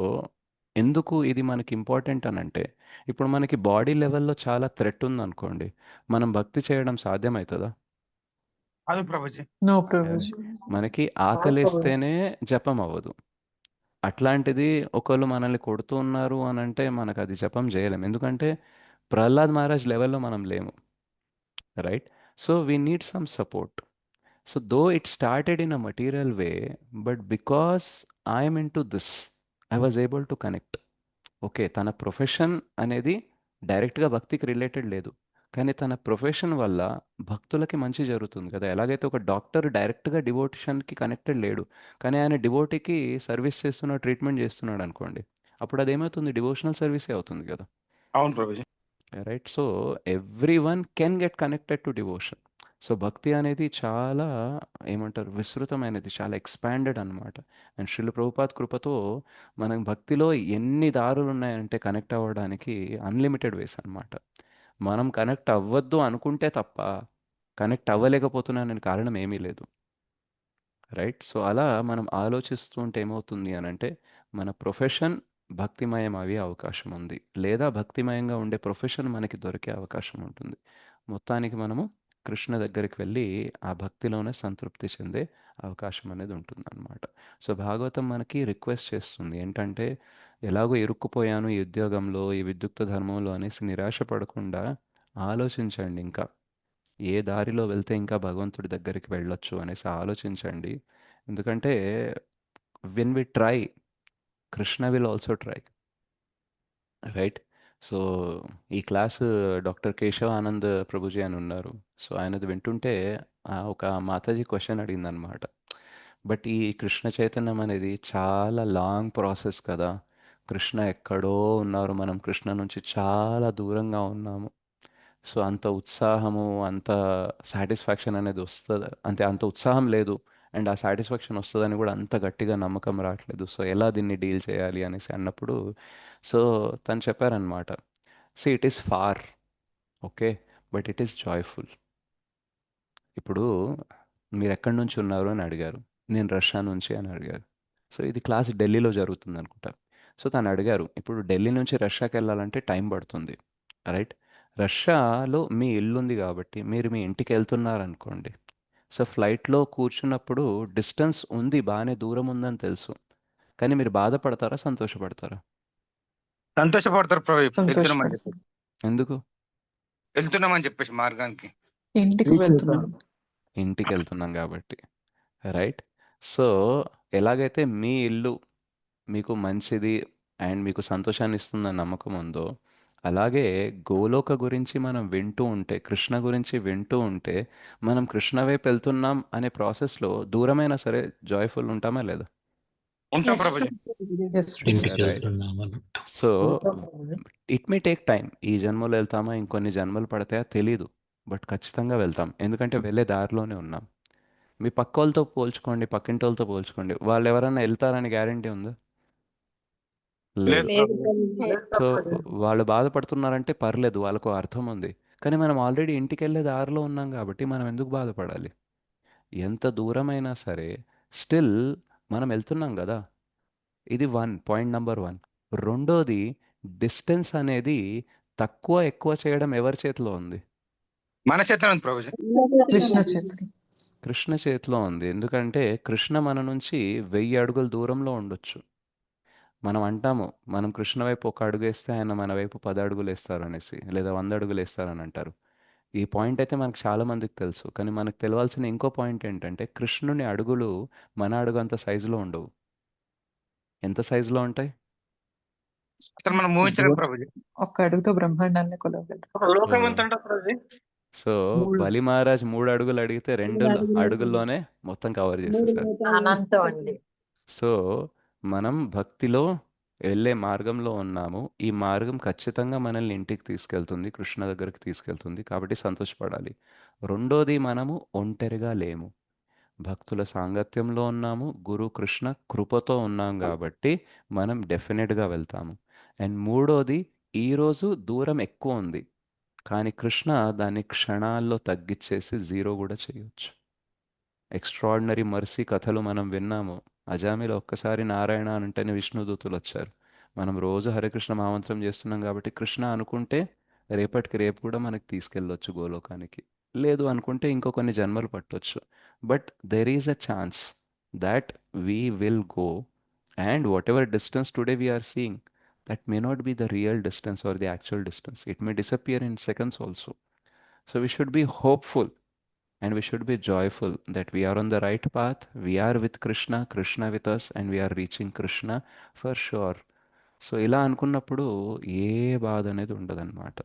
ఎందుకు ఇది మనకి ఇంపార్టెంట్ అని అంటే, ఇప్పుడు మనకి బాడీ లెవెల్లో చాలా థ్రెట్ ఉందనుకోండి, మనం భక్తి చేయడం సాధ్యమవుతుందా? అది ప్రభుజీ. నో ప్రభుజీ. మనకి ఆకలిస్తేనే జపం అవ్వదు. అట్లాంటిది ఒకళ్ళు మనల్ని కొడుతూ ఉన్నారు అని అంటే మనకు అది జపం చేయలేం. ఎందుకంటే ప్రహ్లాద్ మహారాజ్ లెవెల్లో మనం లేము, right? So we need some support. So though it started in a material way, but because I'm in to this I was able to connect. Okay, తన ప్రొఫెషన్ అనేది డైరెక్ట్గా భక్తికి రిలేటెడ్ లేదు, కానీ తన ప్రొఫెషన్ వల్ల భక్తులకి మంచి జరుగుతుంది కదా. ఎలాగైతే ఒక డాక్టర్ డైరెక్ట్గా డివోటిషన్కి కనెక్టెడ్ లేడు, కానీ ఆయన డివోటీకి సర్వీస్ చేస్తున్నాడు, ట్రీట్మెంట్ చేస్తున్నాడు అనుకోండి, అప్పుడు అదేమవుతుంది, డివోషనల్ సర్వీసే అవుతుంది కదా, అవును Prabhuji. Right? So every one can get connected to devotion. So భక్తి అనేది చాలా ఏమంటారు, విస్తృతమైనది, చాలా ఎక్స్పాండెడ్ అనమాట. అండ్ శ్రీల ప్రభుపాద్ కృపతో మనం భక్తిలో ఎన్ని దారులు ఉన్నాయంటే కనెక్ట్ అవ్వడానికి అన్లిమిటెడ్ వేస్ అనమాట. మనం కనెక్ట్ అవ్వద్దు అనుకుంటే తప్ప కనెక్ట్ అవ్వలేకపోతున్నానని కారణం ఏమీ లేదు, రైట్? సో అలా మనం ఆలోచిస్తూ ఉంటే ఏమవుతుంది అని అంటే, మన ప్రొఫెషన్ భక్తిమయం అయ్యే అవకాశం ఉంది, లేదా భక్తిమయంగా ఉండే ప్రొఫెషన్ మనకి దొరికే అవకాశం ఉంటుంది. మొత్తానికి మనము కృష్ణ దగ్గరికి వెళ్ళి ఆ భక్తిలోనే సంతృప్తి చెందే అవకాశం అనేది ఉంటుందన్నమాట. సో భాగవతం మనకి రిక్వెస్ట్ చేస్తుంది ఏంటంటే, ఎలాగో ఇరుక్కుపోయాను ఈ ఉద్యోగంలో, ఈ విద్యుక్త ధర్మంలో అనేసి నిరాశ పడకుండా ఆలోచించండి, ఇంకా ఏ దారిలో వెళ్తే ఇంకా భగవంతుడి దగ్గరికి వెళ్ళొచ్చు అనేసి ఆలోచించండి. ఎందుకంటే when we try, Krishna will also try, right? So ఈ క్లాస్ డాక్టర్ కేశవ ఆనంద్ ప్రభుజీ అని ఉన్నారు. సో ఆయనది వింటుంటే ఒక మాతాజీ క్వశ్చన్ అడిగిందనమాట, బట్ ఈ కృష్ణ చైతన్యం అనేది చాలా లాంగ్ ప్రాసెస్ కదా, కృష్ణ ఎక్కడో ఉన్నారు, మనం కృష్ణ నుంచి చాలా దూరంగా ఉన్నాము. సో అంత ఉత్సాహము, అంత సాటిస్ఫాక్షన్ అనేది వస్తుంది అంటే అంత ఉత్సాహం లేదు, అండ్ ఆ సాటిస్ఫాక్షన్ వస్తుందని కూడా అంత గట్టిగా నమ్మకం రావట్లేదు. సో ఎలా దీన్ని డీల్ చేయాలి అనేసి అన్నప్పుడు, సో తను చెప్పారనమాట, see it is far, okay, but it is joyful. ఇప్పుడు మీరు ఎక్కడి నుంచి ఉన్నారు అని అడిగారు, నేను రష్యా నుంచి అని అడిగారు. సో ఇది క్లాస్ ఢిల్లీలో జరుగుతుంది అనుకుంటా. సో తను అడిగారు, ఇప్పుడు ఢిల్లీ నుంచి రష్యాకి వెళ్ళాలంటే టైం పడుతుంది, రైట్? రష్యాలో మీ ఇల్లు ఉంది కాబట్టి మీరు మీ ఇంటికి వెళ్తున్నారనుకోండి, సో ఫ్లైట్లో కూర్చున్నప్పుడు డిస్టెన్స్ ఉంది, బాగానే దూరం ఉందని తెలుసు, కానీ మీరు బాధపడతారా, సంతోషపడతారా? సంతోషపడతారు ప్రభు. వెళ్తున్నామని చెప్పి, సంతోషపడతారు. ఎందుకు? వెళ్తున్నామని చెప్పేసి మార్గానికి. ఇంటికి రీచ్ వెళ్తున్నాం. అవుతాం. ఇంటికి వెళ్తున్నాం కాబట్టి, రైట్? సో ఎలాగైతే మీ ఇల్లు మీకు మంచిది అండ్ మీకు సంతోషాన్ని ఇస్తుందని నమ్మకం ఉందో, అలాగే గోలోక గురించి మనం వింటూ ఉంటే, కృష్ణ గురించి వింటూ ఉంటే, మనం కృష్ణ వైపు వెళ్తున్నాం అనే ప్రాసెస్లో దూరమైనా సరే జాయ్ఫుల్ ఉంటామా లేదా? ఉంటాం ప్రభుజీ. Yes, ఇంటికి రైట్. వెళ్తున్నాము. So it may take time. ఈ జన్మలో వెళ్తామా, ఇంకొన్ని జన్మలు పడతాయా తెలీదు, బట్ ఖచ్చితంగా వెళ్తాం, ఎందుకంటే వెళ్ళే దారిలోనే ఉన్నాం. మీ పక్క వాళ్ళతో పోల్చుకోండి, పక్కింటి వాళ్ళతో పోల్చుకోండి, వాళ్ళు ఎవరైనా వెళ్తారని గ్యారంటీ ఉందా? లేదు. లేదు సో వాళ్ళు బాధపడుతున్నారంటే పర్లేదు, వాళ్ళకు అర్థం ఉంది, కానీ మనం ఆల్రెడీ ఇంటికి వెళ్ళే దారిలో ఉన్నాం కాబట్టి మనం ఎందుకు బాధపడాలి? ఎంత దూరమైనా సరే స్టిల్ మనం వెళ్తున్నాం కదా. ఇది పాయింట్ నెంబర్ 1. రెండోది, డిస్టెన్స్ అనేది తక్కువ ఎక్కువ చేయడం ఎవరి చేతిలో ఉంది? మన చేతనే ఉంది ప్రభుజీ. కృష్ణ చేతులు. కృష్ణ చేతిలో ఉంది. ఎందుకంటే కృష్ణ మన నుంచి 1000 అడుగుల దూరంలో ఉండొచ్చు. మనం అంటాము, మనం కృష్ణ వైపు ఒక అడుగు వేస్తే ఆయన మన వైపు 10 అడుగులు వేస్తారు అనేసి, లేదా 100 అడుగులు వేస్తారని అంటారు. ఈ పాయింట్ అయితే మనకు చాలా మందికి తెలుసు, కానీ మనకు తెలియాల్సిన ఇంకో పాయింట్ ఏంటంటే, కృష్ణుని అడుగులు మన అడుగు అంత సైజులో ఉండవు. ఎంత సైజులో ఉంటాయి? అసలు మనం ఊహించలేం ప్రభుజీ. ఒక్క అడుగుతో బ్రహ్మాండాన్ని కొలవగలరు. లోకం ఎంత ఉంటుంది ప్రభుజీ? సో బలి మహారాజ్ 3 అడుగులు అడిగితే 2 అడుగుల్లోనే మొత్తం కవర్ చేసేసారు. అనంతం అండి. సో మనం భక్తిలో వెళ్ళే మార్గంలో ఉన్నాము. ఈ మార్గం ఖచ్చితంగా మనల్ని ఇంటికి తీసుకెళ్తుంది, కృష్ణ దగ్గరికి తీసుకెళ్తుంది, కాబట్టి సంతోషపడాలి. రెండోది, మనము ఒంటరిగా లేము, భక్తుల సాంగత్యంలో ఉన్నాము, గురు కృష్ణ కృపతో ఉన్నాం కాబట్టి మనం డెఫినెట్గా వెళ్తాము. అండ్ మూడోది, ఈరోజు దూరం ఎక్కువ ఉంది, కానీ కృష్ణ దాన్ని క్షణాల్లో తగ్గిచ్చేసి జీరో కూడా చేయొచ్చు. ఎక్స్ట్రాడినరీ మర్సీ కథలు మనం విన్నాము. అజామిలో ఒక్కసారి నారాయణ అని అంటేనే విష్ణుదూతులు వచ్చారు. మనం రోజు హరికృష్ణ మహామంత్రం చేస్తున్నాం కాబట్టి కృష్ణ అనుకుంటే రేపటికి రేపు కూడా మనకి తీసుకెళ్ళొచ్చు గోలోకానికి. లేదు అనుకుంటే ఇంకో కొన్ని జన్మలు పట్టొచ్చు. But there is a chance that we will go, and whatever distance today we are seeing, that may not be the real distance or the actual distance. It may disappear in seconds also. So we should be hopeful and we should be joyful that we are on the right path. We are with Krishna, Krishna with us, and we are reaching Krishna for sure. So ఇలా అనుకున్నప్పుడు ఏ బాధ అనేది ఉండదన్నమాట.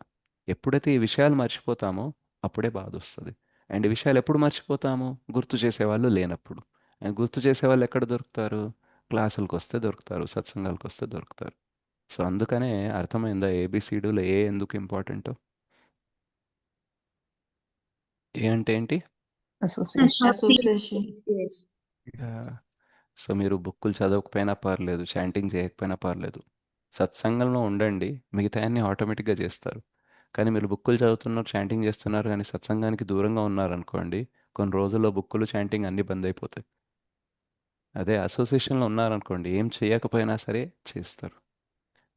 ఎప్పుడైతే ఈ విషయాలు మర్చిపోతామో అప్పుడే బాధ వస్తుంది. అండ్ ఈ విషయాలు ఎప్పుడు మర్చిపోతాము? గుర్తు చేసేవాళ్ళు లేనప్పుడు. అండ్ గుర్తు చేసేవాళ్ళు ఎక్కడ దొరుకుతారు? క్లాసులకు వస్తే దొరుకుతారు, సత్సంగాలకు వస్తే దొరుకుతారు. సో అందుకనే అర్థమైందా ఏబిసిడీలో ఏ ఎందుకు ఇంపార్టెంటో? ఏ అంటే ఏంటి? అసోసియేషన్. Yes. సో మీరు బుక్కులు చదవకపోయినా పర్లేదు, చాంటింగ్ చేయకపోయినా పర్లేదు, సత్సంగంలో ఉండండి, మిగతా అన్ని ఆటోమేటిక్గా చేస్తారు. కానీ మీరు బుక్కులు చదువుతున్నారు, చాంటింగ్ చేస్తున్నారు, కానీ సత్సంగానికి దూరంగా ఉన్నారనుకోండి, కొన్ని రోజుల్లో బుక్కులు చాంటింగ్ అన్నీ బంద్ అయిపోతాయి. అదే అసోసియేషన్లో ఉన్నారనుకోండి, ఏం చేయకపోయినా సరే చేస్తారు.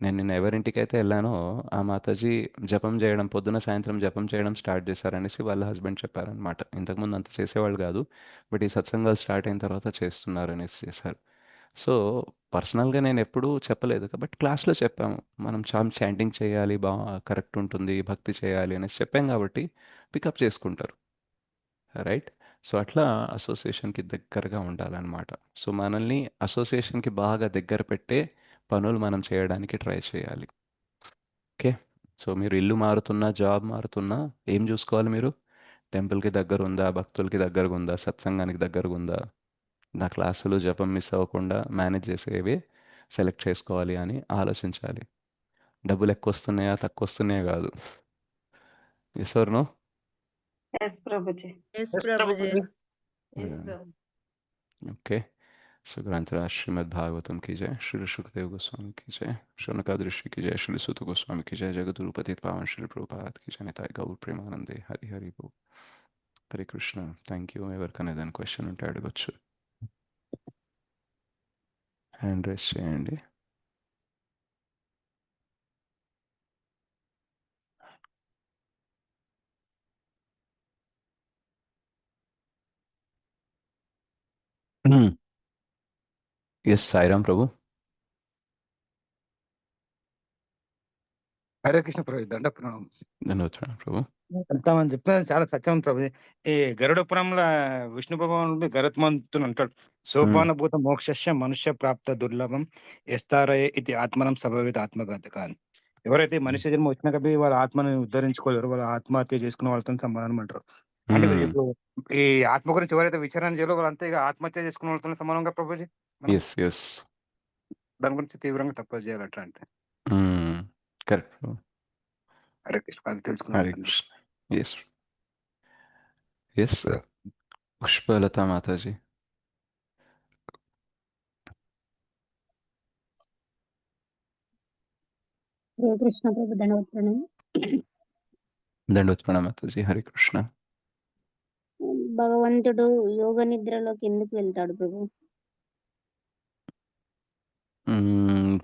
నేను నిన్న ఎవరింటికైతే వెళ్ళానో ఆ మాతాజీ జపం చేయడం, పొద్దున సాయంత్రం జపం చేయడం స్టార్ట్ చేశారనేసి వాళ్ళ హస్బెండ్ చెప్పారనమాట. ఇంతకుముందు అంత చేసేవాళ్ళు కాదు, బట్ ఈ సత్సంగాలు స్టార్ట్ అయిన తర్వాత చేస్తున్నారు అనేసి చేశారు. సో పర్సనల్గా నేను ఎప్పుడూ చెప్పలేదు, బట్ క్లాస్లో చెప్పాము, మనం చాంటింగ్ చేయాలి, కరెక్ట్ ఉంటుంది, భక్తి చేయాలి అనేసి చెప్పాం కాబట్టి పికప్ చేసుకుంటారు. రైట్. సో అట్లా అసోసియేషన్కి దగ్గరగా ఉండాలన్నమాట. సో మనల్ని అసోసియేషన్కి బాగా దగ్గర పెట్టే పనులు మనం చేయడానికి ట్రై చేయాలి. ఓకే. సో మీరు ఇల్లు మారుతున్నా, జాబ్ మారుతున్నా ఏం చూసుకోవాలి మీరు? టెంపుల్కి దగ్గర ఉందా, భక్తులకి దగ్గరగా ఉందా, సత్సంగానికి దగ్గరగా ఉందా, నా క్లాసులు జపం మిస్ అవ్వకుండా మేనేజ్ చేసేవి సెలెక్ట్ చేసుకోవాలి అని ఆలోచించాలి. డబ్బులు ఎక్కువ వస్తున్నాయా తక్కువ వస్తున్నాయా కాదు. Yes or no? Prabhuji. Yes, Prabhuji. Okay. So ग्रंथराज श्रीमद् भागवतम की जय, श्री सुखदेव गोस्वामी की जय, शौनकाद ऋषि की जय, श्री सुत गोस्वामी की जय, जगत गुरुपति पावन श्री प्रभुपाद की जय, निताय गौर प्रेमानंदे, हरि हरि बोल. హరే కృష్ణ. Thank you. ఎవరికైనా ఏదైనా క్వశ్చన్ ఉంటే అడగచ్చు, హ్యాండ్ రైస్ చేయండి. ఎస్ సాయిరామ్ ప్రభు. హరే కృష్ణ ప్రభు, దండ ప్రణామం. ధన్యవాదాలు ప్రభు. వెళ్తామని చెప్పిన చాలా సత్యం ప్రభు. ఈ గరుడ పురంలో విష్ణు భగవానుడు గరుత్మంతుని అంటాడు, సోపానభూత మోక్షస్య మనుష్య ప్రాప్త దుర్లభం ఎస్తారయ ఇది ఆత్మనం సభవిత ఆత్మఘాతక అని. ఎవరైతే మనిషి జన్మ వచ్చినాక వాళ్ళ ఆత్మని ఉద్ధరించుకోలేరు, వాళ్ళ ఆత్మహత్య చేసుకున్న వాళ్ళతో సమానం అంటారు. అంటే ఇప్పుడు ఈ ఆత్మ గురించి ఎవరైతే విచారణ చేయాలో వాళ్ళంతా ఇక ఆత్మహత్య చేసుకున్న వాళ్ళతో సమానంగా ప్రభుజీ. Yes yes. దాని గురించి తీవ్రంగా తప్పదు చేయాలంట అంటే. కరెక్ట్. హరే కృష్ణ, అది హరే తెలుసుకున్నాను. కృష్ణ. Yes yes. పుష్పలత మాతాజీ. హరే కృష్ణ ప్రభు, ధన్యవాదాలు. దండోత్ ప్రణామ మాతాజీ. హరే కృష్ణ. భగవంతుడు యోగ నిద్రలోకి ఎందుకు వెళ్తాడు ప్రభు?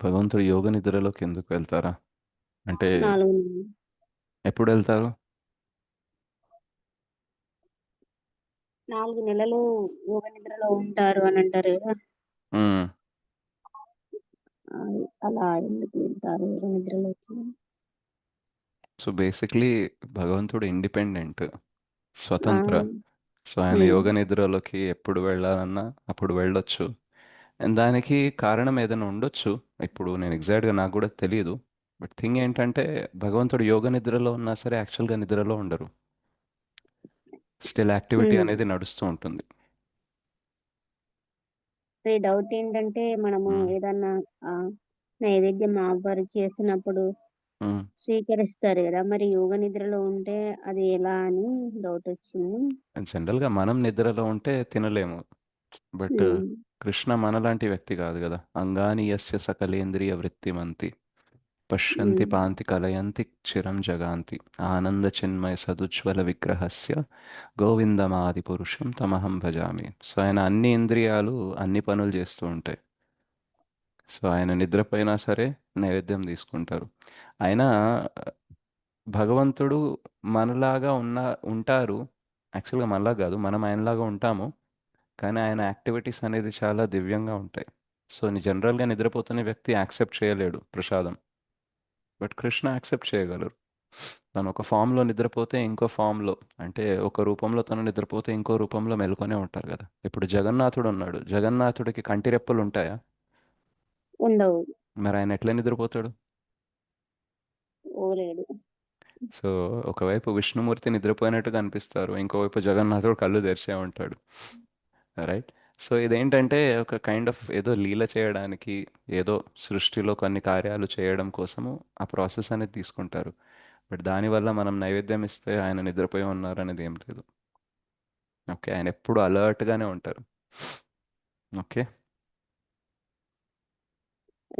భగవంతుడు యోగ నిద్రలోకి ఎందుకు వెళ్తారా అంటే 4 నెలలు. ఎప్పుడు వెళ్తారు? 4 నెలలు యోగ నిద్రలో ఉంటారు అని అంటారు కదా, అలా ఎందుకు వెళ్తారు యోగ నిద్రలోకి? సో బేసిక్లీ భగవంతుడు ఇండిపెండెంట్, స్వతంత్ర. సో ఆయన యోగ నిద్రలోకి ఎప్పుడు వెళ్ళాలన్నా అప్పుడు వెళ్ళొచ్చు. అండ్ దానికి కారణం ఏదైనా ఉండొచ్చు. ఇప్పుడు నేను ఎగ్జాక్ట్గా నాకు కూడా తెలియదు. బట్ థింగ్ ఏంటంటే భగవంతుడు యోగ నిద్రలో ఉన్నా సరే యాక్చువల్గా నిద్రలో ఉండరు. స్టిల్ యాక్టివిటీ అనేది నడుస్తూ ఉంటుంది. డౌట్ ఏంటంటే మనము ఏదన్నా నైవేద్యం ఆఫర్ చేసినప్పుడు స్వీకరిస్తారు కదా, మరి యోగ నిద్రలో ఉంటే అది ఎలా అని డౌట్ వచ్చింది. జనరల్గా మనం నిద్రలో ఉంటే తినలేము, బట్ కృష్ణ మనలాంటి వ్యక్తి కాదు కదా. అంగాని యస్య సకలేంద్రియ వృత్తిమంతి. పశ్యంతి పాంతి కలయంతి చిరం జగాంతి ఆనంద చిన్మయ సదుజ్వల విగ్రహస్య గోవిందమాది పురుషం తమహం భజామి. సో ఆయన అన్ని ఇంద్రియాలు అన్ని పనులు చేస్తూ ఉంటాయి. సో ఆయన నిద్రపోయినా సరే నైవేద్యం తీసుకుంటారు. అయినా భగవంతుడు మనలాగా ఉంటారు. యాక్చువల్గా మనలా కాదు, మనం ఆయనలాగా ఉంటాము. కానీ ఆయన యాక్టివిటీస్ అనేది చాలా దివ్యంగా ఉంటాయి. సో జనరల్గా నిద్రపోతున్న వ్యక్తి యాక్సెప్ట్ చేయలేడు ప్రసాదం. బట్ కృష్ణ యాక్సెప్ట్ చేయగలరు. తను ఒక ఫామ్లో నిద్రపోతే ఇంకో ఫామ్లో, అంటే ఒక రూపంలో తను నిద్రపోతే ఇంకో రూపంలో మెలుకొనే ఉంటారు కదా. ఇప్పుడు జగన్నాథుడు ఉన్నాడు, జగన్నాథుడికి కంటి రెప్పలు ఉంటాయా? ఉండవు. మరి ఆయన ఎట్లా నిద్రపోతాడు? ఓలేడు. సో ఒకవైపు విష్ణుమూర్తి నిద్రపోయినట్టుగా అనిపిస్తారు, ఇంకోవైపు జగన్నాథుడు కళ్ళు తెరిచే ఉంటాడు. రైట్. సో ఇదేంటంటే ఒక కైండ్ ఆఫ్ ఏదో లీల చేయడానికి, ఏదో సృష్టిలో కొన్ని కార్యాలు చేయడం కోసము ఆ ప్రాసెస్ అనేది తీసుకుంటారు. బట్ దానివల్ల మనం నైవేద్యం ఇస్తే ఆయన నిద్రపోయి ఉన్నారు అనేది ఏం లేదు. ఓకే, ఆయన ఎప్పుడు అలర్ట్గానే ఉంటారు. ఓకే.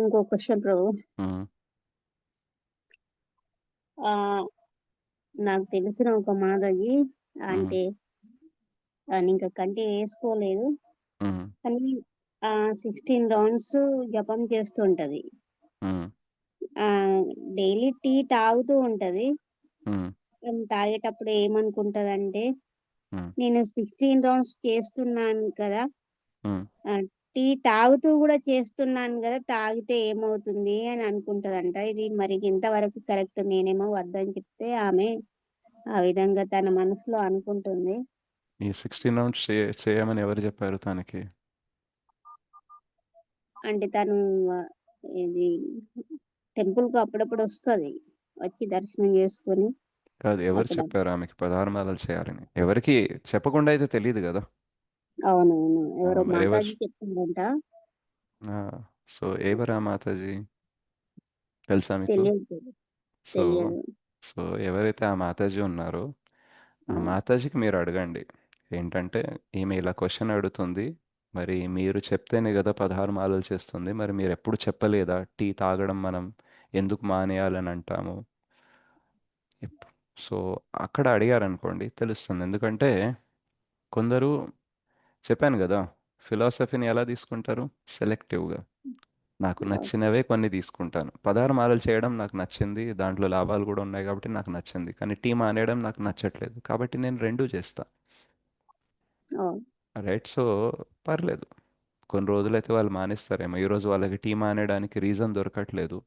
ఇంకో క్వశ్చన్ ప్రభు. ఆ నాకు తెలిసిన ఒక మాధవి అంటే దాన్ని ఇంకా కంటి వేసుకోలేదు, కానీ 16 రౌండ్స్ జపం చేస్తుంటది. డైలీ టీ తాగుతూ ఉంటది. తాగేటప్పుడు ఏమనుకుంటదంటే, నేను 16 రౌండ్స్ చేస్తున్నాను కదా, టీ తాగుతూ కూడా చేస్తున్నాను కదా, తాగితే ఏమవుతుంది అని అనుకుంటదంట. ఇది మరి ఇంతవరకు కరెక్ట్? నేనేమో వద్దని చెప్తే ఆమె ఆ విధంగా తన మనసులో అనుకుంటుంది. ఈ 16 రౌండ్స్ చేయమని ఎవరు చెప్పారు తనకి? అంటే తను ఇది టెంపుల్ కు అప్పుడప్పుడు వస్తుంది, వచ్చి దర్శనం చేసుకొని. కాదు, ఎవరు చెప్పారు ఆమెకి 16 మాలలు చేయాలని? ఎవరికి చెప్పకుండా అయితే తెలియదు కదా. అవునవును, ఎవరో మరి మాతాజీ చెప్పిందంట. సో ఎవరా మాతాజీ తెలుసా మీకు? తెలియదు. సో సో ఎవరైతే ఆ మాతాజీ ఉన్నారో ఆ మాతాజీకి మీరు అడగండి, ఏంటంటే ఈమె ఇలా క్వశ్చన్ అడుగుతుంది, మరి మీరు చెప్తేనే కదా 16 మాలలు చేస్తుంది, మరి మీరు ఎప్పుడు చెప్పలేదా టీ తాగడం మనం ఎందుకు మానేయాలని అంటాము? సో అక్కడ అడిగారనుకోండి తెలుస్తుంది. ఎందుకంటే కొందరు, చెప్పాను కదా, ఫిలాసఫీని ఎలా తీసుకుంటారు? సెలెక్టివ్గా. నాకు నచ్చినవే కొన్ని తీసుకుంటాను. 16 మాలలు చేయడం నాకు నచ్చింది, దాంట్లో లాభాలు కూడా ఉన్నాయి కాబట్టి నాకు నచ్చింది, కానీ టీ మానేయడం నాకు నచ్చట్లేదు కాబట్టి నేను రెండూ చేస్తా. రైట్. సో పర్లేదు, కొన్ని రోజులైతే వాళ్ళు మానేస్తారేమో. ఈరోజు వాళ్ళకి టీ మానేయడానికి రీజన్ దొరకట్లేదు,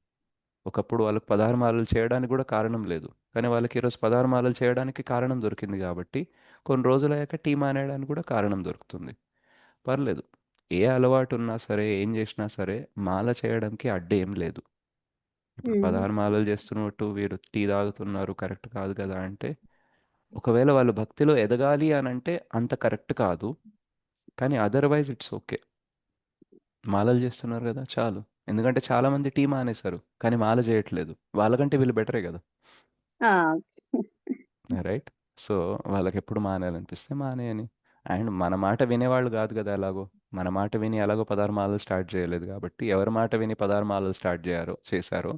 ఒకప్పుడు వాళ్ళకి 16 మాలలు చేయడానికి కూడా కారణం లేదు, కానీ వాళ్ళకి ఈరోజు 16 మాలలు చేయడానికి కారణం దొరికింది కాబట్టి కొన్ని రోజులు అయ్యాక టీ మానేయడానికి కూడా కారణం దొరుకుతుంది. పర్లేదు, ఏ అలవాటు ఉన్నా సరే ఏం చేసినా సరే మాల చేయడానికి అడ్డేం లేదు. ఇప్పుడు 16 మాలలు చేస్తున్నట్టు వీరు టీ తాగుతున్నారు కరెక్ట్ కాదు కదా అంటే, ఒకవేళ వాళ్ళు భక్తిలో ఎదగాలి అని అంటే అంత కరెక్ట్ కాదు, కానీ అదర్వైజ్ ఇట్స్ ఓకే. మాలలు చేస్తున్నారు కదా చాలు. ఎందుకంటే చాలామంది టీ మానేశారు కానీ మాల చేయట్లేదు, వాళ్ళకంటే వీళ్ళు బెటరే కదా. రైట్. సో వాళ్ళకి ఎప్పుడు మానేయాలనిపిస్తే మానేయని. అండ్ మన మాట వినేవాళ్ళు కాదు కదా, ఎలాగో మన మాట విని ఎలాగో 16 మాలలు స్టార్ట్ చేయలేదు కాబట్టి, ఎవరి మాట విని 16 మాలలు స్టార్ట్ చేశారో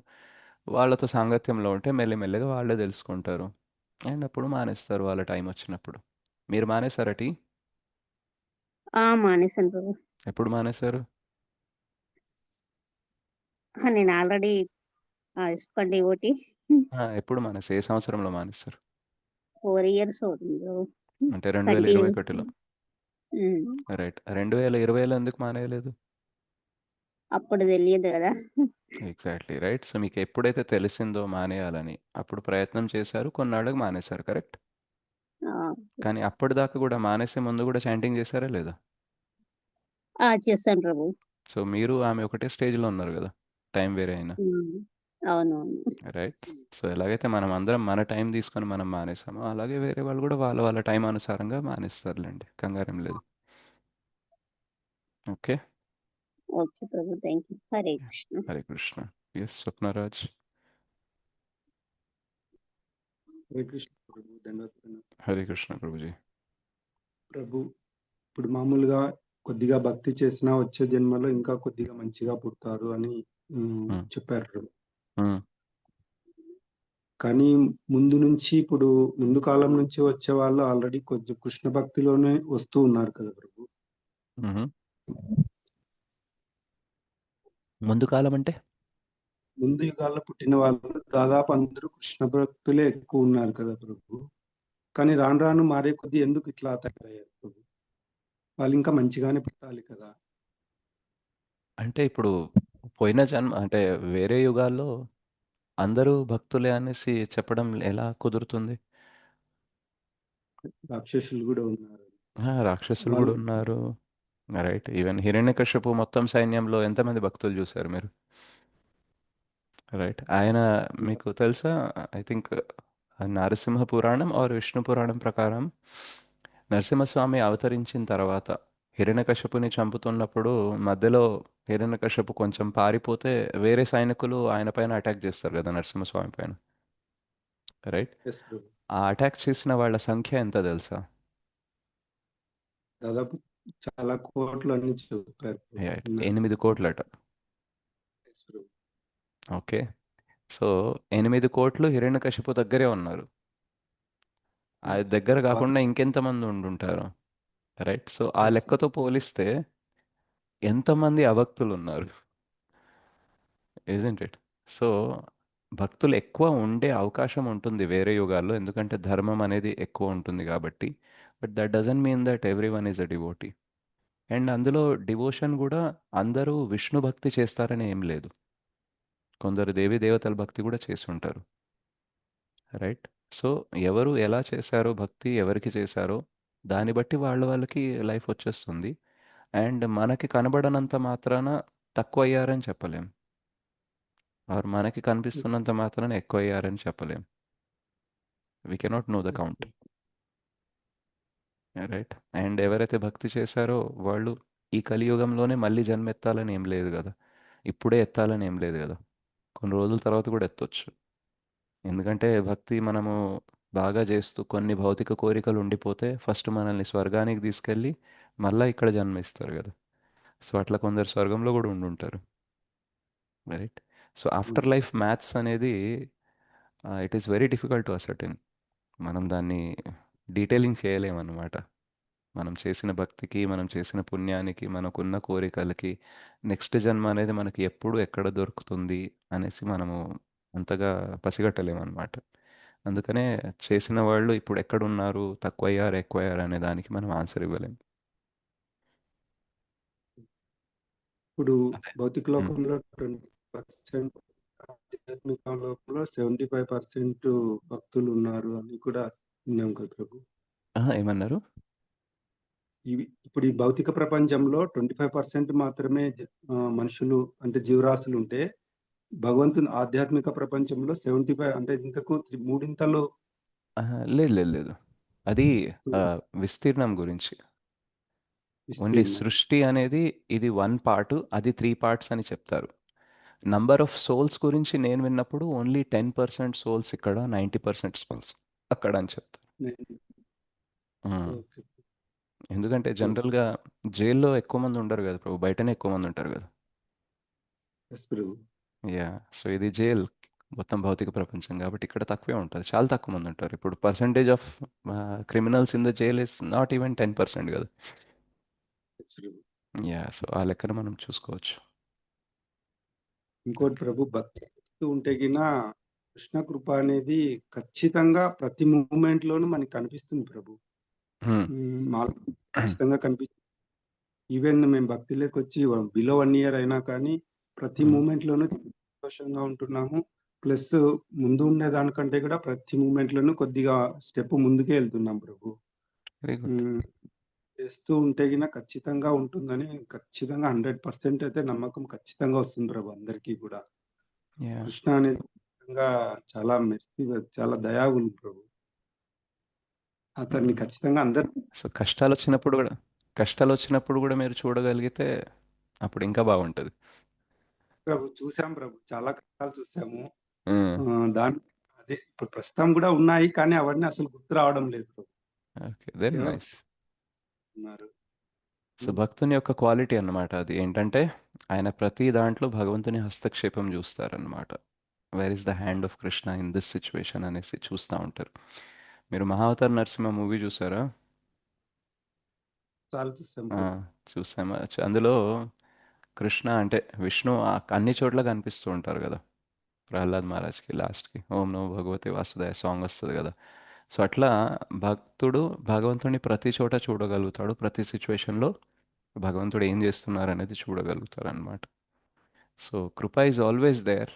వాళ్ళతో సాంగత్యంలో ఉంటే మెల్లిమెల్లిగా వాళ్ళే తెలుసుకుంటారు అండ్ అప్పుడు మానేస్తారు వాళ్ళ టైం వచ్చినప్పుడు. మీరు మానేశారా టీ? మానేశాను ప్రభు. ఎప్పుడు మానేశారు? నేను ఆల్రెడీ ఇసుకోండి ఓటి. ఎప్పుడు మానేస్తారు? ఏ సంవత్సరంలో మానేస్తారు? 4 years అవుతుంది ప్రభు. అంటే 2021లో. ఉమ్. రైట్. 2020లో ఎందుకు మానేయలేదు? అప్పుడు తెలియదు కదా. Exactly right. సో మీకు ఎప్పుడైతే తెలిసిందో మానేయాలని అప్పుడు ప్రయత్నం చేశారు, కొన్నాళ్ళకి మానేశారు, కరెక్ట్. కానీ అప్పటిదాకా కూడా మానేసే ముందు కూడా చాంటింగ్ చేశారా లేదా? చేశాను ప్రభు. సో మీరు ఆమె ఒకటే స్టేజ్లో ఉన్నారు కదా, టైం వేరే అయినా. అవునవును. రైట్. సో ఎలాగైతే మనం అందరం మన టైం తీసుకొని మనం మానేసామో అలాగే వేరే వాళ్ళు కూడా వాళ్ళ వాళ్ళ టైం అనుసారంగా మానేస్తారులేండి, కంగారం లేదు. Okay. Okay Prabhu, thank you. Hare Krishna. Hare Krishna. Yes Swapnaraj. Hare Krishna Prabhu, ధన్యవాదాలు. హరే కృష్ణ ప్రభుజీ. ప్రభు, ఇప్పుడు మామూలుగా కొద్దిగా భక్తి చేసినా వచ్చే జన్మలో ఇంకా కొద్దిగా మంచిగా పుడతారు అని చెప్పారు ప్రభు. కానీ ముందు నుంచి ఇప్పుడు ముందు కాలం నుంచి వచ్చే వాళ్ళు ఆల్రెడీ కొంచెం కృష్ణ భక్తిలోనే వస్తూ ఉన్నారు కదా ప్రభు. మ్మ్. ముందు కాలం అంటే ముందు యుగాల్లో పుట్టిన వాళ్ళు దాదాపు అందరూ కృష్ణ భక్తులే ఎక్కువ ఉన్నారు కదా ప్రభు. కానీ రాను రాను మారే కొద్దీ ఎందుకు ఇట్లా తయారయ్యారు ప్రభు? వాళ్ళు ఇంకా మంచిగానే పెట్టాలి కదా. అంటే ఇప్పుడు పోయిన జన్మ అంటే వేరే యుగాల్లో అందరూ భక్తులే అనేసి చెప్పడం ఎలా కుదురుతుంది? రాక్షసులు కూడా ఉన్నారు. రాక్షసులు వాళ్ళు కూడా ఉన్నారు. రైట్. ఈవెన్ హిరణ్యకశ్యపు మొత్తం సైన్యంలో ఎంతమంది భక్తులు చూశారు మీరు? రైట్. ఆయన మీకు తెలుసా? I think Narasimha Puranam are Vishnu పురాణం ప్రకారం నరసింహస్వామి అవతరించిన తర్వాత హిరణ్యకశ్యపుని చంపుతున్నప్పుడు మధ్యలో హిరణ్యకశ్యపు కొంచెం పారిపోతే వేరే సైనికులు ఆయన పైన అటాక్ చేస్తారు కదా నరసింహస్వామి పైన. రైట్. ఎస్ ప్రభు. ఆ అటాక్ చేసిన వాళ్ళ సంఖ్య ఎంత తెలుసా? దాదాపు చాలా కోట్లు అని చెప్పారు ప్రభు. 8 కోట్లట. ఎస్ ప్రభు. ఓకే. సో 8 కోట్లు హిరణ్యకశిపు దగ్గరే ఉన్నారు. ఆ దగ్గర కాకుండా ఇంకెంతమంది ఉండుంటారు? రైట్. సో ఆ Yes. లెక్కతో పోలిస్తే ఎంతమంది అభక్తులు ఉన్నారు? Isn't it? సో భక్తులు ఎక్కువ ఉండే అవకాశం ఉంటుంది వేరే యుగాల్లో, ఎందుకంటే ధర్మం అనేది ఎక్కువ ఉంటుంది కాబట్టి. But that doesn't mean that every one is a devotee. And అందులో డివోషన్ కూడా అందరూ విష్ణు భక్తి చేస్తారని ఏం లేదు. కొందరు దేవీ దేవతల భక్తి కూడా చేసి ఉంటారు. రైట్. సో ఎవరు ఎలా చేశారో భక్తి, ఎవరికి చేశారో దాన్ని బట్టి వాళ్ళకి లైఫ్ వచ్చేస్తుంది. అండ్ మనకి కనబడనంత మాత్రాన తక్కువ అయ్యారని చెప్పలేం, ఆర్ మనకి కనిపిస్తున్నంత మాత్రాన ఎక్కువ అయ్యారని చెప్పలేం. We cannot know the count. Right. And ఎవరైతే భక్తి చేశారో వాళ్ళు ఈ కలియుగంలోనే మళ్ళీ జన్మెత్తాలని ఏం లేదు కదా, ఇప్పుడే ఎత్తాలని ఏం లేదు కదా, కొన్ని రోజుల తర్వాత కూడా ఎత్తొచ్చు. ఎందుకంటే భక్తి మనము బాగా చేస్తూ కొన్ని భౌతిక కోరికలు ఉండిపోతే ఫస్ట్ మనల్ని స్వర్గానికి తీసుకెళ్ళి మళ్ళీ ఇక్కడ జన్మిస్తారు కదా. సో అట్లా కొందరు స్వర్గంలో కూడా ఉండుంటారు. Right. So after life maths అనేది it is very difficult to ascertain. మనం దాన్ని డీటెయిలింగ్ చేయలేమన్నమాట. మనం చేసిన భక్తికి, మనం చేసిన పుణ్యానికి, మనకున్న కోరికలకి నెక్స్ట్ జన్మ అనేది మనకి ఎప్పుడు ఎక్కడ దొరుకుతుంది అనేసి మనము అంతగా పసిగట్టలేమన్నమాట. అందుకనే చేసిన వాళ్ళు ఇప్పుడు ఎక్కడున్నారు, తక్కువయ్యారు ఎక్కువయ్యారు అనే దానికి మనం ఆన్సర్ ఇవ్వలేం. ఇప్పుడు అదే. భౌతిక లోకంలో 20% ఆధ్యాత్మిక లోకంలో 75% భక్తులు ఉన్నారు అని కూడా విన్నాం కదా ప్రభు. ఏమన్నారు? ఇప్పుడు ఈ భౌతిక ప్రపంచంలో 25% మాత్రమే మనుషులు అంటే జీవరాశులు ఉంటే భగవంతుని ఆధ్యాత్మిక ప్రపంచంలో 75 అంటే ఇంతకు మూడింతలు. లేదు లేదు లేదు, అది విస్తీర్ణం గురించి. ఓన్లీ సృష్టి అనేది ఇది 1 పార్ట్, అది 3 పార్ట్స్ అని చెప్తారు. నంబర్ ఆఫ్ సోల్స్ గురించి నేను విన్నప్పుడు ఓన్లీ 10% సోల్స్ ఇక్కడ, 90% సోల్స్ అక్కడ అని చెప్తారు. ఓకే. ఎందుకంటే జనరల్గా జైల్లో ఎక్కువ మంది ఉండరు కదా ప్రభు, బయటనే ఎక్కువ మంది ఉంటారు కదా. ఎస్ ప్రభు. యా. సో ఇది జైల్ మొత్తం భౌతిక ప్రపంచం కాబట్టి ఇక్కడ తక్కువే ఉంటుంది, చాలా తక్కువ మంది ఉంటారు. ఇప్పుడు percentage of criminals in the jail is not even 10% కదా. ఎస్ ప్రభు. యా. సో ఆ లెక్కన మనం చూసుకోవచ్చు. ఇంకోటి ప్రభు, భక్తి చేస్తూ ఉంటే గిన కృష్ణ కృప అనేది ఖచ్చితంగా ప్రతి మూమెంట్ లోనూ మనకి కనిపిస్తుంది ప్రభు. మాకు ఖచ్చితంగా కనిపిస్తుంది. ఈవెన్ మేము భక్తిలోకి వచ్చి బిలో 1 year అయినా కానీ ప్రతి మూమెంట్ లోనూ సంతోషంగా ఉంటున్నాము. ప్లస్ ముందు ఉండే దానికంటే కూడా ప్రతి మూమెంట్ లోనూ కొద్దిగా స్టెప్ ముందుకే వెళ్తున్నాం ప్రభు. Very good. చేస్తూ ఉంటే గిన ఖచ్చితంగా ఉంటుందని ఖచ్చితంగా 100% అయితే నమ్మకం ఖచ్చితంగా వస్తుంది ప్రభు అందరికీ కూడా. యా. కృష్ణ అనేది ఖచ్చితంగా చాలా మెర్సీ, చాలా దయాగులు ప్రభు. అతన్ని ఖచ్చితంగా అందరు సో కష్టాలు వచ్చినప్పుడు కూడా మీరు చూడగలిగితే అప్పుడు ఇంకా బాగుంటుంది. ప్రభు చూసాం ప్రభు, చాలా కష్టాలు చూసాము. Mm. దాని అదే ఇప్పుడు ప్రస్తుతం కూడా ఉన్నాయి కానీ అవన్నీ అసలు గుర్తు రావడం లేదు ప్రభు. ఓకే. Very Yeah. నైస్. ఉన్నారు. సో భక్తుని యొక్క క్వాలిటీ అన్నమాట అది ఏంటంటే ఆయన ప్రతి దాంట్లో భగవంతుని హస్తక్షేపం చూస్తారన్నమాట. Where is the hand of Krishna in this situation అనేసి చూస్తూ ఉంటారు. మీరు మహావతార్ నరసింహ మూవీ చూసారా? చాలా చూస్తాం ఆ, ప్రభు. చూసామా? అందులో కృష్ణ అంటే విష్ణు అన్ని చోట్ల కనిపిస్తూ ఉంటారు కదా. ప్రహ్లాద్ మహారాజ్కి లాస్ట్కి ఓం నమో భగవతే వాసుదేవ సాంగ్ వస్తుంది కదా. సో అట్లా భక్తుడు భగవంతుడిని ప్రతి చోట చూడగలుగుతాడు, ప్రతి సిచ్యువేషన్లో భగవంతుడు ఏం చేస్తున్నారు అనేది చూడగలుగుతారు అనమాట. So kripa is always there,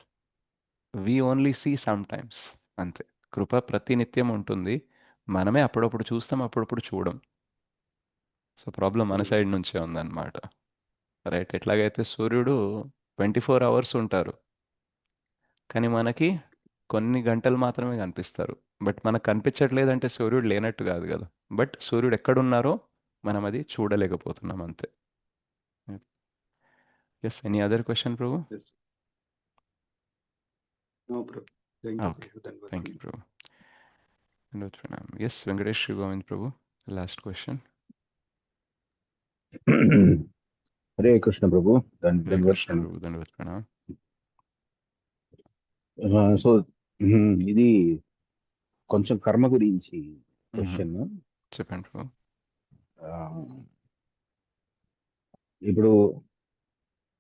we only see sometimes, అంతే. కృప ప్రతి నిత్యం ఉంటుంది, మనమే అప్పుడప్పుడు చూస్తాం, అప్పుడప్పుడు చూడం. సో ప్రాబ్లం మన సైడ్ నుంచే ఉందన్నమాట. రైట్. ఎట్లాగైతే సూర్యుడు 24 hours ఉంటారు, కానీ మనకి కొన్ని గంటలు మాత్రమే కనిపిస్తారు. బట్ మనకు కనిపించట్లేదంటే సూర్యుడు లేనట్టు కాదు కదా. బట్ సూర్యుడు ఎక్కడున్నారో మనం అది చూడలేకపోతున్నాం, అంతే. Yes, any other question Prabhu? Yes. No Prabhu. Thank you okay, Prabhu. ధన్యవాదాలు. Thank you Prabhu. Yes, Venkatesh Shri Govind Prabhu, last question. Hare Krishna Prabhu. Hare దండవత్ కృష్ణ ప్రణామం. ప్రభు, దండవత్ ప్రణామం. సో ఇది కొంచెం కర్మ గురించి క్వశ్చన్. చెప్పండి ప్రభు. ఇప్పుడు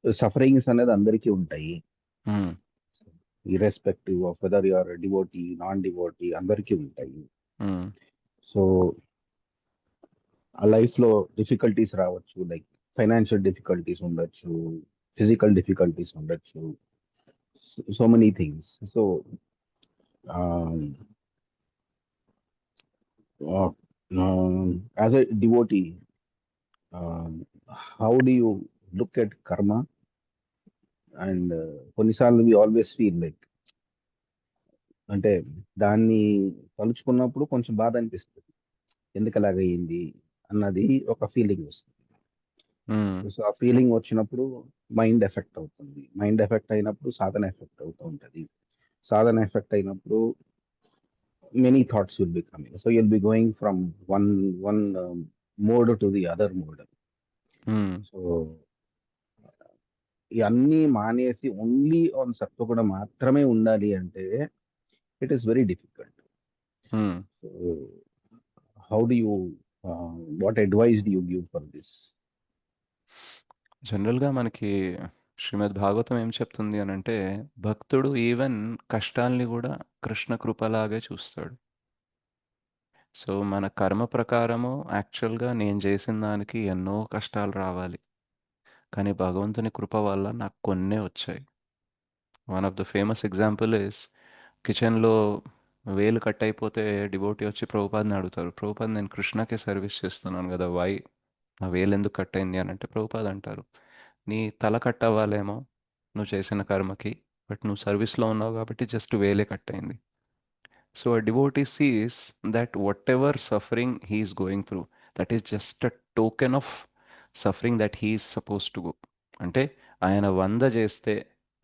సఫరింగ్స్ అనేది అందరికీ ఉంటాయి, irrespective of whether you are devotee non devotee, అందరికీ ఉంటాయి. సో ఆ లైఫ్ లో డిఫికల్టీస్ రావచ్చు, లైక్ ఫైనాన్షియల్ డిఫికల్టీస్ ఉండొచ్చు, ఫిజికల్ డిఫికల్టీస్ ఉండొచ్చు, so many things. So as a devotee, how do you look at karma? And కొన్నిసార్లు వి ఆల్వేస్ ఫీల్ లైక్, అంటే దాన్ని తలుచుకున్నప్పుడు కొంచెం బాధ అనిపిస్తుంది, ఎందుకు అలాగయ్యింది అన్నది ఒక ఫీలింగ్ వస్తుంది. సో ఆ ఫీలింగ్ వచ్చినప్పుడు మైండ్ ఎఫెక్ట్ అవుతుంది, మైండ్ ఎఫెక్ట్ అయినప్పుడు సాధన ఎఫెక్ట్ అవుతూ ఉంటుంది, సాధన ఎఫెక్ట్ అయినప్పుడు many thoughts will be coming. So you'll be going from one mode to the other mode. So ఇవన్నీ మానేసి ఓన్లీ ఆన్ సత్వగుణ మాత్రమే ఉండాలి అంటే it is very difficult. So how do you, what advice do you give for this? జనరల్గా మనకి శ్రీమద్ భాగవతం ఏం చెప్తుంది అని అంటే, భక్తుడు ఈవెన్ కష్టాల్ని కూడా కృష్ణ కృపలాగే చూస్తాడు. సో మన కర్మ ప్రకారము యాక్చువల్గా నేను చేసిన దానికి ఎన్నో కష్టాలు రావాలి, కానీ భగవంతుని కృప వల్ల నాకు కొన్నే వచ్చాయి. One of the famous example is, కిచెన్లో వేలు కట్ అయిపోతే డివోటీ వచ్చి ప్రభుపాద్ని అడుగుతారు, ప్రభుపాద్ నేను కృష్ణకే సర్వీస్ చేస్తున్నాను కదా, వై ఆ వేలు ఎందుకు కట్ అయింది అని అంటే, ప్రభుపాద్ అంటారు, నీ తల కట్ అవ్వాలేమో నువ్వు చేసిన కర్మకి, బట్ నువ్వు సర్వీస్లో ఉన్నావు కాబట్టి జస్ట్ వేలే కట్ అయింది. So a devotee sees that whatever suffering he is going through, that is just a token of suffering that he is supposed to go. అంటే ఆయన 100 చేస్తే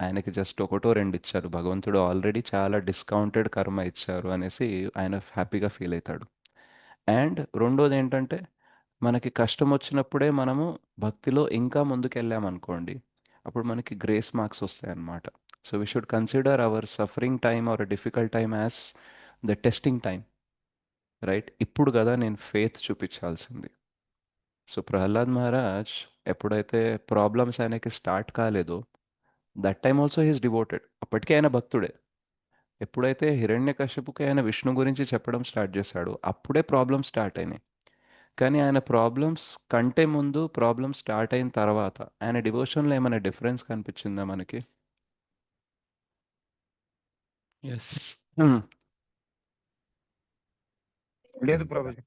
ఆయనకి జస్ట్ ఒకటో రెండు ఇచ్చారు, భగవంతుడు ఆల్రెడీ చాలా డిస్కౌంటెడ్ కర్మ ఇచ్చారు అనేసి ఆయన హ్యాపీగా ఫీల్ అవుతాడు. అండ్ రెండోది ఏంటంటే, మనకి కష్టం వచ్చినప్పుడే మనము భక్తిలో ఇంకా ముందుకెళ్ళామనుకోండి, అప్పుడు మనకి గ్రేస్ మార్క్స్ వస్తాయి అన్నమాట. So we should consider our suffering time or difficult time as the testing time, right? ఇప్పుడు కదా నేను ఫెయిత్ చూపించాల్సింది. సో ప్రహ్లాద్ మహారాజ్ ఎప్పుడైతే ప్రాబ్లమ్స్ ఆయనకి స్టార్ట్ కాలేదో, that time also he's devoted, అప్పటికే ఆయన భక్తుడే. ఎప్పుడైతే హిరణ్యకశ్యపుకి ఆయన విష్ణు గురించి చెప్పడం స్టార్ట్ చేశాడో, అప్పుడే ప్రాబ్లమ్స్ స్టార్ట్ అయినాయి. కానీ ఆయన ప్రాబ్లమ్స్ కంటే ముందు, ప్రాబ్లమ్స్ స్టార్ట్ అయిన తర్వాత ఆయన డివోషన్లో ఏమైనా డిఫరెన్స్ కనిపించిందా మనకి? ఎస్. లేదు ప్రభుజీ.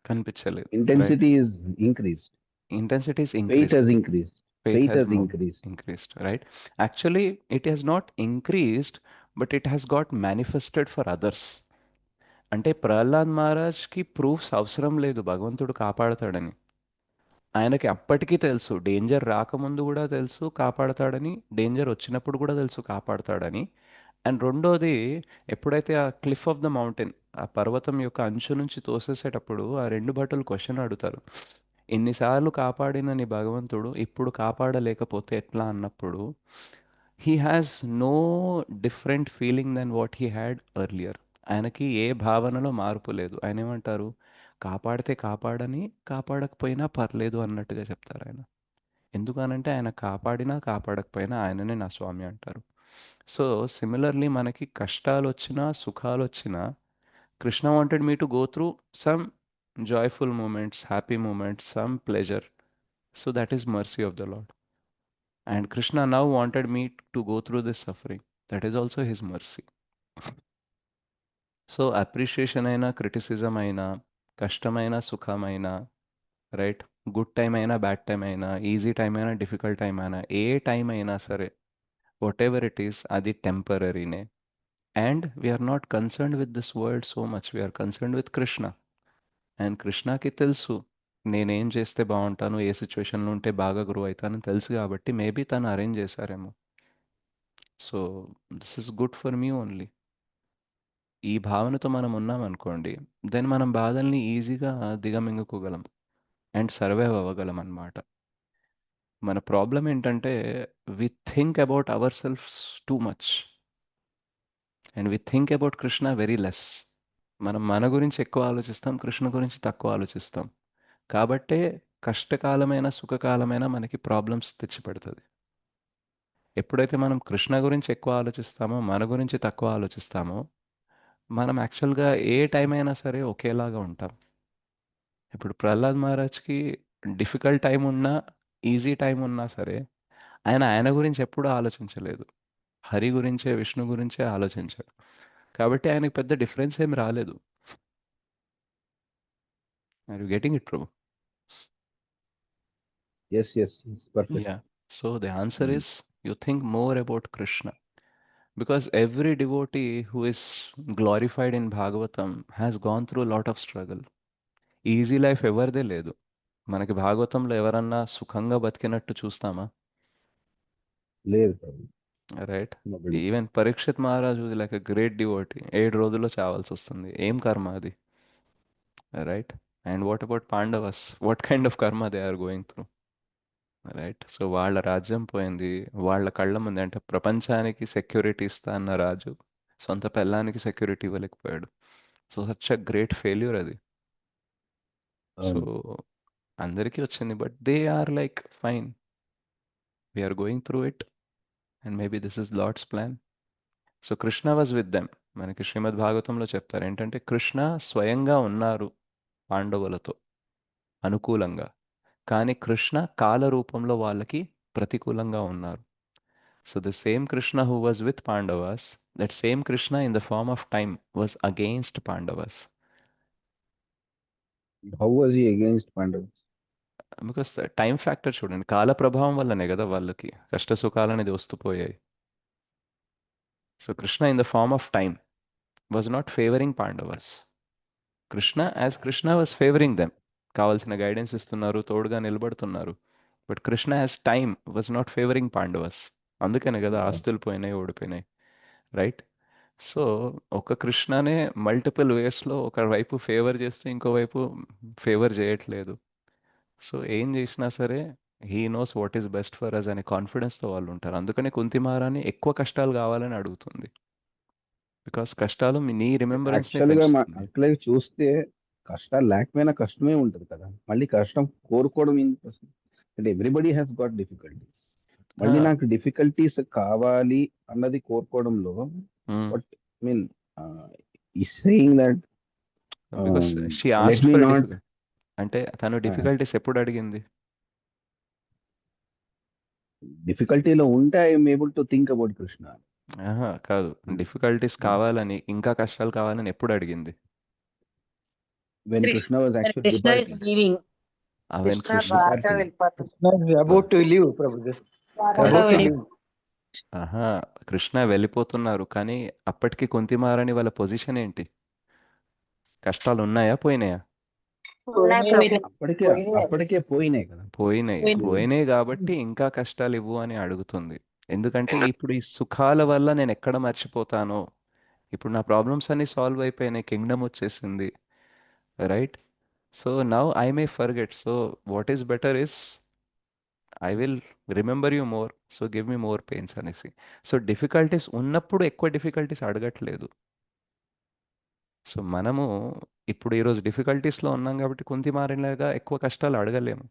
కనిపించలేదు. Intensity is increased, Intensity is faith increased. has increased, Faith has increased. increased, right? Actually, it has not increased, but it has got manifested for others. అంటే ప్రహ్లాద్ మహారాజ్కి ప్రూఫ్స్ అవసరం లేదు భగవంతుడు కాపాడతాడని. ఆయనకి అప్పటికీ తెలుసు, డేంజర్ రాకముందు కూడా తెలుసు కాపాడతాడని, డేంజర్ వచ్చినప్పుడు కూడా తెలుసు కాపాడతాడని. అండ్ రెండోది, ఎప్పుడైతే ఆ క్లిఫ్ ఆఫ్ ద మౌంటైన్, ఆ పర్వతం యొక్క అంచు నుంచి తోసేసేటప్పుడు ఆ రెండు భటులు క్వశ్చన్ అడుగుతారు, ఇన్నిసార్లు కాపాడిన నీ భగవంతుడు ఇప్పుడు కాపాడలేకపోతే ఎట్లా అన్నప్పుడు, he has no different feeling than what he had earlier. ఆయనకి ఏ భావనలో మార్పు లేదు. ఆయన ఏమంటారు, కాపాడితే కాపాడని, కాపాడకపోయినా పర్లేదు అన్నట్టుగా చెప్తారు ఆయన. ఎందుకనంటే ఆయన కాపాడినా కాపాడకపోయినా ఆయననే నా స్వామి అంటారు. సో సిమిలర్లీ మనకి కష్టాలు వచ్చినా సుఖాలు వచ్చినా Krishna wanted me to go through some joyful moments, happy moments, some pleasure. So that is mercy of the lord. And Krishna now wanted me to go through this suffering. That is also his mercy. So appreciation అయినా, criticism అయినా, కష్టమైన సుఖమైన, right, good time అయినా bad time అయినా, easy time అయినా difficult time అయినా, ఏ time అయినా సరే, వాట్ ఎవర్ ఇట్ ఈస్, అది టెంపరీనే. And we are not concerned with this world so much, we are concerned with Krishna. And కృష్ణకి తెలుసు నేనేం చేస్తే బాగుంటాను, ఏ సిచ్యువేషన్లో ఉంటే బాగా గ్రో అవుతానని తెలుసు, కాబట్టి మేబీ తను అరేంజ్ చేశారేమో. So this is good for me only. ఈ భావనతో మనం ఉన్నాం అనుకోండి, దెన్ మనం బాధల్ని ఈజీగా దిగమింగుకోగలం అండ్ సర్వైవ్ అవ్వగలం అన్నమాట. మన ప్రాబ్లం ఏంటంటే we think about our selfs too much and we think about Krishna very less. మనం మన గురించి ఎక్కువ ఆలోచిస్తాం, కృష్ణ గురించి తక్కువ ఆలోచిస్తాం. కాబట్టే కష్టకాలమైన సుఖకాలమైన మనకి ప్రాబ్లమ్స్ తెచ్చిపెడుతుంది. ఎప్పుడైతే మనం కృష్ణ గురించి ఎక్కువ ఆలోచిస్తామో, మన గురించి తక్కువ ఆలోచిస్తామో, మనం యాక్చువల్గా ఏ టైం అయినా సరే ఒకేలాగా ఉంటాం. ఇప్పుడు ప్రహ్లాద్ మహారాజ్కి డిఫికల్ట్ టైం ఉన్నా, ఈజీ టైం ఉన్నా సరే, ఆయన గురించి ఎప్పుడూ ఆలోచించలేదు. హరి గురించే, విష్ణు గురించే ఆలోచించాడు. కాబట్టి ఆయనకు పెద్ద డిఫరెన్స్ ఏమి రాలేదు. Are you getting it Prabhu? Yes yes perfect. Yeah. So the answer is you think more about Krishna. Because every devotee who is glorified in Bhagavatam has gone through a lot of struggle. Easy life ఎవరిదే లేదు. మనకి భాగవతంలో ఎవరన్నా సుఖంగా బతికినట్టు చూస్తామా? లేదు ప్రభు. Right. Nobody. Even Parikshit Maharaj like a great devotee, 7 రోజుల్లో చావాల్సి వస్తుంది. ఏం కర్మ అది? Right. And what about Pandavas? What kind of karma they are going through? Right. So వాళ్ళ రాజ్యం పోయింది, వాళ్ళ కళ్ళ ముందు. అంటే ప్రపంచానికి సెక్యూరిటీ ఇస్తా అన్న రాజు సొంత పెళ్ళానికి సెక్యూరిటీ ఇవ్వలేకపోయాడు. So such a great failure అది. సో అందరికీ వచ్చింది, but they are like fine, we are going through it and maybe this is lord's plan. So Krishna was with them. మనకి శ్రీమద్ భాగవతంలో చెప్తారు ఏంటంటే కృష్ణ స్వయంగా ఉన్నారు పాండవులతో అనుకూలంగా, కానీ కృష్ణ కాల రూపంలో వాళ్ళకి ప్రతికూలంగా ఉన్నారు. So the same Krishna who was with Pandavas, that same Krishna in the form of time was against Pandavas. How was he against Pandavs? Because time factor చూడండి, కాల ప్రభావం వల్లనే కదా వాళ్ళకి కష్ట సుఖాలు అనేది వస్తూ పోయాయి. So Krishna in the form of time was not favouring Pandavas. Krishna as Krishna was favouring them, కావాల్సిన గైడెన్స్ ఇస్తున్నారు, తోడుగా నిలబడుతున్నారు. But Krishna as time was not favouring Pandavas. అందుకనే కదా ఆస్తులు పోయినాయి, ఓడిపోయినాయి. రైట్. సో ఒక కృష్ణనే మల్టిపుల్ వేస్లో ఒకవైపు ఫేవర్ చేస్తూ ఇంకోవైపు ఫేవర్ చేయట్లేదు. సో ఏం చేసినా సరే he knows what is best for us అనే కాన్ఫిడెన్స్తో వాళ్ళు ఉంటారు. అందుకని కుంతి మహారాణి ఎక్కువ కష్టాలు కావాలని అడుగుతుంది. బికాస్ కష్టాలు నీ రిమెంబరెన్స్ని యాక్చువల్గా పెంచుతుంది. అట్లా చూస్తే కష్టాలు లేకపోయినా కష్టమే ఉంటుంది కదా. మళ్ళీ కష్టం కోరుకోవడం ఎందుకు అసలు? అంటే ఎవ్రీబడి హ్యాస్ గాట్ డిఫికల్టీస్. మళ్ళీ నాకు డిఫికల్టీస్ కావాలి అన్నది కోరుకోవడంలో వాట్ మీన్ ఈ saying that because she let asked me for not. అంటే తను డిఫికల్టీస్ ఎప్పుడు అడిగింది? డిఫికల్టీలో ఉంటే I'm able to think about Krishna. కాదు, డిఫికల్టీస్ కావాలని, ఇంకా కష్టాలు కావాలని ఎప్పుడు అడిగింది? When Krishna was actually Krishna is leaving. When Krishna about to leave Prabhu. About to leave. Krishna వెళ్ళిపోతున్నారు, కానీ అప్పటికి కుంతి మహారాణి వాళ్ళ పొజిషన్ ఏంటి? కష్టాలు ఉన్నాయా పోయినాయా? అప్పటికే పోయినాయి కదా. పోయినాయి కాబట్టి ఇంకా కష్టాలు ఇవ్వు అని అడుగుతుంది. ఎందుకంటే ఇప్పుడు ఈ సుఖాల వల్ల నేను ఎక్కడ మర్చిపోతానో, ఇప్పుడు నా ప్రాబ్లమ్స్ అన్ని సాల్వ్ అయిపోయినాయి, కింగ్డమ్ వచ్చేసింది, right. So now I may forget. So what is better is I will remember you more, so give me more pains అనేసి. సో డిఫికల్టీస్ ఉన్నప్పుడు ఎక్కువ డిఫికల్టీస్ అడగట్లేదు. సో మనము ఇప్పుడు ఈరోజు డిఫికల్టీస్లో ఉన్నాం కాబట్టి కుంతి మారినగా ఎక్కువ కష్టాలు అడగలేము.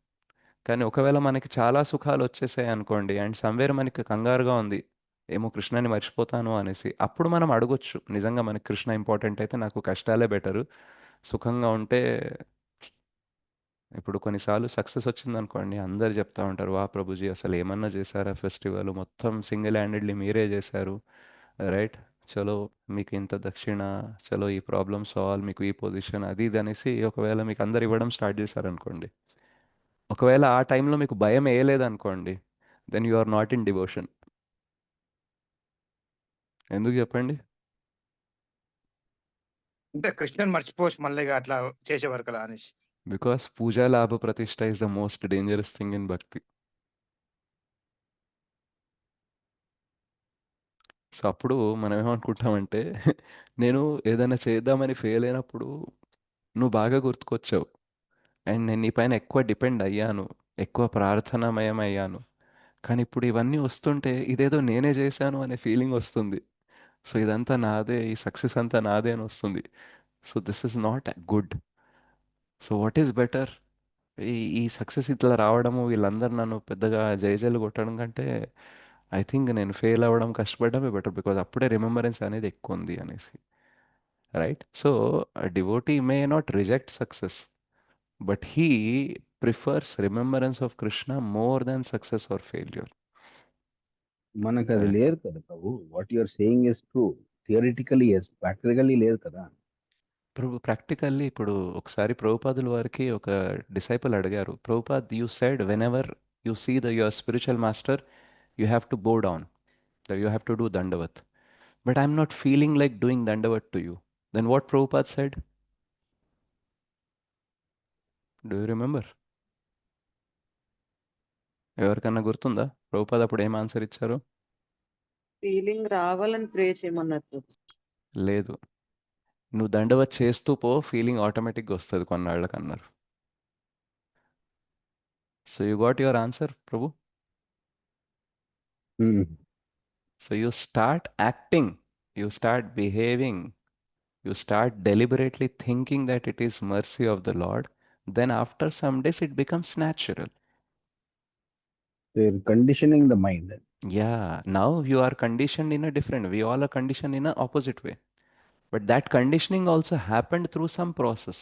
కానీ ఒకవేళ మనకి చాలా సుఖాలు వచ్చేసాయి అనుకోండి, అండ్ సమ్వేర్ మనకి కంగారుగా ఉంది, ఏమో కృష్ణని మర్చిపోతాను అనేసి, అప్పుడు మనం అడగొచ్చు, నిజంగా మనకి కృష్ణ ఇంపార్టెంట్ అయితే నాకు కష్టాలే బెటరు, సుఖంగా ఉంటే. ఇప్పుడు కొన్నిసార్లు సక్సెస్ వచ్చిందనుకోండి, అందరు చెప్తా ఉంటారు, వా ప్రభుజీ అసలు ఏమన్నా చేశారా, ఫెస్టివల్ మొత్తం సింగిల్ హ్యాండెడ్లీ మీరే చేశారు, రైట్, చలో మీకు ఇంత దక్షిణ, చలో ఈ ప్రాబ్లమ్ సాల్వ్, మీకు ఈ పొజిషన్, అది ఇది అనేసి ఒకవేళ మీకు అందరు ఇవ్వడం స్టార్ట్ చేశారనుకోండి, ఒకవేళ ఆ టైంలో మీకు భయం వేయలేదనుకోండి, then you are not in devotion. ఎందుకు చెప్పండి? అంటే కృష్ణుని మర్చిపోవచ్చు మళ్ళీ అట్లా చేసే వరకు అలా అనేసి. బికాస్ పూజా లాభ ప్రతిష్ట is the most dangerous thing in భక్తి. సో అప్పుడు మనం ఏమనుకుంటామంటే, నేను ఏదైనా చేద్దామని ఫెయిల్ అయినప్పుడు నువ్వు బాగా గుర్తుకొచ్చావు, అండ్ నేను నీ పైన ఎక్కువ డిపెండ్ అయ్యాను, ఎక్కువ ప్రార్థనామయం అయ్యాను, కానీ ఇప్పుడు ఇవన్నీ వస్తుంటే ఇదేదో నేనే చేశాను అనే ఫీలింగ్ వస్తుంది. సో ఇదంతా నాదే, ఈ సక్సెస్ అంతా నాదే అని వస్తుంది. So this is not good. So what is better? ఈ ఈ సక్సెస్ ఇట్లా రావడము, వీళ్ళందరూ నన్ను పెద్దగా జయజయలు కొట్టడం కంటే ఐ థింక్ నేను ఫెయిల్ అవ్వడం, కష్టపడడమే బెటర్, బికాజ్ అప్పుడే రిమెంబరెన్స్ అనేది ఎక్కువ ఉంది అనేసి, right? So devotee may not reject success, but he prefers remembrance of Krishna more than success or failure. మనకు అది లేదు కదా Prabhu. What your saying is true, theoretically yes, practically లేదు కదా. ప్రాక్టికల్లీ ఇప్పుడు ఒకసారి ప్రభుపాదుల వారికి ఒక డిసైపుల్ అడిగారు, Prabhupad you said when ever you see your spiritual master you have to bow down, you have to do dandavat, but I'm not feeling like doing Dandavat to you. Then what Prabhupada said? Do you remember? ఎవరికన్నా గుర్తుందా ప్రభుపాద అప్పుడు ఏం answer ఇచ్చారు? Feeling రావాలని ప్రే చేయమన్నట్టు. లేదు, నువ్వు దండవత్ చేస్తూ పో, ఫీలింగ్ ఆటోమేటిక్గా వస్తుంది కొన్నాళ్ళకి అన్నారు. So you got your answer Prabhu. So you start acting, you start behaving, you start deliberately thinking that it is mercy of the Lord, then after some days it becomes natural. They're conditioning the mind. Yeah, now you are conditioned in a different, we all are conditioned in an opposite way, but that conditioning also happened through some process.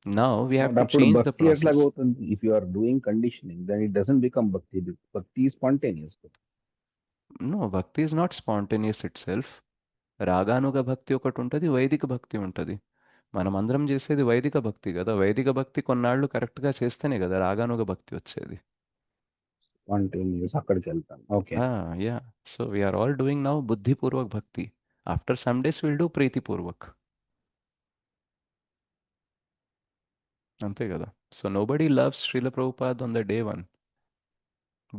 Now we have to change the process. If you are doing conditioning, then it doesn't become bhakti. Bhakti is spontaneous. No, bhakti is not spontaneous itself. రాగానుగ భక్తి ఒకటి ఉంటుంది, వైదిక భక్తి ఉంటుంది. మనం అందరం చేసేది వైదిక భక్తి కదా. వైదిక భక్తి కొన్నాళ్ళు కరెక్ట్గా చేస్తేనే కదా రాగానుగ భక్తి వచ్చేది. అక్కడికి వెళ్తాం. Okay, yeah. So we are all doing now buddhipurvak bhakti. After some days will do pritipurvak, అంతే కదా. So nobody loves Srila Prabhupad on the day one,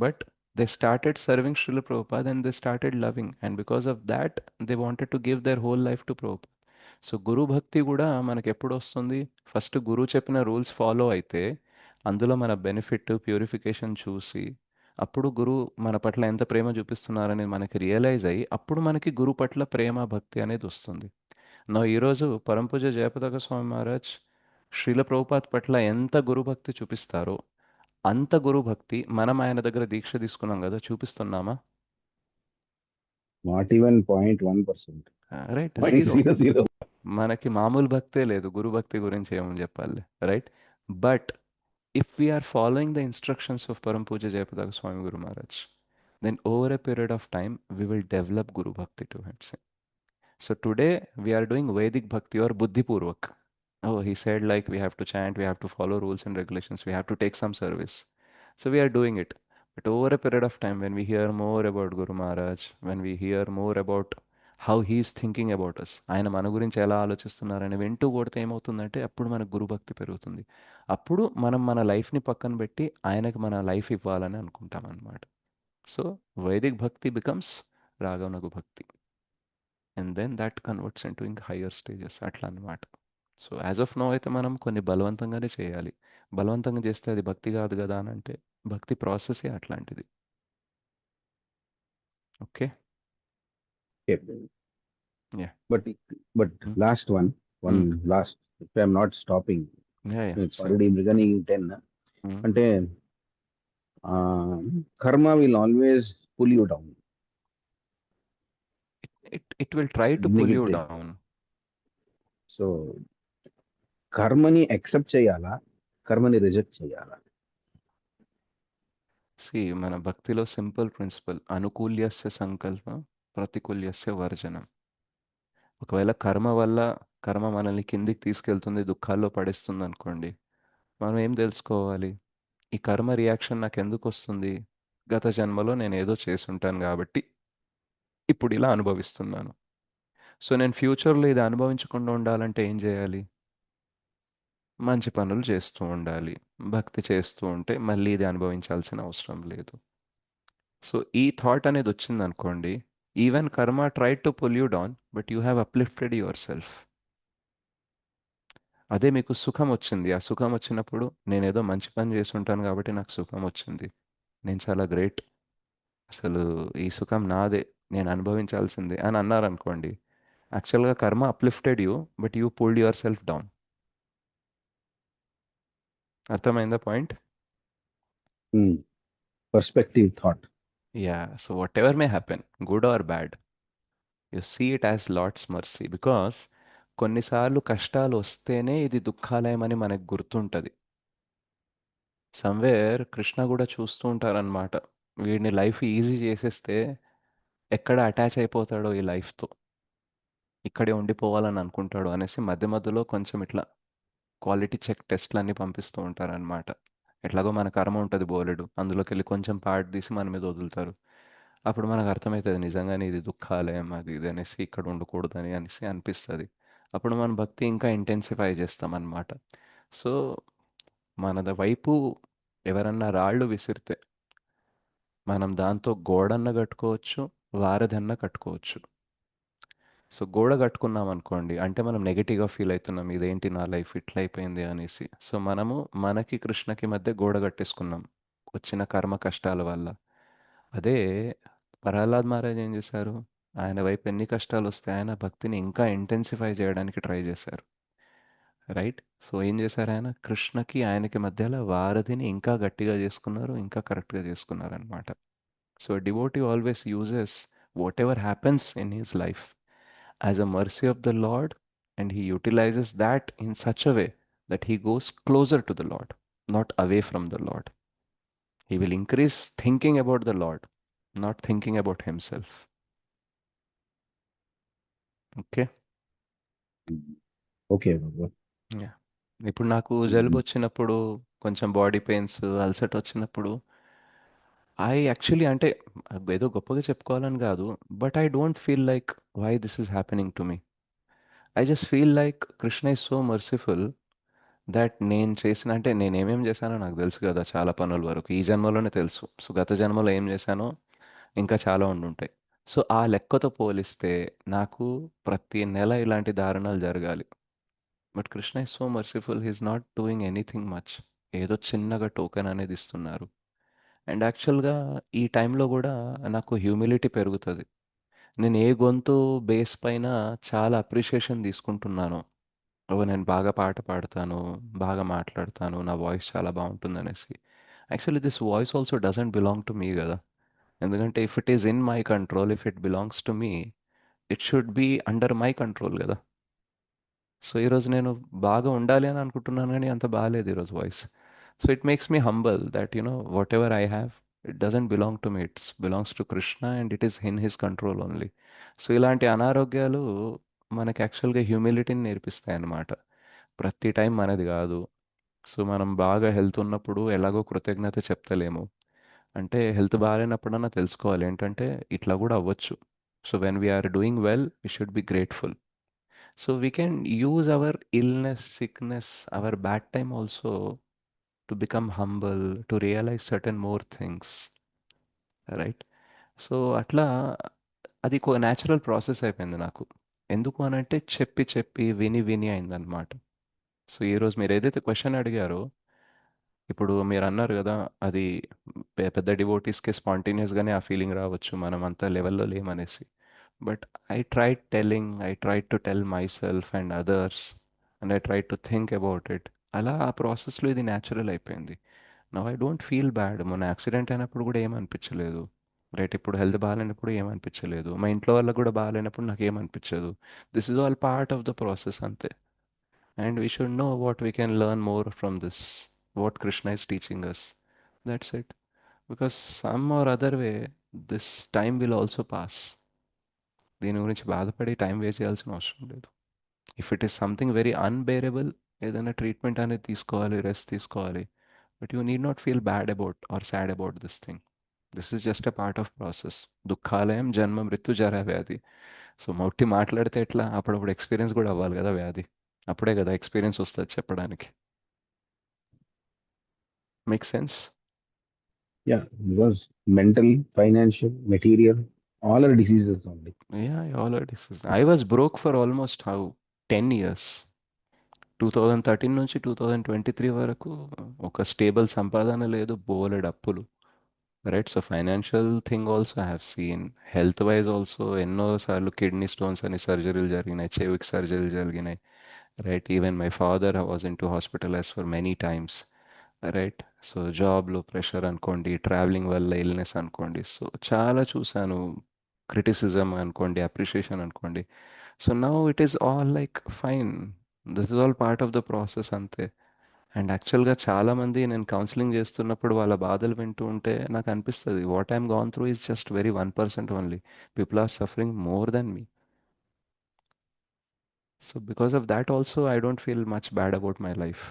but they started serving Srila Prabhupada and they started loving, and because of that they wanted to give their whole life to Prabhupada. So గురు భక్తి కూడా మనకి ఎప్పుడు వస్తుంది? First గురువు చెప్పిన rules follow అయితే, అందులో మన బెనిఫిట్ ప్యూరిఫికేషన్ చూసి, అప్పుడు గురువు మన పట్ల ఎంత ప్రేమ చూపిస్తున్నారని మనకి రియలైజ్ అయ్యి, అప్పుడు మనకి గురు పట్ల ప్రేమ భక్తి అనేది వస్తుంది. నా ఈరోజు పరంపూజ జయపతాక స్వామి మహారాజ్ శ్రీల ప్రభుపాద్ పట్ల ఎంత గురుభక్తి చూపిస్తారో అంత గురు భక్తి మనం ఆయన దగ్గర దీక్ష తీసుకున్నాం కదా, చూపిస్తున్నామా? Not even 0.1%. Right, zero. మనకి మామూలు భక్తే లేదు, గురు భక్తి గురించి ఏమని చెప్పాలి, right? But if we are following the instructions of Parampuja Jayapataka Swami Guru Maharaj, then over a period of time we will develop Guru Bhakti towards him. So today we are doing Vedic Bhakti or Buddhi Purvak. Oh, he said like we have to chant, we have to follow rules and regulations, we have to take some service. So we are doing it. But over a period of time, when we hear more about Guru Maharaj, when we hear more about how he is thinking about us, ఆయన మన గురించి ఎలా ఆలోచిస్తున్నారని వింటూ కొడితే ఏమవుతుందంటే, అప్పుడు మనకు గురు భక్తి పెరుగుతుంది. అప్పుడు మనం మన లైఫ్ని పక్కన పెట్టి ఆయనకు మన లైఫ్ ఇవ్వాలని అనుకుంటాం అన్నమాట. సో వైదిక్ భక్తి బికమ్స్ రాగవనగు bhakti, and then that converts into ఇంకా హయ్యర్ స్టేజెస్, అట్లా అన్నమాట. సో యాజ్ ఆఫ్ నో అయితే మనం కొన్ని బలవంతంగానే చేయాలి. బలవంతంగా చేస్తే అది భక్తి కాదు కదా అని అంటే భక్తి ప్రాసెసే అట్లాంటిది. Okay. Okay. Yeah. But last one last, if I'm not stopping, yeah yeah it's already beginning 10. అంటే karma will always pull you down. It will try to pull you Negative. down. So కర్మని accept చేయాలా, కర్మని reject చేయాలా? మన భక్తిలో simple principal అనుకూల్యస్య సంకల్ప ప్రతికూల్యస్య వర్జనం. ఒకవేళ కర్మ మనల్ని కిందికి తీసుకెళ్తుంది, దుఃఖాల్లో పడేస్తుంది అనుకోండి, మనం ఏం తెలుసుకోవాలి? ఈ కర్మ రియాక్షన్ నాకు ఎందుకు వస్తుంది? గత జన్మలో నేను ఏదో చేసుంటాను కాబట్టి ఇప్పుడు ఇలా అనుభవిస్తున్నాను. సో నేను ఫ్యూచర్లో ఇది అనుభవించకుండా ఉండాలంటే ఏం చేయాలి? మంచి పనులు చేస్తూ ఉండాలి, భక్తి చేస్తూ ఉంటే మళ్ళీ ఇది అనుభవించాల్సిన అవసరం లేదు. సో ఈ థాట్ అనేది వచ్చింది అనుకోండి, even karma try to pull you down, but you have uplifted yourself. అదే మీకు సుఖం వచ్చింది, ఆ సుఖం వచ్చినప్పుడు నేనేదో మంచి పని చేసి ఉంటాను కాబట్టి నాకు సుఖం వచ్చింది, నేను చాలా గ్రేట్, అసలు ఈ సుఖం నాదే, నేను అనుభవించాల్సిందే అని అన్నారనుకోండి, యాక్చువల్గా karma uplifted you, but you pulled your self down. అర్థమైందా point? Perspective thought. Yeah. So what ever may happen, good or bad, you see it as lord's mercy. Because కొన్నిసార్లు కష్టాలు వస్తేనే ఇది దుఃఖాలయం అని మనకు గుర్తుంటుంది. సమ్వేర్ కృష్ణ కూడా చూస్తూ ఉంటారనమాట, వీడిని లైఫ్ ఈజీ చేసేస్తే ఎక్కడ అటాచ్ అయిపోతాడో ఈ లైఫ్తో, ఇక్కడే ఉండిపోవాలని అనుకుంటాడు అనేసి మధ్య మధ్యలో కొంచెం ఇట్లా క్వాలిటీ చెక్ టెస్ట్లు అన్నీ పంపిస్తూ ఉంటారనమాట. ఎట్లాగో మన కర్మ ఉంటుంది బోలెడు, అందులోకి వెళ్ళి కొంచెం పార్ట్ తీసి మన మీద వదులుతారు. అప్పుడు మనకు అర్థమవుతుంది నిజంగానే ఇది దుఃఖాలయం అది ఇది అనేసి, ఇక్కడ ఉండకూడదని అనేసి అనిపిస్తుంది. అప్పుడు మన భక్తి ఇంకా ఇంటెన్సిఫై చేస్తాం అన్నమాట. సో మనది వైపు ఎవరన్నా రాళ్ళు విసిరితే మనం దాంతో గోడన్న కట్టుకోవచ్చు, వారధన్న కట్టుకోవచ్చు. సో గోడ కట్టుకున్నాం అనుకోండి, అంటే మనం నెగిటివ్గా ఫీల్ అవుతున్నాం, ఇదేంటి నా లైఫ్ ఇట్లా అయిపోయింది అనేసి. సో మనము మనకి కృష్ణకి మధ్య గోడ కట్టేసుకున్నాం వచ్చిన కర్మ కష్టాల వల్ల. అదే ప్రహ్లాద్ మహారాజ్ ఏం చేశారు, ఆయన వైపు ఎన్ని కష్టాలు వస్తే ఆయన భక్తిని ఇంకా ఇంటెన్సిఫై చేయడానికి ట్రై చేశారు. రైట్. సో ఏం చేశారు, ఆయన కృష్ణకి ఆయనకి మధ్యలో వారధిని ఇంకా గట్టిగా చేసుకున్నారు, ఇంకా కరెక్ట్గా చేసుకున్నారు అనమాట. So devotee always uses what ever happens in his life as a mercy of the Lord, and he utilizes that in such a way that he goes closer to the Lord, not away from the Lord. He will increase thinking about the Lord, not thinking about himself. Okay? Okay. Yeah. ఇప్పుడు నాకు జలుబు వచ్చినప్పుడు, కొంచెం body pains, అల్సట్ వచ్చినప్పుడు, I actually అంటే ఏదో గొప్పగా చెప్పుకోవాలని కాదు, but I don't feel like why this is happening to me. I just feel like Krishna is so merciful that నేను చేసిన, అంటే నేను ఏమేమి చేశానో నాకు తెలుసు కదా, చాలా పనుల వరకు ఈ జన్మలోనే తెలుసు. సో గత జన్మలో ఏం చేశానో ఇంకా చాలా ఉండుంటాయి. సో ఆ లెక్కతో పోలిస్తే నాకు ప్రతి నెల ఇలాంటి దారుణాలు జరగాలి. But Krishna is so merciful, he's not doing anything much. ఏదో చిన్నగా టోకెన్ అనేది ఇస్తున్నారు. అండ్ యాక్చువల్గా ఈ టైంలో కూడా నాకు హ్యూమిలిటీ పెరుగుతుంది. నేను ఏ గొంతు బేస్ పైన చాలా అప్రిషియేషన్ తీసుకుంటున్నాను, నేను బాగా పాట పాడతాను, బాగా మాట్లాడతాను, నా వాయిస్ చాలా బాగుంటుంది అనేసి. Actually this voice also doesn't belong to me కదా. ఎందుకంటే if it is in my control, if it belongs to me, it should be under my control కదా. సో ఈరోజు నేను బాగా ఉండాలి అని అనుకుంటున్నాను, కానీ అంత బాగాలేదు ఈరోజు voice. So it makes me humble that what ever I have, it doesn't belong to me, it's belongs to Krishna and it is in his control only. So ఇలాంటి అనారోగ్యాలు మనకి యాక్చువల్గా హ్యూమిలిటీని నేర్పిస్తాయి అన్నమాట. ప్రతి టైం మనది కాదు. సో మనం బాగా హెల్త్ ఉన్నప్పుడు ఎలాగో కృతజ్ఞత చెప్తలేము, అంటే హెల్త్ బాగాలేనప్పుడన్నా తెలుసుకోవాలి ఏంటంటే ఇట్లా కూడా అవ్వచ్చు. So when we are doing well, we should be grateful. So we can use our illness, sickness, our bad time also to become humble, to realize certain more things. Right? So అట్లా అది natural process అయిపోయింది నాకు. ఎందుకు అనంటే చెప్పి చెప్పి విని విని అయిందనమాట. సో ఈరోజు మీరు ఏదైతే క్వశ్చన్ అడిగారో, ఇప్పుడు మీరు అన్నారు కదా, అది పెద్ద డివోటీస్కి స్పాంటేనియస్గానే ఆ ఫీలింగ్ రావచ్చు, మనం అంత లెవెల్లో లేమనేసి. But I tried to tell my self and others, and I tried to think about it. అలా ఆ ప్రాసెస్లో ఇది న్యాచురల్ అయిపోయింది. Now I don't feel bad. మొన్న యాక్సిడెంట్ అయినప్పుడు కూడా ఏమనిపించలేదు, రైట్? ఇప్పుడు హెల్త్ బాగాలేనప్పుడు ఏమనిపించలేదు, మా ఇంట్లో వాళ్ళకు కూడా బాగాలేనప్పుడు నాకు ఏమనిపించదు. This is all part of the process, అంతే. And we should know what we can learn more from this, what Krishna is teaching us. That's it. Because some or other way, this time will also pass. దీని గురించి బాధపడి time waste చేయాల్సిన అవసరం లేదు. If it is something very unbearable, ఏదైనా treatment అనేది తీసుకోవాలి, rest తీసుకోవాలి. But you need not feel bad about or sad about this thing. This is just a part of process. దుఃఖాలయం జన్మ మృత్యు జరా వ్యాధి. సో మొట్టి మాట్లాడితే ఎట్లా, అప్పుడప్పుడు ఎక్స్పీరియన్స్ కూడా అవ్వాలి కదా వ్యాధి. అప్పుడే కదా ఎక్స్పీరియన్స్ వస్తుంది చెప్పడానికి. Make sense? Yeah, because mental, financial, material, all are diseases only. Yeah, all are diseases. I was broke for almost 10 years. 2013 నుంచి 2023 వరకు ఒక స్టేబుల్ సంపాదన లేదు, బోలెడు అప్పులు, right? So financial thing also I have seen. Health wise also ఎన్నోసార్లు kidney stones అని సర్జరీలు జరిగినాయి, చెవికి సర్జరీలు జరిగినాయి, right? Even my father was in to hospitalise for many times, right? So జాబ్లో ప్రెషర్ అనుకోండి, ట్రావెలింగ్ వల్ల ఇల్నెస్ అనుకోండి, సో చాలా చూశాను. క్రిటిసిజం అనుకోండి, అప్రిషియేషన్ అనుకోండి. So now it is all like fine. This is all part of the process, అంతే. And యాక్చువల్గా చాలామంది నేను కౌన్సిలింగ్ చేస్తున్నప్పుడు వాళ్ళ బాధలు వింటూ ఉంటే నాకు అనిపిస్తుంది, what I'm gone through is just very 1% only. People are suffering more than me. So because of that also I don't feel much bad about my life.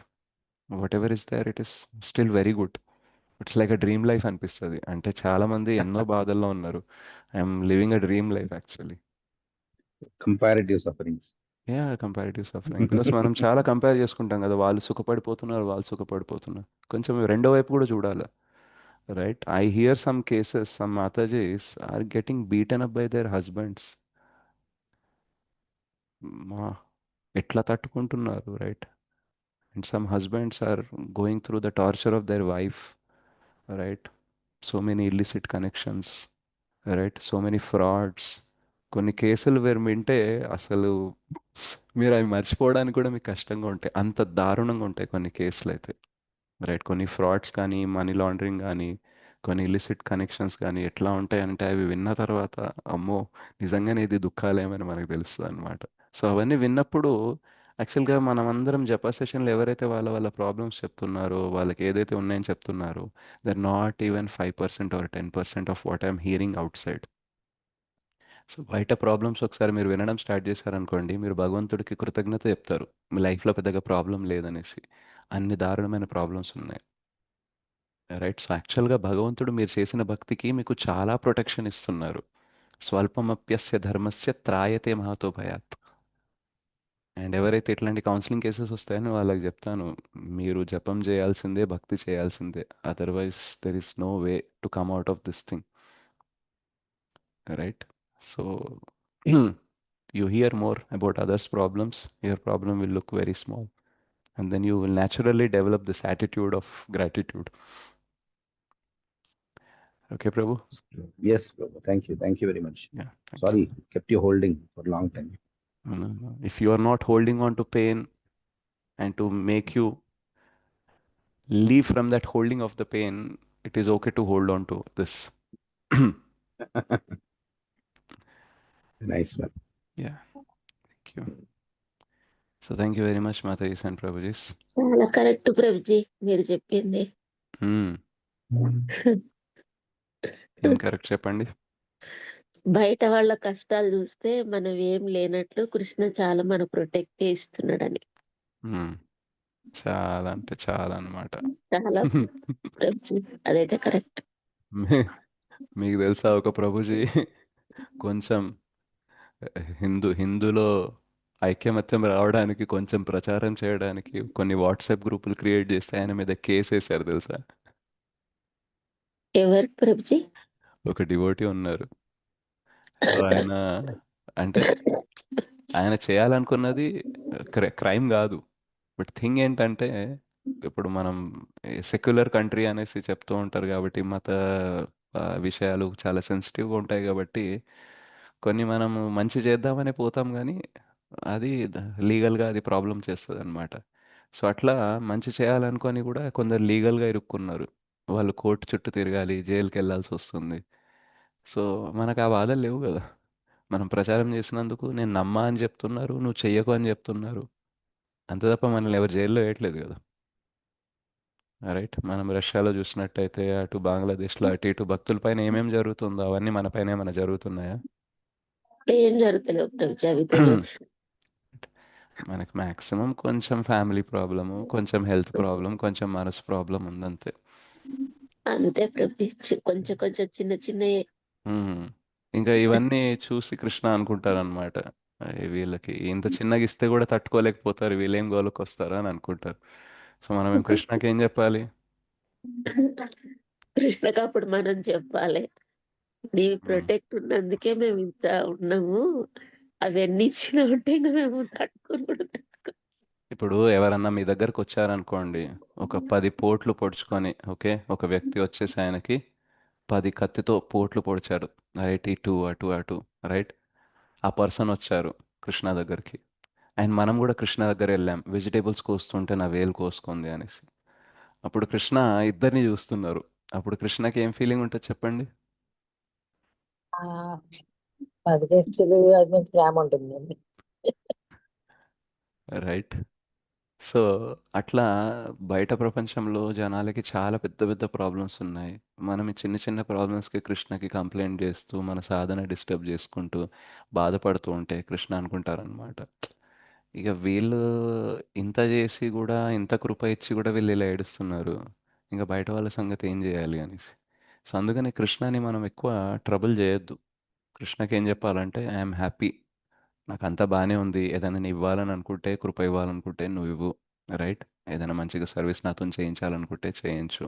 Whatever is there, it is still very good. It's like a dream life అనిపిస్తుంది. అంటే చాలామంది ఎన్నో బాధల్లో ఉన్నారు, I'm living a dream life actually. Comparative sufferings. Yeah, comparative suffering. Because మనం చాలా compare చేసుకుంటాం కదా, వాళ్ళు సుఖపడిపోతున్నారు, వాళ్ళు సుఖపడిపోతున్నారు. కొంచెం రెండో వైపు కూడా చూడాలి, right? I hear some cases, some Matajis are getting beaten up by there husbands. మా ఎట్లా తట్టుకుంటున్నారు, right? And some husbands are going through the torture of their wife, right? So many illicit connections, right? So many frauds. కొన్ని కేసులు మీరు వింటే అసలు మీరు అవి మర్చిపోవడానికి కూడా మీకు కష్టంగా ఉంటాయి, అంత దారుణంగా ఉంటాయి కొన్ని కేసులు అయితే, రైట్? కొన్ని ఫ్రాడ్స్ కానీ, మనీ లాండరింగ్ కానీ, కొన్ని ఇలిసిట్ కనెక్షన్స్ కానీ ఎట్లా ఉంటాయంటే అవి విన్న తర్వాత అమ్మో, నిజంగానే ఇది దుఃఖాలేమని మనకు తెలుస్తుంది అనమాట. సో అవన్నీ విన్నప్పుడు యాక్చువల్గా మనం అందరం జపా సెషన్లో ఎవరైతే వాళ్ళ వాళ్ళ ప్రాబ్లమ్స్ చెప్తున్నారో, వాళ్ళకి ఏదైతే ఉన్నాయని చెప్తున్నారో, they're not even 5% or 10% of what I'm hearing outside. So బయట ప్రాబ్లమ్స్ ఒకసారి మీరు వినడం స్టార్ట్ చేశారనుకోండి, మీరు భగవంతుడికి కృతజ్ఞత చెప్తారు, మీ లైఫ్లో పెద్దగా ప్రాబ్లం లేదనేసి. అన్ని దారుణమైన ప్రాబ్లమ్స్ ఉన్నాయి, రైట్? సో యాక్చువల్గా భగవంతుడు మీరు చేసిన భక్తికి మీకు చాలా ప్రొటెక్షన్ ఇస్తున్నారు. స్వల్పమప్యస్య ధర్మస్య త్రాయతే మహతో భయాత్. అండ్ ఎవరైతే ఇట్లాంటి కౌన్సిలింగ్ కేసెస్ వస్తాయని వాళ్ళకి చెప్తాను, మీరు జపం చేయాల్సిందే, భక్తి చేయాల్సిందే, otherwise there is no way to come out of this thing, right? So you hear more about others' problems, your problem will look very small. And then you will naturally develop this attitude of gratitude. Okay, Prabhu? Yes, Prabhu. Thank you. Thank you very much. Yeah. Sorry, kept you holding for a long time. No. If you are not holding on to pain, and to make you leave from that holding of the pain, it is okay to hold on to this. Nice one. Yeah. Thank you. So thank you very much, Matajis and Prabhujis. చాలా correct Prabhuji మీరు చెప్పింది. ఏం correct చెప్పండి? బయట వాళ్ళ కష్టాలు చూస్తే మనం ఏం లేనట్లు కృష్ణ చాలా మన ప్రొటెక్ట్ చేస్తున్నాడని. చాలా అంటే చాలా అన్నమాట. చాలా ప్రభుజీ అదైతే కరెక్ట్. మీకు తెలుసా ఒక ప్రభుజీ కొంచెం హిందూలో ఐక్యమత్యం రావడానికి, కొంచెం ప్రచారం చేయడానికి కొన్ని వాట్సాప్ గ్రూపులు క్రియేట్ చేస్తే ఆయన మీద కేసు వేశారు తెలుసా? ఎవరు ప్రభుజీ? ఒక డివోటీ ఉన్నారు. సో ఆయన అంటే ఆయన చేయాలనుకున్నది క్రైమ్ కాదు, బట్ థింగ్ ఏంటంటే ఇప్పుడు మనం సెక్యులర్ కంట్రీ అనేసి చెప్తూ ఉంటారు కాబట్టి మత విషయాలు చాలా సెన్సిటివ్గా ఉంటాయి కాబట్టి కొన్ని మనము మంచి చేద్దామని పోతాం కానీ అది లీగల్గా అది ప్రాబ్లం చేస్తుంది అనమాట. సో అట్లా మంచి చేయాలనుకొని కూడా కొందరు లీగల్గా ఇరుక్కున్నారు. వాళ్ళు కోర్టు చుట్టూ తిరగాలి, జైలుకి వెళ్ళాల్సి వస్తుంది. సో మనకు ఆ బాధలు లేవు కదా. మనం ప్రచారం చేసినందుకు నేను నమ్మా అని చెప్తున్నారు, నువ్వు చెయ్యకు అని చెప్తున్నారు. అంతే తప్ప మనల్ని ఎవరు జైల్లో వేయట్లేదు కదా. రైట్. మనం రష్యాలో చూసినట్టయితే అటు బంగ్లాదేశ్లో అటు ఇటు భక్తుల పైన ఏమేమి జరుగుతుందో అవన్నీ మన పైన ఏమైనా జరుగుతున్నాయా? ఏం జరుగుతలేవు ప్రభుజీ, అవి తెలియదు. మనకి మ్యాక్సిమం కొంచెం ఫ్యామిలీ ప్రాబ్లము, కొంచెం హెల్త్ ప్రాబ్లం, కొంచెం మనసు ప్రాబ్లం ఉందంతే. అంతే ప్రభుజీ, కొంచెం కొంచెం చిన్న చిన్నయే. మ్మ్. ఇంకా ఇవన్నీ చూసి కృష్ణ అనుకుంటారనమాట, వీళ్ళకి ఇంత చిన్నగా ఇస్తే కూడా తట్టుకోలేకపోతారు, వీళ్ళేం గోలకు వస్తారా అని అనుకుంటారు. సో మనం ఏం కృష్ణకి ఏం చెప్పాలి? కృష్ణకి అప్పుడు మనం చెప్పాలి, నీ మ్మ్. ప్రొటెక్ట్ ఉన్నందుకే మేము ఇంత ఉన్నాము, అవన్నీ ఇచ్చిన ఉంటే ఇంకా మేము తట్టుకొని కూడా ఇప్పుడు ఎవరన్నా మీ దగ్గరకు వచ్చారనుకోండి, ఒక 10 పోట్లు పొడుచుకొని, ఓకే, ఒక వ్యక్తి వచ్చేసి ఆయనకి 10 కత్తితో పోట్లు పొడిచాడు, రైట్, ఇటు అటు అటు, రైట్. ఆ పర్సన్ వచ్చారు కృష్ణ దగ్గరికి, అండ్ మనం కూడా కృష్ణ దగ్గర వెళ్ళాం, వెజిటేబుల్స్ కోస్తుంటే నా వేలు కోసుకుంది అనేసి. అప్పుడు కృష్ణ ఇద్దరిని చూస్తున్నారు. అప్పుడు కృష్ణకి ఏం ఫీలింగ్ ఉంటుంది చెప్పండి? అది చేస్తుంది, అది ప్రేమ ఉంటుందండి. రైట్. సో అట్లా బయట ప్రపంచంలో జనాలకి చాలా పెద్ద పెద్ద ప్రాబ్లమ్స్ ఉన్నాయి. మనం ఈ చిన్న చిన్న ప్రాబ్లమ్స్కి కృష్ణకి కంప్లైంట్ చేస్తూ మన సాధన డిస్టర్బ్ చేసుకుంటూ బాధపడుతూ ఉంటే కృష్ణ అనుకుంటారనమాట, ఇక వీళ్ళు ఇంత చేసి కూడా, ఇంత కృప ఇచ్చి కూడా వీళ్ళు ఇలా ఏడుస్తున్నారు, ఇంకా బయట వాళ్ళ సంగతి ఏం చేయాలి అనేసి. సో అందుకని కృష్ణని మనం ఎక్కువ ట్రబుల్ చేయొద్దు. కృష్ణకి ఏం చెప్పాలంటే, ఐఎమ్ హ్యాపీ, నాకు అంతా బాగానే ఉంది, ఏదైనా నేను ఇవ్వాలని అనుకుంటే, కృప ఇవ్వాలనుకుంటే నువ్వు ఇవ్వు, రైట్. ఏదైనా మంచిగా సర్వీస్ నాతో చేయించాలనుకుంటే చేయించు.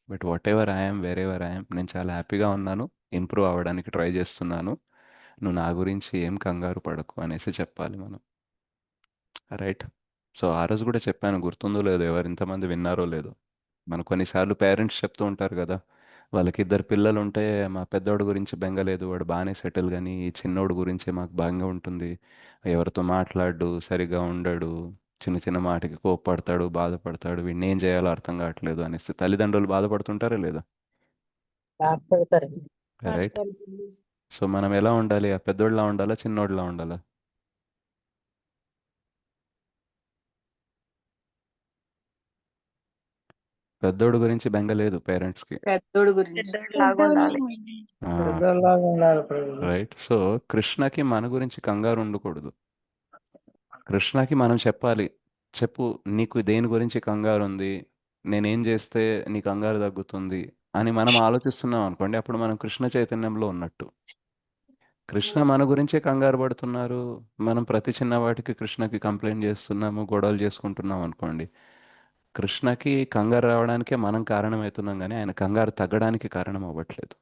But what ever I'm, wear ever I'm, నేను చాలా హ్యాపీగా ఉన్నాను, ఇంప్రూవ్ అవ్వడానికి ట్రై చేస్తున్నాను, నువ్వు నా గురించి ఏం కంగారు పడకు అనేసి చెప్పాలి మనం, రైట్. సో ఆ రోజు కూడా చెప్పాను, గుర్తుందో లేదో, ఎవరు ఇంతమంది విన్నారో లేదో. మన కొన్నిసార్లు పేరెంట్స్ చెప్తూ ఉంటారు కదా, వాళ్ళకి 2 పిల్లలు ఉంటే, మా పెద్దోడు గురించి బెంగ లేదు, వాడు బాగానే సెటిల్, కానీ ఈ చిన్నోడు గురించే మాకు బెంగ ఉంటుంది, ఎవరితో మాట్లాడు, సరిగా ఉండడు, చిన్న చిన్న మాటకి కోప్పడతాడు, బాధపడతాడు, వీడిని ఏం చేయాలో అర్థం కావట్లేదు అనేసి తల్లిదండ్రులు బాధపడుతుంటారా లేదా? బాధపడతారండి. రైట్. సో మనం ఎలా ఉండాలి? ఆ పెద్దోడిలా ఉండాలా, చిన్నోడిలా ఉండాలా? పెద్దోడు గురించి బెంగ లేదు పేరెంట్స్కి. పెద్దోడు గురించి పెద్దోడిలాగా ఉండాలి. పెద్దలాగా ఉండాలి ప్రభు. రైట్. సో కృష్ణకి మన గురించి కంగారు ఉండకూడదు. కృష్ణకి మనం చెప్పాలి, చెప్పు నీకు దేని గురించి కంగారు ఉంది, నేనేం చేస్తే నీ కంగారు తగ్గుతుంది అని మనం ఆలోచిస్తున్నాం అనుకోండి, అప్పుడు మనం కృష్ణ చైతన్యంలో ఉన్నట్టు. కృష్ణ మన గురించే కంగారు పడుతున్నారు, మనం ప్రతి చిన్న వాటికి కృష్ణకి కంప్లైంట్ చేస్తున్నాము, గొడవలు చేసుకుంటున్నాం అనుకోండి, కృష్ణకి కంగారు రావడానికే మనం కారణమవుతున్నాం కానీ ఆయన కంగారు తగ్గడానికి కారణం అవ్వట్లేదు,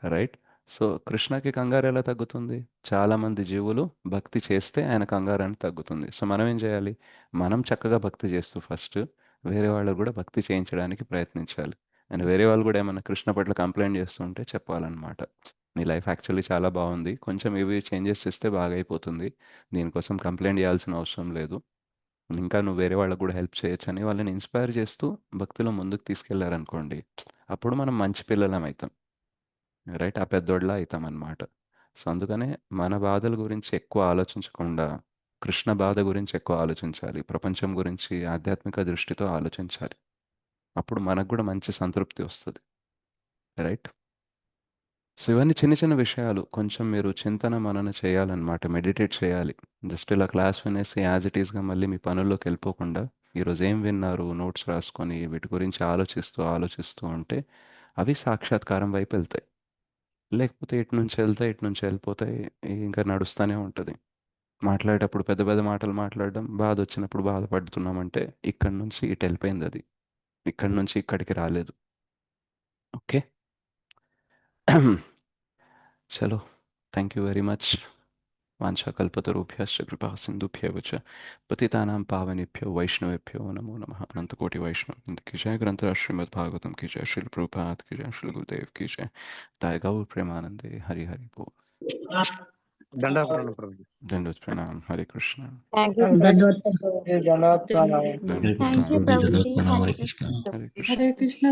రైట్. సో కృష్ణకి కంగారు ఎలా తగ్గుతుంది? చాలామంది జీవులు భక్తి చేస్తే ఆయన కంగారు అని తగ్గుతుంది. సో మనం ఏం చేయాలి? మనం చక్కగా భక్తి చేస్తూ ఫస్ట్ వేరే వాళ్ళు కూడా భక్తి చేయించడానికి ప్రయత్నించాలి. అండ్ వేరే వాళ్ళు కూడా ఏమైనా కృష్ణ పట్ల కంప్లైంట్ చేస్తుంటే చెప్పాలన్నమాట, నీ లైఫ్ యాక్చువల్లీ చాలా బాగుంది, కొంచెం ఇవి చేంజెస్ చేస్తే బాగా అయిపోతుంది, దీనికోసం కంప్లైంట్ చేయాల్సిన అవసరం లేదు, ఇంకా నువ్వు వేరే వాళ్ళకు కూడా హెల్ప్ చేయొచ్చు అని వాళ్ళని ఇన్స్పైర్ చేస్తూ భక్తిలో ముందుకు తీసుకెళ్లారనుకోండి, అప్పుడు మనం మంచి పిల్లలం అవుతాం, రైట్. ఆ పెద్దోళ్ళ అవుతాం అన్నమాట. సో అందుకనే మన బాధల గురించి ఎక్కువ ఆలోచించకుండా కృష్ణ బాధ గురించి ఎక్కువ ఆలోచించాలి, ప్రపంచం గురించి ఆధ్యాత్మిక దృష్టితో ఆలోచించాలి, అప్పుడు మనకు కూడా మంచి సంతృప్తి వస్తుంది, రైట్. సో ఇవన్నీ చిన్న చిన్న విషయాలు, కొంచెం మీరు చింతన మనన చేయాలన్నమాట, మెడిటేట్ చేయాలి. జస్ట్ ఇలా క్లాస్ వినేసి యాజ్ ఇట్ ఈస్గా మళ్ళీ మీ పనుల్లోకి వెళ్ళిపోకుండా, ఈరోజు ఏం విన్నారు నోట్స్ రాసుకొని వీటి గురించి ఆలోచిస్తూ ఆలోచిస్తూ ఉంటే అవి సాక్షాత్కారం వైపు వెళ్తాయి. లేకపోతే ఇటు నుంచి వెళ్తాయి, ఇటు నుంచి వెళ్ళిపోతాయి, ఇంకా నడుస్తూనే ఉంటుంది. మాట్లాడేటప్పుడు పెద్ద పెద్ద మాటలు మాట్లాడడం, బాధ వచ్చినప్పుడు బాధపడుతున్నామంటే ఇక్కడి నుంచి ఇటు వెళ్ళిపోయింది అది, ఇక్కడి నుంచి ఇక్కడికి రాలేదు. ఓకే. చలో, థ్యాంక్ యూ వెరీ మచ్. वाञ्छाकल्पतरुभ्यश्च कृपा सिन्धुभ्येव च पतितानां पावनेभ्यो वैष्णवेभ्यो नमो नमः। अनंत कोटि वैष्णव वृंद की जय। ग्रंथराज श्रीमद् भागवतम की जय। श्रील प्रभुपाद की जय। श्रील गुरुदेव की जय। ताय गौर प्रेमानंदे। हरि हरि बोल। దండాలు ప్రభుజీ. दंडोत प्रणाम। हरे कृष्ण। థ్యాంక్ యూ ధన్యవాదాలు ప్రభుజీ. ధన్యవాదాలు. दंडोत థ్యాంక్ యూ प्रणाम। ప్రభుజీ. ప్రణామ హరే హరే కృష్ణ. हरे कृष्ण। హరే కృష్ణ